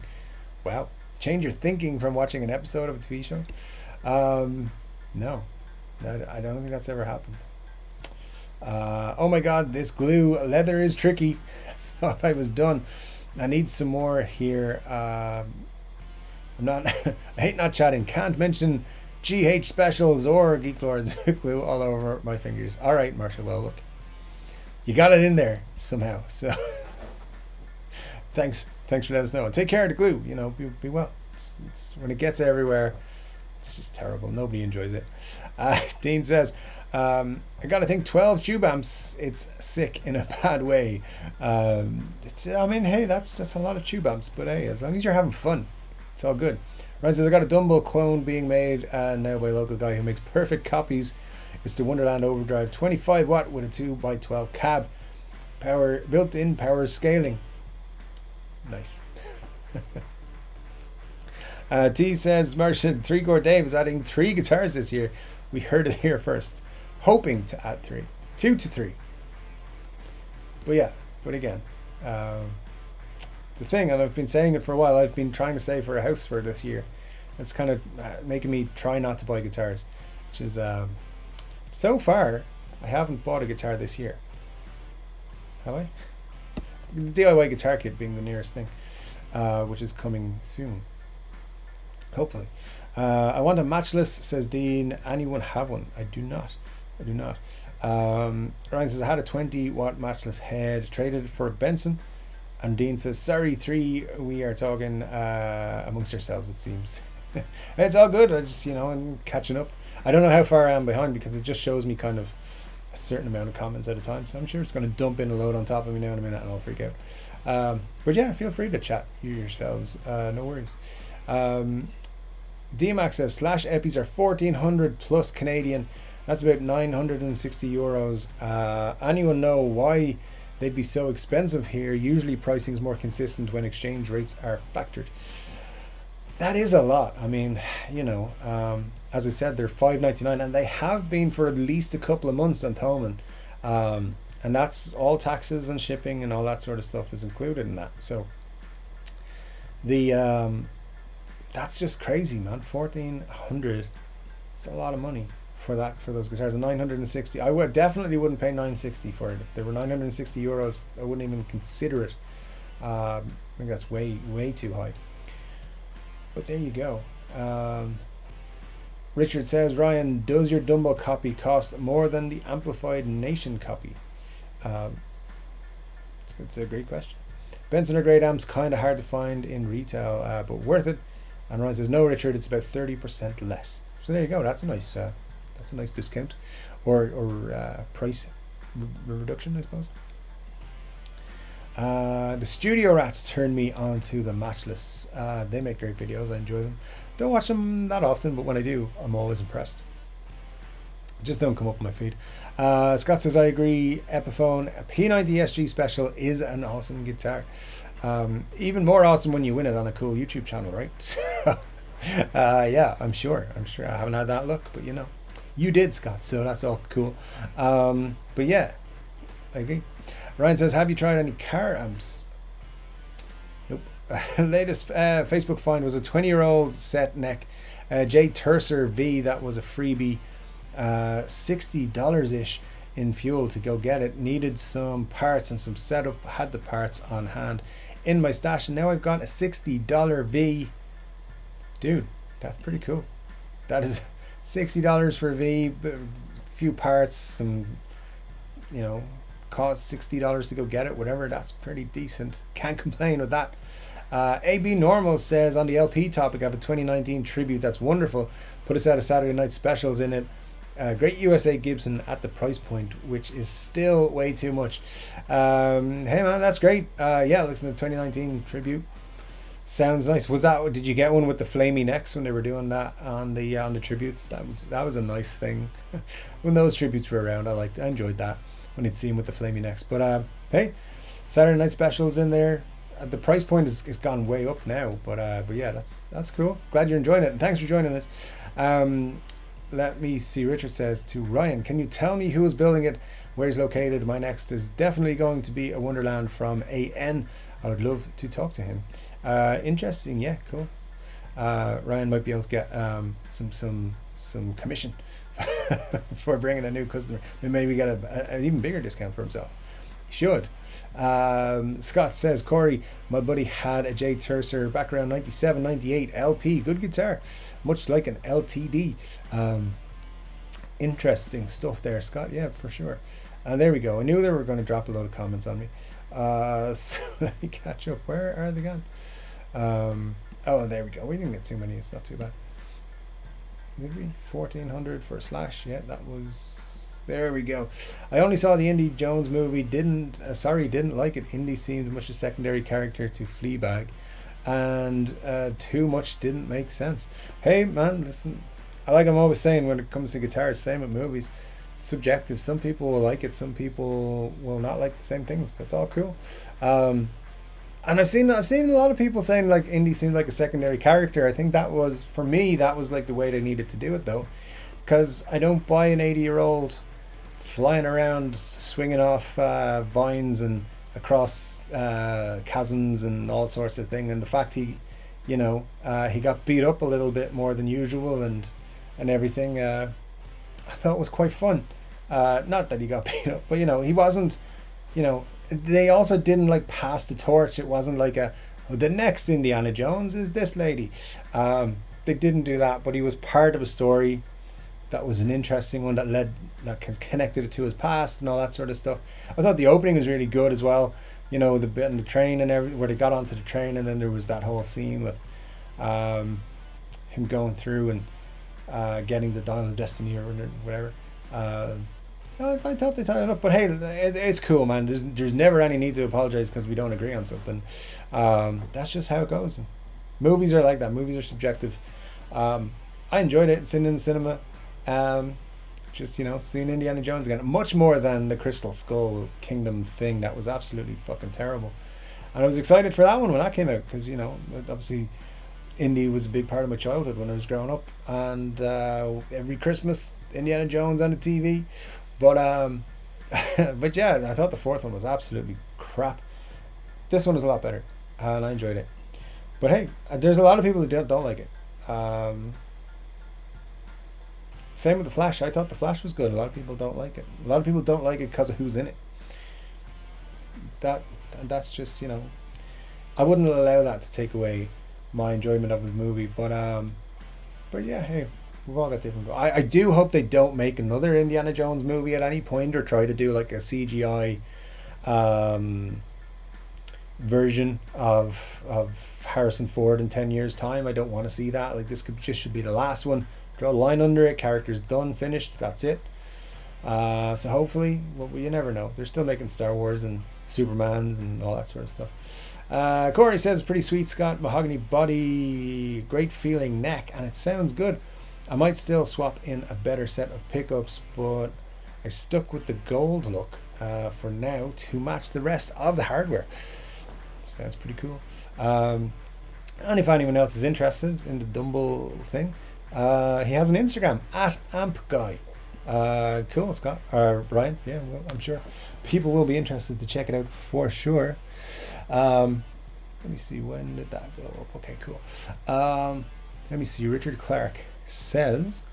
Wow. Change your thinking from watching an episode of a TV show? No. I don't think that's ever happened. Oh my god, this glue leather is tricky. Thought I was done. I need some more here. I'm not. I hate not chatting. Can't mention GH specials or Geek Lords with glue all over my fingers. All right, Marshall. Well, look, you got it in there somehow. So thanks for letting us know. And take care of the glue. You know, be well. It's when it gets everywhere. It's just terrible. Nobody enjoys it. Dean says, I gotta think 12 tube amps. It's sick in a bad way. I mean, hey, that's a lot of tube amps, but hey, as long as you're having fun, it's all good. Ryan says, I got a Dumble clone being made now by a local guy who makes perfect copies. It's the Wonderland Overdrive 25 watt with a 2x12 cab. Built-in power scaling. Nice. T says, Martian, 3 Chord Dave is adding 3 guitars this year. We heard it here first. Hoping to add 3. 2 to 3. But again, the thing, and I've been saying it for a while, I've been trying to save for a house for this year. It's kind of making me try not to buy guitars, which is, so far, I haven't bought a guitar this year. Have I? The DIY guitar kit being the nearest thing, which is coming soon. Hopefully. I want a matchless, says Dean. Anyone have one? I do not. Ryan says, I had a 20 watt matchless head, traded for a Benson. And Dean says, sorry, 3, we are talking amongst ourselves, it seems. It's all good. I just, I'm catching up. I don't know how far I am behind because it just shows me kind of a certain amount of comments at a time. So I'm sure it's going to dump in a load on top of me now in a minute and I'll freak out. But yeah, feel free to chat yourselves. No worries. DMAX says, slash epis are 1400 plus Canadian. That's about 960 euros. Anyone know why they'd be so expensive here? Usually pricing is more consistent when exchange rates are factored. That is a lot. I mean, as I said, they're $5.99 and they have been for at least a couple of months on Thomann. And that's all taxes and shipping and all that sort of stuff is included in that. So that's just crazy, man. 1,400. It's a lot of money for those guitars. And 960. I definitely wouldn't pay 960 for it. If there were 960 euros, I wouldn't even consider it. I think that's way too high. But there you go. Richard says, Ryan, does your Dumble copy cost more than the Amplified Nation copy? It's a great question. Benson are great amps, kind of hard to find in retail, but worth it. And Ryan says, no, Richard, it's about 30% less. So there you go. That's a nice discount, or price reduction, I suppose. The Studio Rats turned me on to the Matchless. They make great videos. I enjoy them. Don't watch them that often, but when I do, I'm always impressed. Just don't come up on my feed. Scott says, I agree. Epiphone P90 SG Special is an awesome guitar. Even more awesome when you win it on a cool YouTube channel, right? So, yeah, I'm sure. I haven't had that luck, but you did, Scott. So that's all cool. But yeah, I agree. Ryan says, have you tried any car amps? Nope. Latest Facebook find was a 20-year-old set neck J Tercer V. That was a freebie. $60-ish in fuel to go get it. Needed some parts and some setup. Had the parts on hand in my stash, and now I've got a $60 V. Dude, that's pretty cool. That is $60 for a V, a few parts, some, cost $60 to go get it, whatever. That's pretty decent. Can't complain with that. AB Normal says, on the LP topic, I have a 2019 tribute that's wonderful. Put us out a Saturday night specials in it. Great USA Gibson at the price point, which is still way too much. Hey man, that's great. Yeah, listen to the 2019 tribute. Sounds nice. Did you get one with the flamey necks when they were doing that on the tributes? That was a nice thing. When those tributes were around, I enjoyed that when you'd see them with the flamey necks. But hey, Saturday night specials in there. The price point is gone way up now. But yeah, that's cool. Glad you're enjoying it, and thanks for joining us. Let me see. Richard says to Ryan, can you tell me who is building it, where he's located? My next is definitely going to be a Wonderland from AN. I would love to talk to him. Interesting. Yeah, cool. Ryan might be able to get some commission for bringing a new customer. And maybe get an even bigger discount for himself. He should. Scott says, Corey, my buddy had a Jay Tercer back around 97, 98 LP. Good guitar. Much like an LTD. Interesting stuff there, Scott. Yeah, for sure. There we go. I knew they were going to drop a load of comments on me. So let me catch up. Where are they gone? Oh, there we go. We didn't get too many. It's not too bad. Did we? 1400 for Slash. Yeah, that was... There we go. I only saw the Indy Jones movie. Didn't like it. Indy seemed much a secondary character to Fleabag. And too much didn't make sense. Hey, man, listen. Like I'm always saying when it comes to guitars, same with movies. It's subjective. Some people will like it. Some people will not like the same things. That's all cool. And I've seen a lot of people saying like Indy seemed like a secondary character. I think that was, for me, that was like the way they needed to do it though. Because I don't buy an 80-year-old flying around, swinging off vines and across chasms and all sorts of thing. And the fact he got beat up a little bit more than usual and everything, I thought was quite fun. Not that he got beat up, but he wasn't, they also didn't like pass the torch. It wasn't like the next Indiana Jones is this lady. They didn't do that, but he was part of a story that was an interesting one that connected it to his past and all that sort of stuff. I thought the opening was really good as well. The bit on the train and where they got onto the train, and then there was that whole scene with him going through and getting the Dial of Destiny or whatever. I thought they tied it up, but hey, it's cool, man. There's never any need to apologize because we don't agree on something. That's just how it goes. Movies are like that. Movies are subjective. I enjoyed it. Sitting in the cinema. Just seeing Indiana Jones again, much more than the Crystal Skull Kingdom thing that was absolutely fucking terrible. And I was excited for that one when that came out because obviously Indy was a big part of my childhood when I was growing up, and every Christmas Indiana Jones on the TV. But but yeah, I thought the fourth one was absolutely crap. This one was a lot better, and I enjoyed it. But hey, there's a lot of people who don't like it. Same with the Flash. I thought the Flash was good. A lot of people don't like it. A lot of people don't like it because of who's in it. That's just I wouldn't allow that to take away my enjoyment of the movie. But yeah, hey, we've all got different. I do hope they don't make another Indiana Jones movie at any point or try to do like a CGI version of Harrison Ford in 10 years time. I don't want to see that. Like, this should be the last one. Draw a line under it. Character's done, finished. That's it. So hopefully, well, you never know. They're still making Star Wars and Supermans and all that sort of stuff. Corey says, pretty sweet, Scott. Mahogany body, great feeling neck, and it sounds good. I might still swap in a better set of pickups, but I stuck with the gold look for now to match the rest of the hardware. Sounds pretty cool. And if anyone else is interested in the Dumble thing, he has an Instagram at AmpGuy. Cool, Scott or Brian. Yeah, well, I'm sure people will be interested to check it out for sure. Let me see, when did that go up? Okay, cool. Let me see. Richard Clark says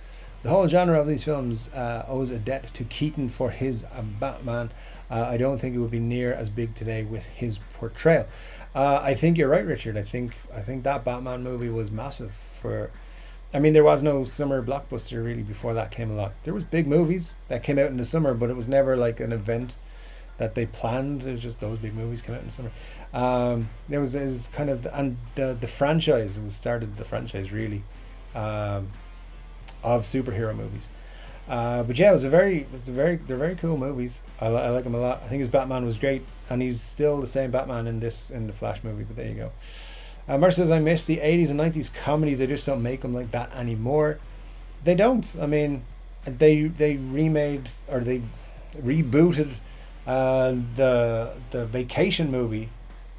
the whole genre of these films owes a debt to Keaton for his Batman. I don't think it would be near as big today with his portrayal. I think you're right, Richard. I think that Batman movie was massive for. I mean, there was no summer blockbuster really before that came along. There was big movies that came out in the summer, but it was never like an event that they planned. It was just those big movies came out in the summer. There was kind of the franchise. It was started the franchise really of superhero movies. But yeah, they're very cool movies. I like them a lot. I think his Batman was great, and he's still the same Batman in the Flash movie. But there you go. Mark says, I miss the 80s and 90s comedies. They just don't make them like that anymore. They don't. I mean, they remade or they rebooted the Vacation movie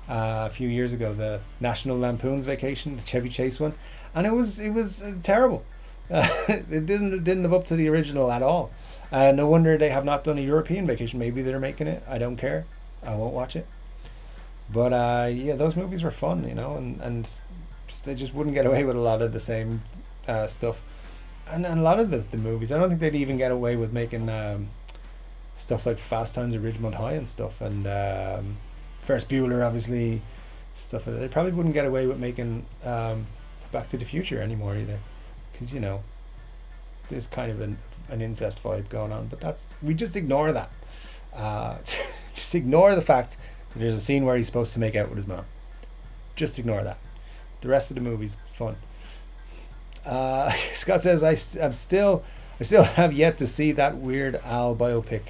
a few years ago, the National Lampoon's Vacation, the Chevy Chase one, and it was terrible. It didn't live up to the original at all. No wonder they have not done a European Vacation. Maybe they're making it. I don't care. I won't watch it. But yeah, those movies were fun, and they just wouldn't get away with a lot of the same stuff. and a lot of the movies, I don't think they'd even get away with making stuff like Fast Times at Ridgemont High and stuff, and Ferris Bueller, obviously, stuff like that. They probably wouldn't get away with making Back to the Future anymore either, because there's kind of an incest vibe going on. But we just ignore that. Just ignore the fact that there's a scene where he's supposed to make out with his mom. Just ignore that. The rest of the movie's fun. Scott says I still have yet to see that Weird Al biopic.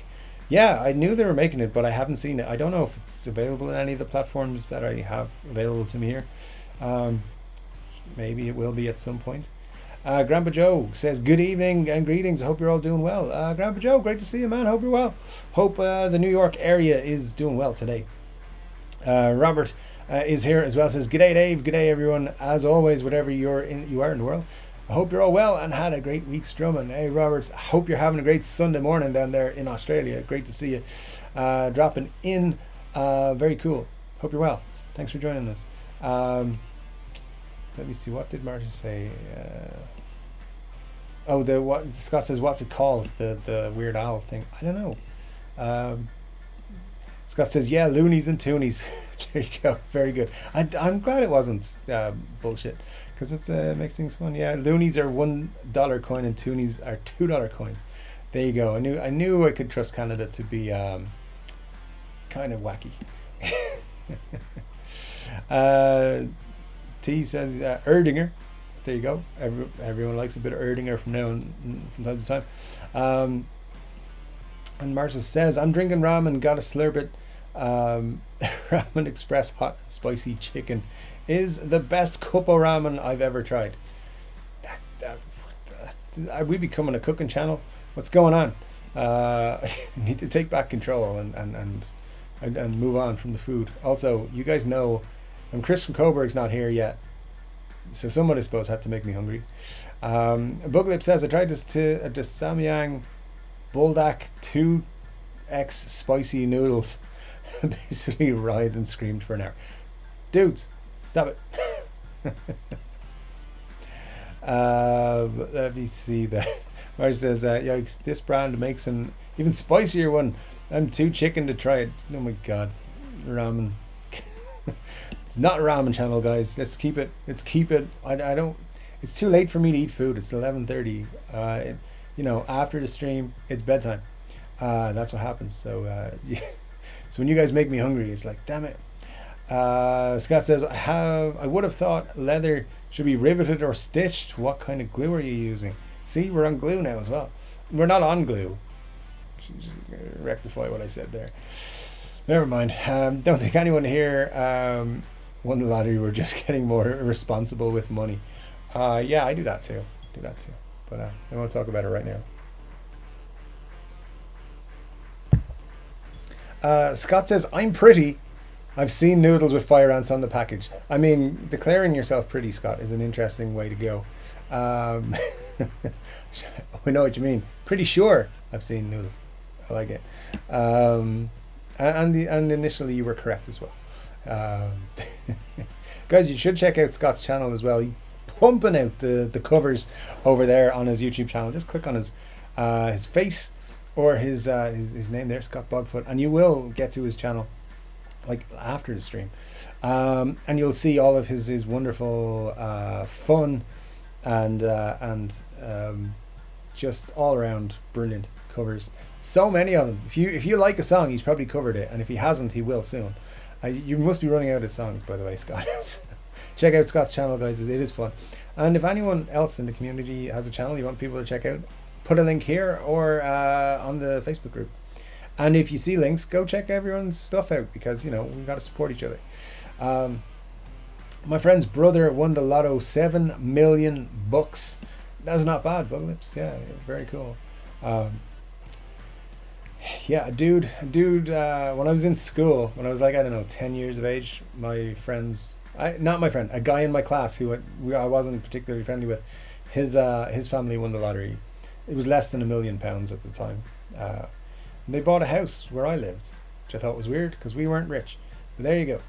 Yeah, I knew they were making it, but I haven't seen it. I don't know if it's available in any of the platforms that I have available to me here. Maybe it will be at some point. Grandpa Joe says, good evening and greetings. I hope you're all doing well. Grandpa Joe, great to see you, man. Hope you're well. Hope the New York area is doing well today. Robert is here as well. Says, g'day Dave, g'day everyone. As always, whatever you are in the world, I hope you're all well and had a great week strumming. Hey Robert, I hope you're having a great Sunday morning down there in Australia. Great to see you dropping in. Very cool. Hope you're well. Thanks for joining us. Let me see, what did Martin say? Scott says, what's it called? The Weird Al thing. I don't know. Scott says, yeah, loonies and toonies. There you go. Very good. I'm glad it wasn't bullshit, because it makes things fun. Yeah, loonies are $1 coin and toonies are $2 coins. There you go. I knew I could trust Canada to be kind of wacky. T says Erdinger. There you go. Everyone likes a bit of Erdinger from time to time. And Marcia says, I'm drinking ramen, gotta slurp it. Ramen Express hot and spicy chicken is the best cup of ramen I've ever tried. Are we becoming a cooking channel? What's going on? Need to take back control and move on from the food. Also, you guys know, Chris from Coburg's not here yet, so someone I suppose had to make me hungry. Buglip says, I tried this to the Samyang Buldak 2X spicy noodles. Basically writhed and screamed for an hour. Dudes, stop it. Let me see that. Marge says, yikes, this brand makes an even spicier one. I'm too chicken to try it. Oh my god. Ramen. It's not a ramen channel, guys. Let's keep it. I don't. It's too late for me to eat food. It's 11:30. After the stream, it's bedtime. That's what happens. So, so when you guys make me hungry, it's like, damn it. Scott says, I would have thought leather should be riveted or stitched. What kind of glue are you using? See, we're on glue now as well. We're not on glue. Just rectify what I said there. Never mind. Don't think anyone here won the lottery. We're just getting more responsible with money. Yeah, I do that too. But I won't talk about it right now. Scott says, I'm pretty. I've seen noodles with fire ants on the package. I mean, declaring yourself pretty, Scott, is an interesting way to go. We know what you mean. Pretty sure I've seen noodles. I like it. And initially you were correct as well. Guys, you should check out Scott's channel as well. He's pumping out the covers over there on his YouTube channel. Just click on his face or his name there, Scott Bogfoot, and you will get to his channel like after the stream, and you'll see all of his wonderful fun and just all around brilliant covers. So many of them. If you like a song, he's probably covered it, and if he hasn't, he will soon. You must be running out of songs, by the way, Scott. Check out Scott's channel, guys. It is fun. And if anyone else in the community has a channel you want people to check out, put a link here or on the Facebook group. And if you see links, go check everyone's stuff out, because we've got to support each other. My friend's brother won the lotto, 7 million bucks. That's not bad, Buglips. Yeah, very cool. Yeah, dude. When I was in school, when I was like, I don't know, 10 years of age, a guy in my class who I wasn't particularly friendly with, his family won the lottery. It was less than £1 million at the time. They bought a house where I lived, which I thought was weird because we weren't rich. But there you go.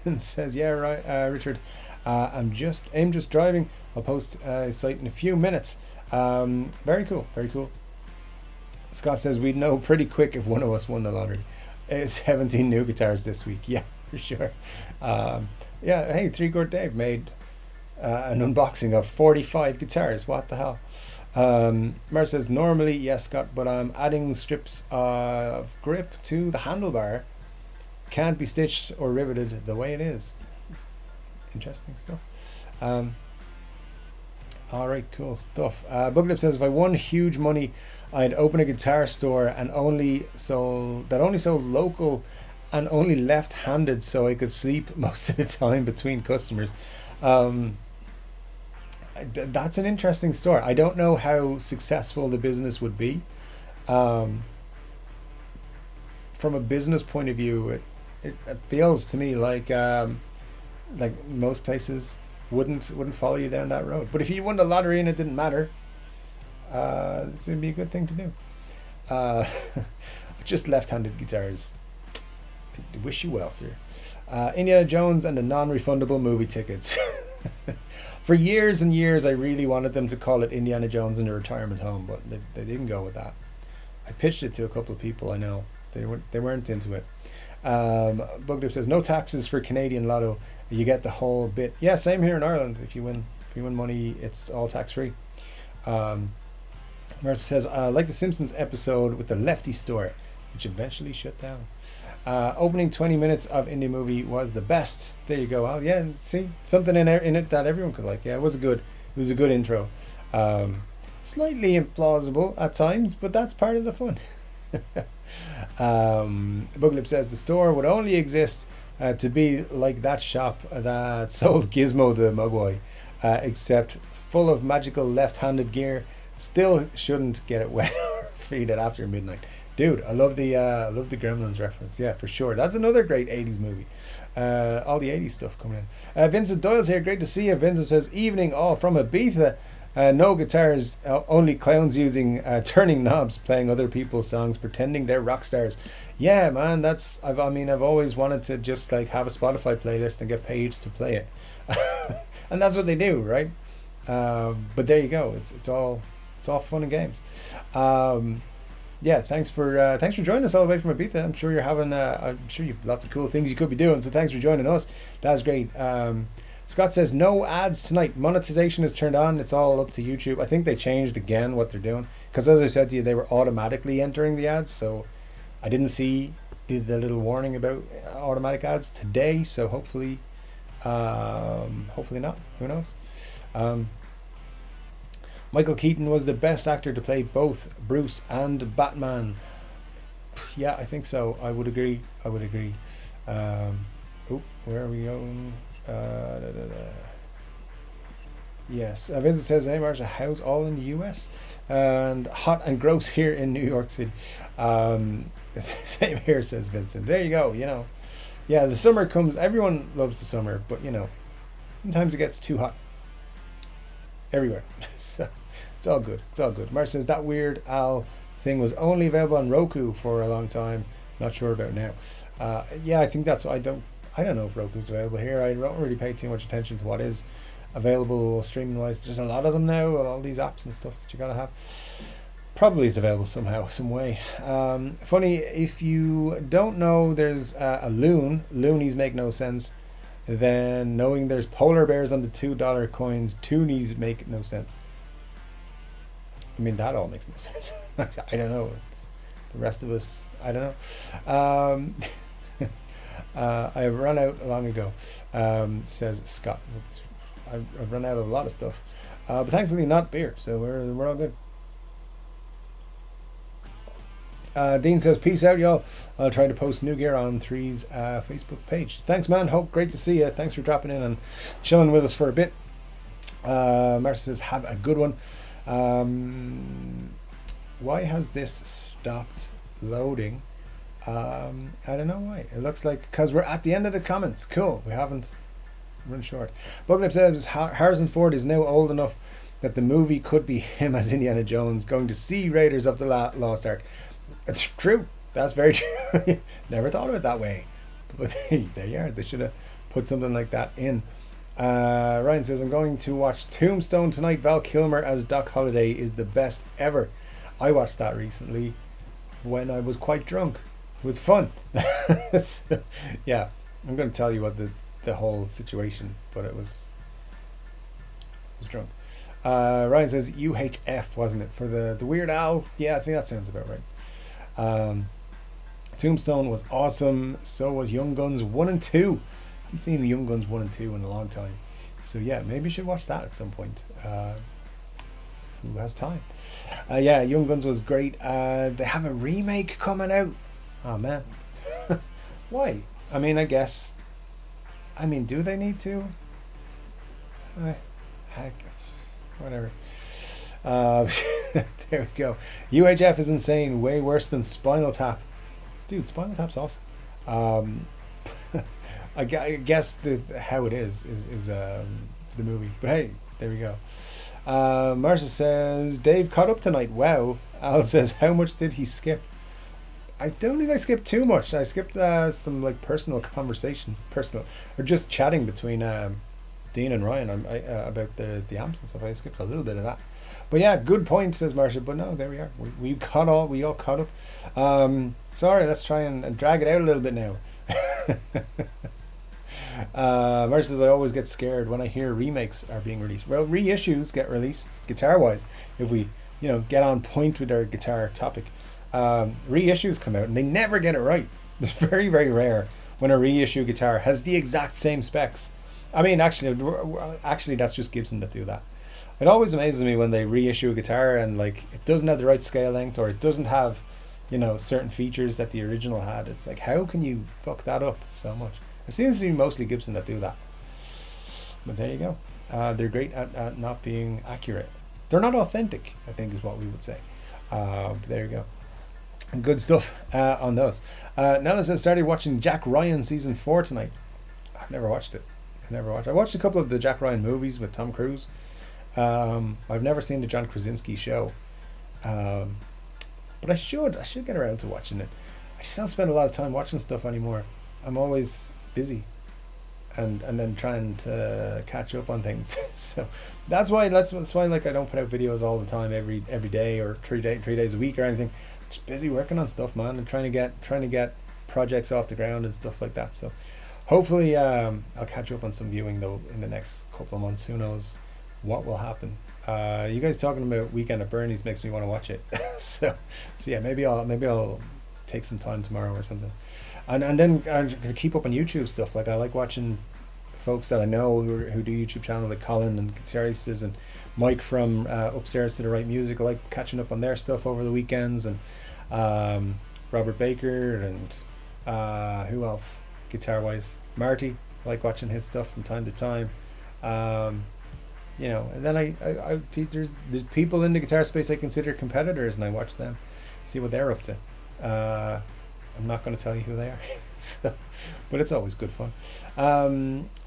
And says, yeah, right, Richard. I'm just driving. I'll post a site in a few minutes. Very cool, very cool. Scott says we'd know pretty quick if one of us won the lottery. 17 new guitars this week. Yeah, for sure. Yeah, hey, Chord Dave made an unboxing of 45 guitars. What the hell? Mer says normally yes, Scott, but I'm adding strips of grip to the handlebar. Can't be stitched or riveted the way it is. Interesting stuff. Alright, cool stuff. Booklip says if I won huge money, I'd open a guitar store and only sold local and only left-handed, so I could sleep most of the time between customers. That's an interesting store. I don't know how successful the business would be. From a business point of view, it feels to me like most places wouldn't follow you down that road. But if you won the lottery and it didn't matter, this would be a good thing to do. Just left-handed guitars. I wish you well, sir. Indiana Jones and the non-refundable movie tickets. For years and years, I really wanted them to call it Indiana Jones and the Retirement Home, but they didn't go with that. I pitched it to a couple of people I know. They weren't into it. Bugdip says no taxes for Canadian Lotto. You get the whole bit. Yeah, same here in Ireland. If you win money, it's all tax free. Mert says like the Simpsons episode with the Lefty store, which eventually shut down. Opening 20 minutes of indie movie was the best. There you go. Well, yeah, see something in it that everyone could like. Yeah, it was a good intro. Slightly implausible at times, but that's part of the fun. Buglip says the store would only exist to be like that shop that sold Gizmo the Mogwai, except full of magical left-handed gear. Still shouldn't get it wet or feed it after midnight. Dude, I love the Gremlins reference. Yeah, for sure. That's another great 80s movie. All the 80s stuff coming in. Vincent Doyle's here. Great to see you. Vincent says, evening all from Ibiza. No guitars, only clowns using turning knobs, playing other people's songs, pretending they're rock stars. Yeah, man, I've always wanted to just like have a Spotify playlist and get paid to play it. And that's what they do, right? But there you go. It's all fun and games. Yeah, thanks for joining us all the way from Ibiza. I'm sure you've lots of cool things you could be doing. So thanks for joining us. That's great. Scott says no ads tonight. Monetization is turned on. It's all up to YouTube. I think they changed again what they're doing because, as I said to you, they were automatically entering the ads. So I didn't see the little warning about automatic ads today. So hopefully not. Who knows? Michael Keaton was the best actor to play both Bruce and Batman. Yeah, I think so. I would agree. Where are we going? Yes, Vincent says, hey Marsha, how's all in the US? And hot and gross here in New York City. Same here, says Vincent. There you go. Yeah, the summer comes. Everyone loves the summer, but sometimes it gets too hot everywhere. So it's all good. Marsha says that Weird Al thing was only available on Roku for a long time. Not sure about now. Yeah, I think that's what I don't know if Roku's available here. I don't really pay too much attention to what is available streaming wise. There's a lot of them now, all these apps and stuff that you gotta have. Probably is available somehow, some way. Funny, if you don't know there's a loon, loonies make no sense, then knowing there's polar bears on the $2 coins, toonies make no sense. I mean, that all makes no sense. I don't know. The rest of us, I don't know. I've run out long ago, says Scott. I've run out of a lot of stuff, but thankfully not beer, so we're all good. Dean says, peace out, y'all. I'll try to post new gear on 3's Facebook page. Thanks, man. Hope great to see you. Thanks for dropping in and chilling with us for a bit. Marcia says, have a good one. Why has this stopped loading? I don't know why. It looks like because we're at the end of the comments. Cool. We haven't run short. Bugnip says Harrison Ford is now old enough that the movie could be him as Indiana Jones going to see Raiders of the Lost Ark. It's true. That's very true. Never thought of it that way. But there you are. They should have put something like that in. Ryan says, I'm going to watch Tombstone tonight. Val Kilmer as Doc Holliday is the best ever. I watched that recently when I was quite drunk. It was fun. So, yeah, I'm going to tell you what the whole situation, but it was drunk. Ryan says UHF, wasn't it, for the Weird Al? Yeah, I think that sounds about right. Tombstone was awesome. So was Young Guns 1 and 2. I haven't seen Young Guns 1 and 2 in a long time. So yeah, maybe you should watch that at some point. Who has time? Yeah, Young Guns was great. They have a remake coming out. Oh man. Why? I mean, I guess. I mean, do they need to? Heck, whatever. There we go. UHF is insane. Way worse than Spinal Tap. Dude, Spinal Tap's awesome. I guess how it is the movie. But hey, there we go. Marcia says, Dave caught up tonight. Wow. Al says, how much did he skip? I don't think I skipped too much. I skipped some like personal conversations, or just chatting between Dean and Ryan about the amps and stuff. I skipped a little bit of that. But yeah, good point, says Marcia. But no, there we are. We all caught up. Sorry, let's try and drag it out a little bit now. Marcia says, I always get scared when I hear remakes are being released. Well, reissues get released guitar-wise. If we, get on point with our guitar topic. Reissues come out and they never get it right. It's very, very rare when a reissue guitar has the exact same specs. I mean, actually, that's just Gibson that do that. It always amazes me when they reissue a guitar and like it doesn't have the right scale length or it doesn't have, certain features that the original had. It's like, how can you fuck that up so much? It seems to be mostly Gibson that do that. But there you go. They're great at not being accurate. They're not authentic, I think is what we would say. But there you go. Good stuff on those. Nella says, started watching Jack Ryan season 4 tonight. I've never watched it. I watched a couple of the Jack Ryan movies with Tom Cruise. I've never seen the John Krasinski show. But I should get around to watching it. I just don't spend a lot of time watching stuff anymore. I'm always busy and then trying to catch up on things. So that's why like I don't put out videos all the time every day or 3 days a week or anything. Just busy working on stuff, man, and trying to get projects off the ground and stuff like that. So hopefully I'll catch up on some viewing though in the next couple of months. Who knows what will happen. You guys talking about Weekend at Bernie's makes me want to watch it. so yeah, maybe I'll take some time tomorrow or something. And then I'm gonna keep up on YouTube stuff. Like I like watching folks that I know who do YouTube channels like Colin and Guitarists and Mike from Upstairs to the Right Music. I like catching up on their stuff over the weekends, and Robert Baker and who else guitar wise, Marty. I like watching his stuff from time to time. And then I there's people in the guitar space I consider competitors, and I watch them, see what they're up to. I'm not going to tell you who they are, but it's always good fun.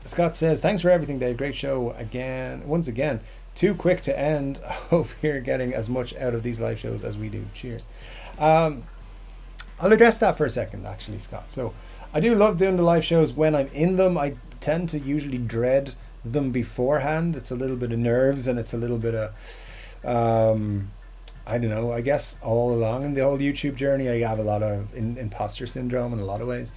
Scott says, thanks for everything, Dave. Great show once again. Too quick to end. I hope you're getting as much out of these live shows as we do. Cheers. I'll address that for a second, actually, Scott. So I do love doing the live shows when I'm in them. I tend to usually dread them beforehand. It's a little bit of nerves and it's a little bit of I don't know, I guess all along in the whole YouTube journey I have a lot of imposter syndrome in a lot of ways,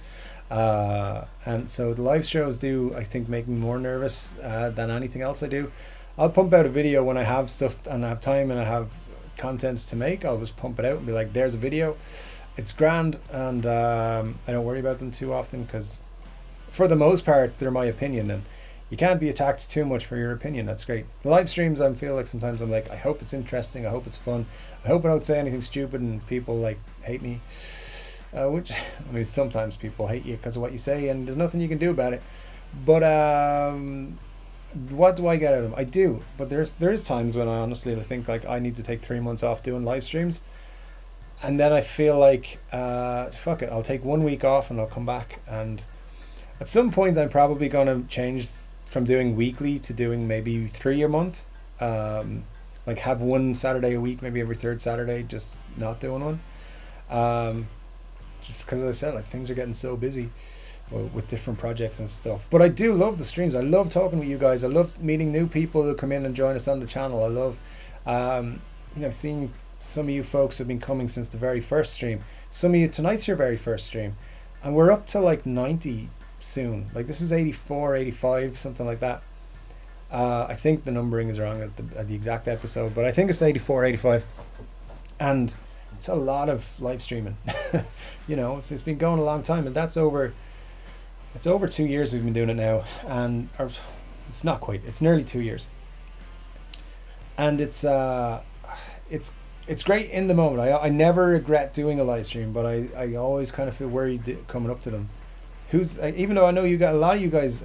and so the live shows do, I think, make me more nervous than anything else I do. I'll pump out a video when I have stuff and I have time and I have content to make. I'll just pump it out and be like, there's a video, it's grand, and I don't worry about them too often because for the most part they're my opinion and you can't be attacked too much for your opinion. That's great. The live streams, I feel like sometimes I'm like, I hope it's interesting, I hope it's fun, I hope I don't say anything stupid and people like hate me, which I mean sometimes people hate you because of what you say and there's nothing you can do about it, but what do I get out of them? I do, but there is times when I honestly think like I need to take 3 months off doing live streams, and then I feel like fuck it, I'll take 1 week off and I'll come back, and at some point I'm probably going to change from doing weekly to doing maybe 3 a month, like have one Saturday a week, maybe every third Saturday, just not doing one, just because I said like things are getting so busy. with different projects and stuff. But I do love the streams. I love talking with you guys. I love meeting new people who come in and join us on the channel. I love seeing some of you folks have been coming since the very first stream. Some of you, tonight's your very first stream, and we're up to like 90 soon. Like this is 84, 85, something like that. I think the numbering is wrong at the exact episode, but I think it's 84, 85. And it's a lot of live streaming. It's been going a long time, and it's over 2 years we've been doing it now, and it's not quite, it's nearly 2 years. And it's great in the moment. I never regret doing a live stream, but I always kind of feel worried coming up to them. Even though I know a lot of you guys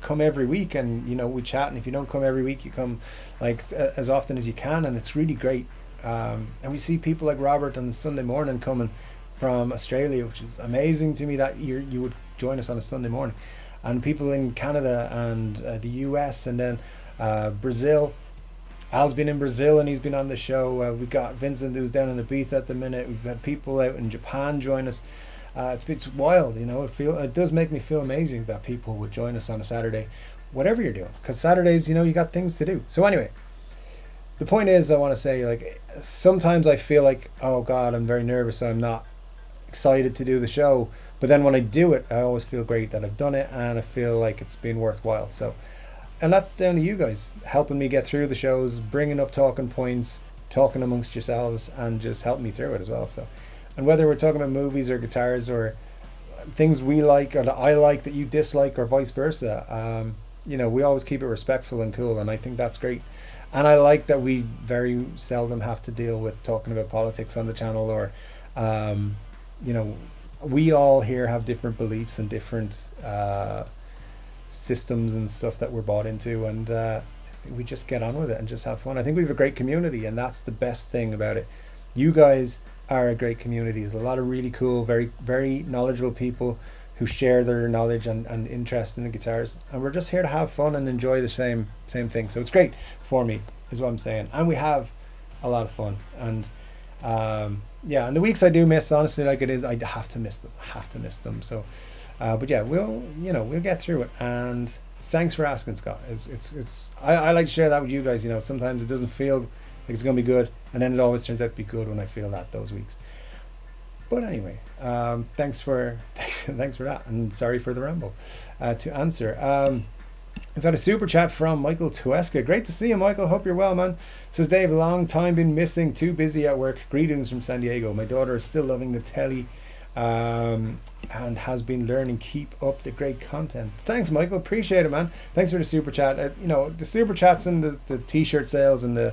come every week, and we chat, and if you don't come every week, you come like as often as you can, and it's really great. And we see people like Robert on the Sunday morning coming from Australia, which is amazing to me that you would join us on a Sunday morning, and people in Canada and the US, and then Brazil. Al's been in Brazil and he's been on the show. We've got Vincent who's down in Ibiza at the minute. We've had people out in Japan join us. It's wild, it does make me feel amazing that people would join us on a Saturday, whatever you're doing, because Saturdays, you got things to do. So anyway, the point is, I want to say, like, sometimes I feel like, oh God, I'm very nervous, I'm not excited to do the show, but then when I do it, I always feel great that I've done it, and I feel like it's been worthwhile. So, and that's down to you guys helping me get through the shows, bringing up talking points, talking amongst yourselves, and just helping me through it as well. So, and whether we're talking about movies or guitars or things we like or that I like that you dislike or vice versa, we always keep it respectful and cool, and I think that's great. And I like that we very seldom have to deal with talking about politics on the channel, or we all here have different beliefs and different systems and stuff that we're bought into, and we just get on with it and just have fun. I think we have a great community, and that's the best thing about it. You guys are a great community. There's a lot of really cool, very, very knowledgeable people who share their knowledge and interest in the guitars, and we're just here to have fun and enjoy the same thing. So it's great for me, is what I'm saying, and we have a lot of fun. And and the weeks I do miss, honestly, like it is, I have to miss them. So but yeah, we'll get through it. And thanks for asking, Scott. I like to share that with you guys. Sometimes it doesn't feel like it's gonna be good, and then it always turns out to be good when I feel that those weeks. But anyway, thanks for that, and sorry for the ramble. To answer, we've had a super chat from Michael Tuesca. Great to see you, Michael. Hope you're well, man. Says Dave, long time been missing, too busy at work. Greetings from San Diego. My daughter is still loving the telly, and has been learning. Keep up the great content. Thanks, Michael. Appreciate it, man. Thanks for the super chat. The super chats and the t-shirt sales and the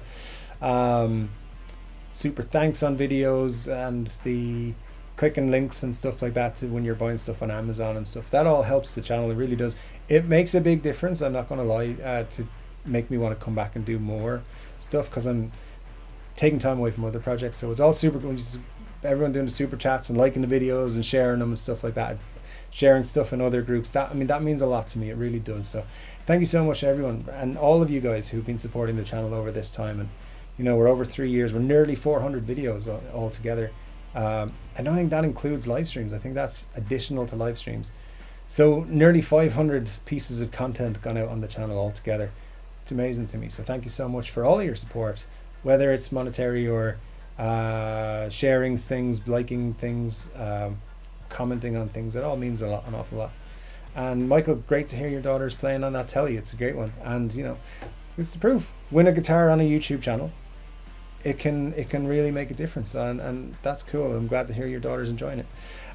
super thanks on videos and the clicking links and stuff like that to when you're buying stuff on Amazon and stuff, that all helps the channel. It really does. It makes a big difference, I'm not gonna lie, to make me want to come back and do more stuff, because I'm taking time away from other projects. So it's all super cool. Everyone doing the super chats and liking the videos and sharing them and stuff like that, sharing stuff in other groups, that means a lot to me. It really does. So thank you so much to everyone and all of you guys who've been supporting the channel over this time. And we're over 3 years, we're nearly 400 videos all together. I don't think that includes live streams. I think that's additional to live streams. So nearly 500 pieces of content gone out on the channel altogether. It's amazing to me. So thank you so much for all of your support, whether it's monetary or sharing things, liking things, commenting on things. It all means an awful lot. And Michael, great to hear your daughter's playing on that telly. It's a great one. And it's the proof. Win a guitar on a YouTube channel. It can really make a difference, and that's cool. I'm glad to hear your daughter's enjoying it.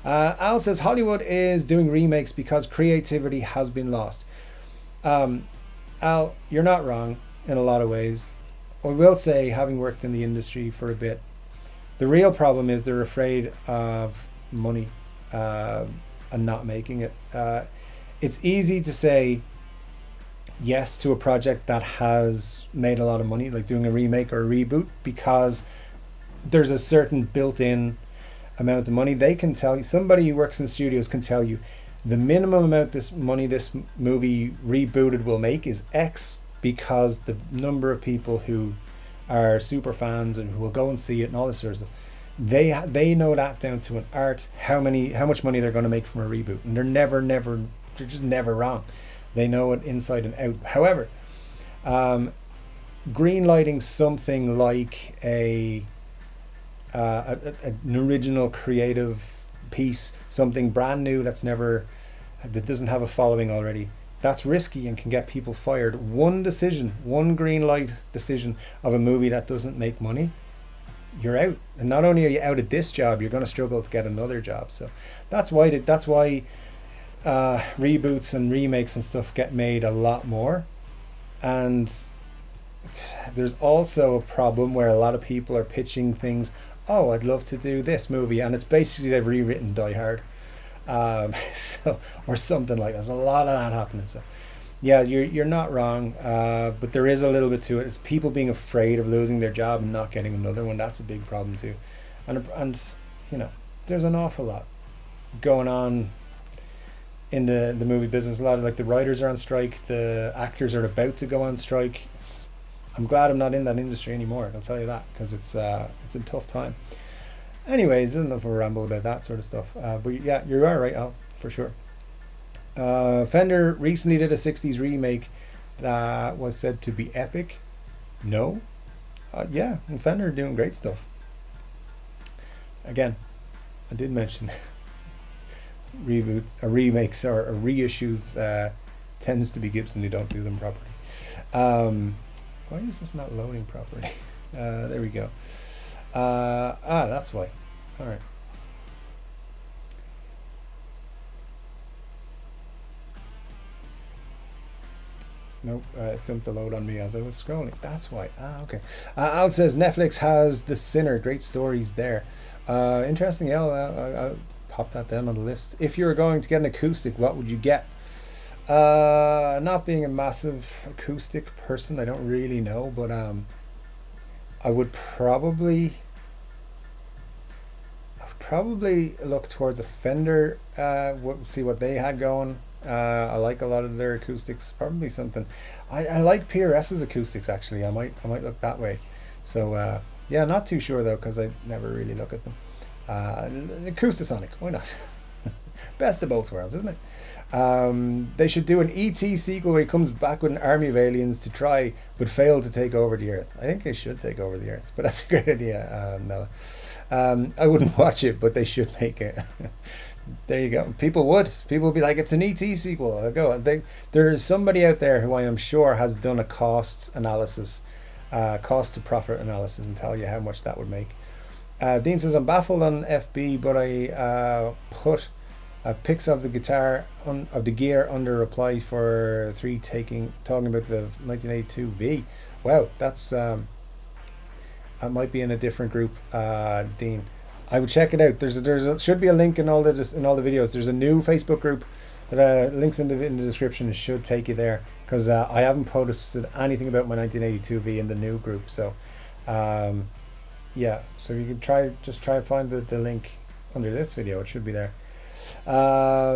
Al says Hollywood is doing remakes because creativity has been lost. Al, you're not wrong in a lot of ways. I will say, having worked in the industry for a bit, the real problem is they're afraid of money and not making it. It's easy to say yes to a project that has made a lot of money, like doing a remake or a reboot, because there's a certain built-in amount of money. They can tell you, somebody who works in studios can tell you the minimum amount this movie rebooted will make is X, because the number of people who are super fans and who will go and see it and all this sort of stuff. They know that down to an art, how much money they're going to make from a reboot, and they're just never wrong. They know it inside and out. However, um, green lighting something like an original creative piece, something brand new that doesn't have a following already, that's risky and can get people fired. One green light decision of a movie that doesn't make money, you're out. And not only are you out at this job, you're going to struggle to get another job. So that's why reboots and remakes and stuff get made a lot more. And there's also a problem where a lot of people are pitching things. Oh, I'd love to do this movie, and it's basically they've rewritten Die Hard, so, or something like that. There's a lot of that happening. So yeah, you're not wrong, but there is a little bit to it. It's people being afraid of losing their job and not getting another one. That's a big problem too, and there's an awful lot going on in the movie business. A lot of, like, the writers are on strike, the actors are about to go on strike. I'm glad I'm not in that industry anymore, I'll tell you that, because it's a tough time. Anyways, I don't know if we'll ramble about that sort of stuff, but yeah, you're all right, Al, for sure. Fender recently did a 60s remake that was said to be epic. No? Yeah, and Fender are doing great stuff. Again, I did mention reboots or remakes or reissues tends to be Gibson who don't do them properly. Why is this not loading properly? There we go. That's why. All right. Nope, it dumped the load on me as I was scrolling. That's why. Okay. Al says Netflix has The Sinner. Great stories there. Interesting, Al. I'll pop that down on the list. If you were going to get an acoustic, what would you get? Not being a massive acoustic person, I don't really know, but I would probably look towards a Fender, see what they had going. I like a lot of their acoustics. Probably something. I like PRS's acoustics, actually. I might look that way. So yeah, not too sure though, because I never really look at them. Acoustasonic, why not? Best of both worlds, isn't it? They should do an ET sequel where he comes back with an army of aliens to try but fail to take over the Earth. I think they should take over the Earth, but that's a great idea, Mela. I wouldn't watch it, but they should make it. There you go. People would be like, it's an ET sequel. I'll go. There's somebody out there who I am sure has done a cost analysis, cost to profit analysis, and tell you how much that would make. Dean says, I'm baffled on FB, but I put pics of the guitar of the gear under reply for 3 talking about the 1982 V. Wow, that's that might be in a different group, Dean. I would check it out. Should be a link in all the videos. There's a new Facebook group that links in the description. It should take you there, because I haven't posted anything about my 1982 V in the new group. So yeah, so you can try and find the link under this video. It should be there.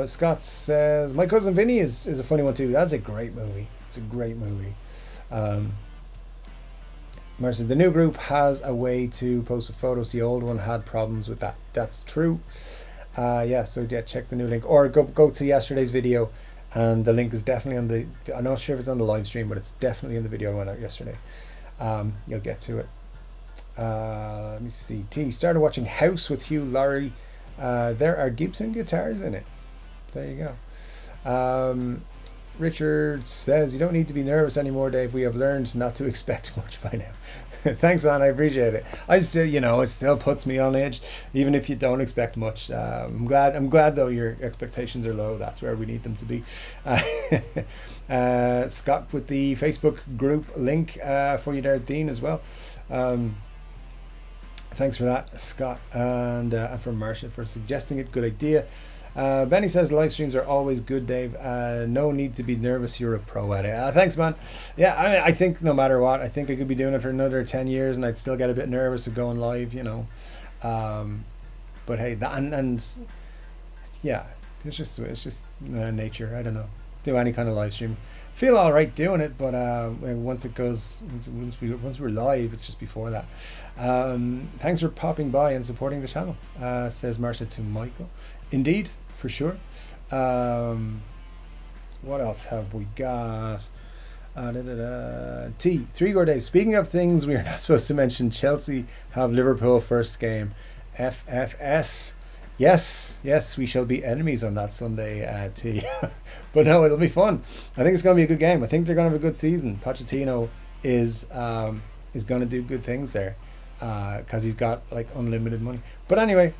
Scott says, My Cousin Vinny is a funny one too. That's a great movie. It's a great movie. Marcia, the new group has a way to post with photos. The old one had problems with that. That's true. Yeah, so yeah, check the new link, or go to yesterday's video, and the link is definitely on the. I'm not sure if it's on the live stream, but it's definitely in the video I went out yesterday. You'll get to it. Let me see. T started watching House with Hugh Laurie. There are Gibson guitars in it. There you go. Richard says, you don't need to be nervous anymore, Dave. We have learned not to expect much by now. Thanks, Anne. I appreciate it. I still, it still puts me on edge, even if you don't expect much. I'm glad though your expectations are low. That's where we need them to be. Scott with the Facebook group link for you there, Dean, as well. Thanks for that, Scott, and from Marcia for suggesting it. Good idea. Benny says live streams are always good, Dave. No need to be nervous. You're a pro at it. Thanks, man. Yeah, I think no matter what, I think I could be doing it for another 10 years and I'd still get a bit nervous of going live, But hey, that and yeah, it's just nature. I don't know. do any kind of live stream. Feel all right doing it, but once we're live, it's just before that. Thanks for popping by and supporting the channel, says Marcia to Michael. Indeed, for sure. What else have we got? Chord Dave. Speaking of things we are not supposed to mention, Chelsea have Liverpool first game. FFS. Yes, we shall be enemies on that Sunday, T. But no, it'll be fun. I think it's going to be a good game. I think they're going to have a good season. Pochettino is going to do good things there because he's got like unlimited money. But anyway,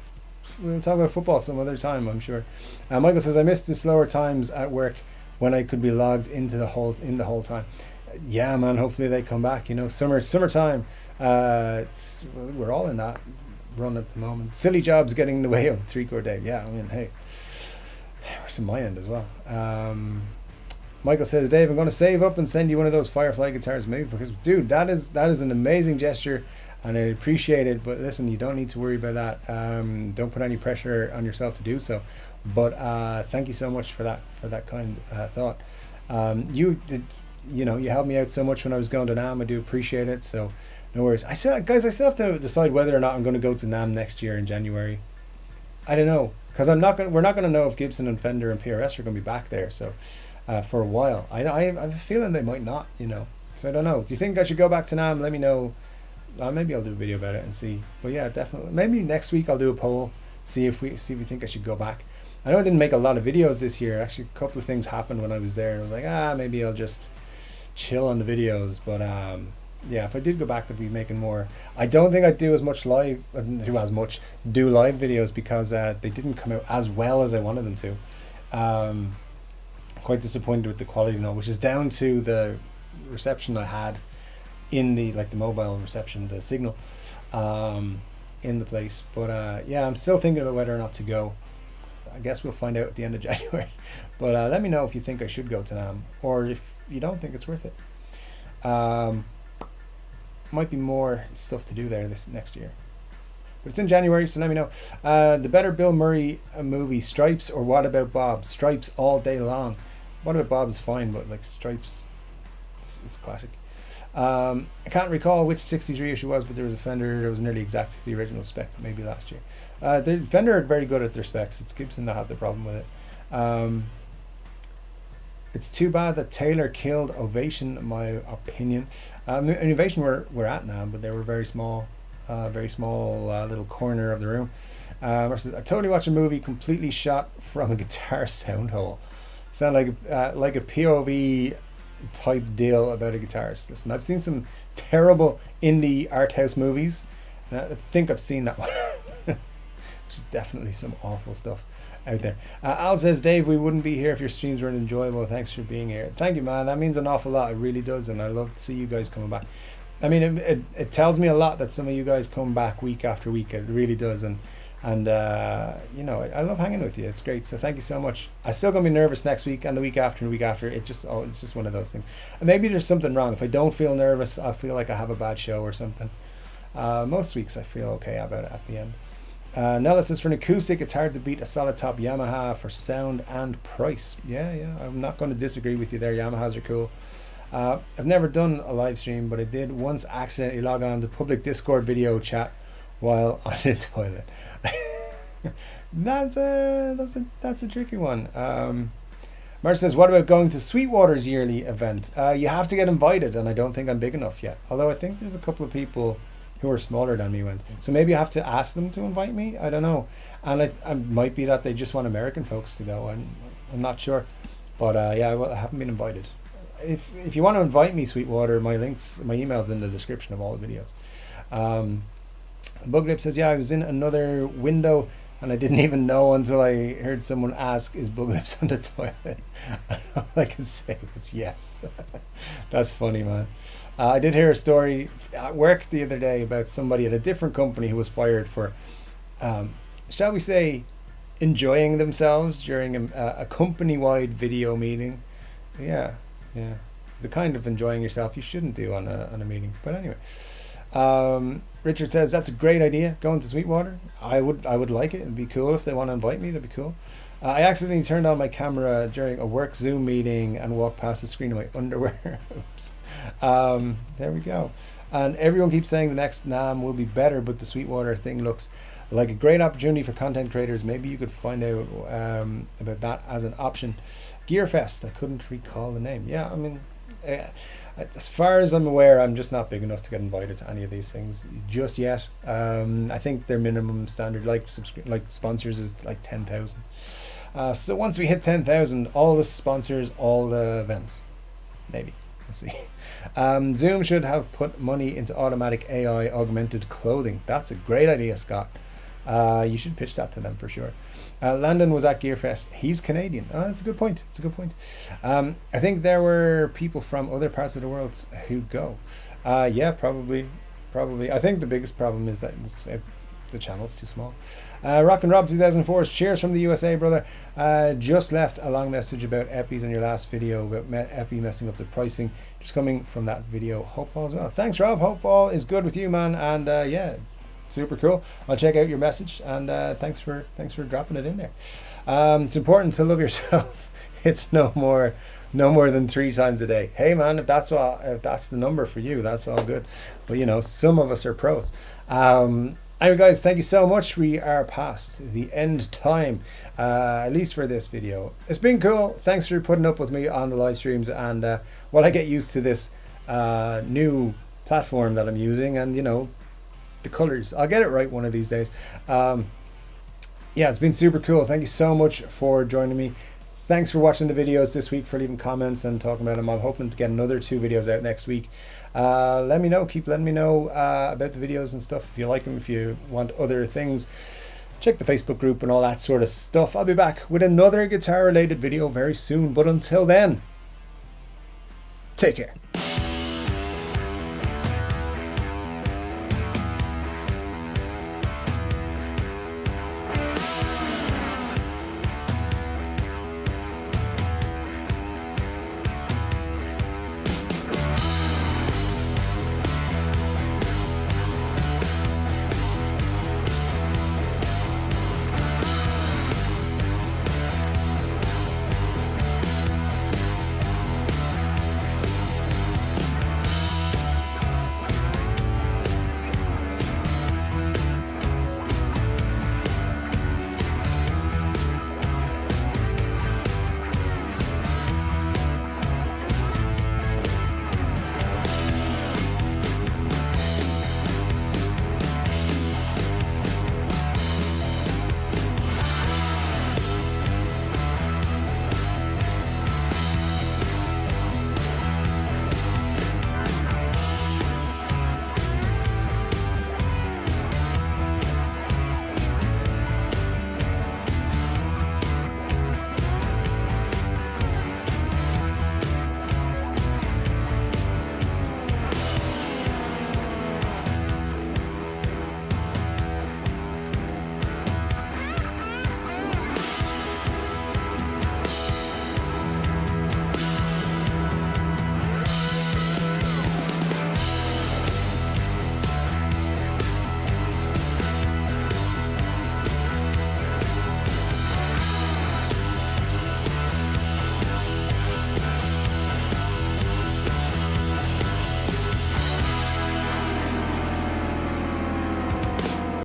we'll talk about football some other time, I'm sure. Michael says, I missed the slower times at work when I could be logged into the whole time. Yeah, man. Hopefully they come back. You know, summertime. We're all in that run at the moment. Silly jobs getting in the way of Chord Dave. Yeah, I mean, hey, it's on my end as well. Michael says, Dave, I'm going to save up and send you one of those Firefly guitars made because, dude, that is an amazing gesture, and I appreciate it. But listen, you don't need to worry about that. Don't put any pressure on yourself to do so. But thank you so much for that kind thought. You helped me out so much when I was going to NAMM. I do appreciate it. So no worries. I still have to decide whether or not I'm going to go to NAMM next year in January. I don't know, because we're not going to know if Gibson and Fender and PRS are going to be back there. So for a while, I have a feeling they might not. So I don't know. Do you think I should go back to NAMM? Let me know. Maybe I'll do a video about it and see. But yeah, definitely. Maybe next week I'll do a poll. See if we think I should go back. I know I didn't make a lot of videos this year. Actually, a couple of things happened when I was there. I was like, maybe I'll just chill on the videos. But yeah, if I did go back, I'd be making more. I don't think I'd do live videos because they didn't come out as well as I wanted them to. Quite disappointed with the quality now, which is down to the reception I had in the mobile reception, the signal in the place. But yeah, I'm still thinking about whether or not to go. I guess we'll find out at the end of January. But let me know if you think I should go to NAMM, or if you don't think it's worth it. Might be more stuff to do there this next year. But it's in January, so let me know. The better Bill Murray movie, Stripes or What About Bob? Stripes all day long. What About Bob is fine, but like Stripes, it's classic. I can't recall which 60s reissue was, but there was a Fender that was nearly exact to the original spec, maybe last year. The Fender are very good at their specs. It's Gibson that have the problem with it. It's too bad that Taylor killed Ovation, in my opinion. Ovation we're at now, but they were very small little corner of the room. Versus, I totally watched a movie completely shot from a guitar sound hole. Sound like a POV type deal about a guitarist. Listen, I've seen some terrible indie art house movies, and I think I've seen that one. Which is definitely some awful stuff out there. Al says, Dave, we wouldn't be here if your streams weren't enjoyable. Thanks for being here. Thank you, man. That means an awful lot. It really does, and I love to see you guys coming back. I mean, it tells me a lot that some of you guys come back week after week. It really does, and I love hanging with you. It's great. So thank you so much. I'm still gonna be nervous next week and the week after and the week after. It's just one of those things. And maybe there's something wrong. If I don't feel nervous, I feel like I have a bad show or something. Most weeks I feel okay about it at the end. Nella says, for an acoustic, it's hard to beat a solid top Yamaha for sound and price. Yeah, I'm not going to disagree with you there. Yamahas are cool. I've never done a live stream, but I did once accidentally log on to public Discord video chat while on the toilet. That's a tricky one. Mark says, what about going to Sweetwater's yearly event? You have to get invited, and I don't think I'm big enough yet. Although I think there's a couple of people who are smaller than me went. So maybe I have to ask them to invite me. I don't know. And it might be that they just want American folks to go. I'm not sure. But yeah, I haven't been invited. If you want to invite me, Sweetwater, my email's in the description of all the videos. Buglip says, yeah, I was in another window and I didn't even know until I heard someone ask, is Buglips on the toilet? All I can say was yes. That's funny, man. I did hear a story at work the other day about somebody at a different company who was fired for, shall we say, enjoying themselves during a company-wide video meeting. Yeah. The kind of enjoying yourself you shouldn't do on a meeting. But anyway. Richard says that's a great idea, going to Sweetwater. I would like it. It'd be cool if they want to invite me. That'd be cool. I accidentally turned on my camera during a work Zoom meeting and walked past the screen in my underwear. Oops. There we go. And everyone keeps saying the next NAMM will be better, but the Sweetwater thing looks like a great opportunity for content creators. Maybe you could find out about that as an option. Gearfest, I couldn't recall the name. Yeah, I mean, as far as I'm aware, I'm just not big enough to get invited to any of these things just yet. I think their minimum standard, like sponsors, is like 10,000. So once we hit 10,000, all the sponsors, all the events, maybe. We'll see. Zoom should have put money into automatic AI augmented clothing. That's a great idea, Scott. You should pitch that to them for sure. Landon was at Gearfest. He's Canadian. That's a good point. It's a good point. I think there were people from other parts of the world who go. Yeah, probably. I think the biggest problem is that the channel's too small. Rock and Rob 2004, cheers from the USA, brother. Just left a long message about Epis in your last video about Epi messing up the pricing. Just coming from that video. Hope all is well. Thanks, Rob. Hope all is good with you, man. And yeah, super cool. I'll check out your message, and thanks for dropping it in there. It's important to love yourself. It's no more than 3 times a day. Hey man, if that's the number for you, that's all good. But you know, some of us are pros. Anyway guys, thank you so much. We are past the end time, at least for this video. It's been cool. Thanks for putting up with me on the live streams, and while I get used to this new platform that I'm using, and you know, the colors, I'll get it right one of these days. Yeah, it's been super cool. Thank you so much for joining me. Thanks for watching the videos this week, for leaving comments and talking about them. I'm hoping to get another 2 videos out next week. Let me know, keep letting me know about the videos and stuff. If you like them, if you want other things, check the Facebook group and all that sort of stuff. I'll be back with another guitar related video very soon, but until then, take care.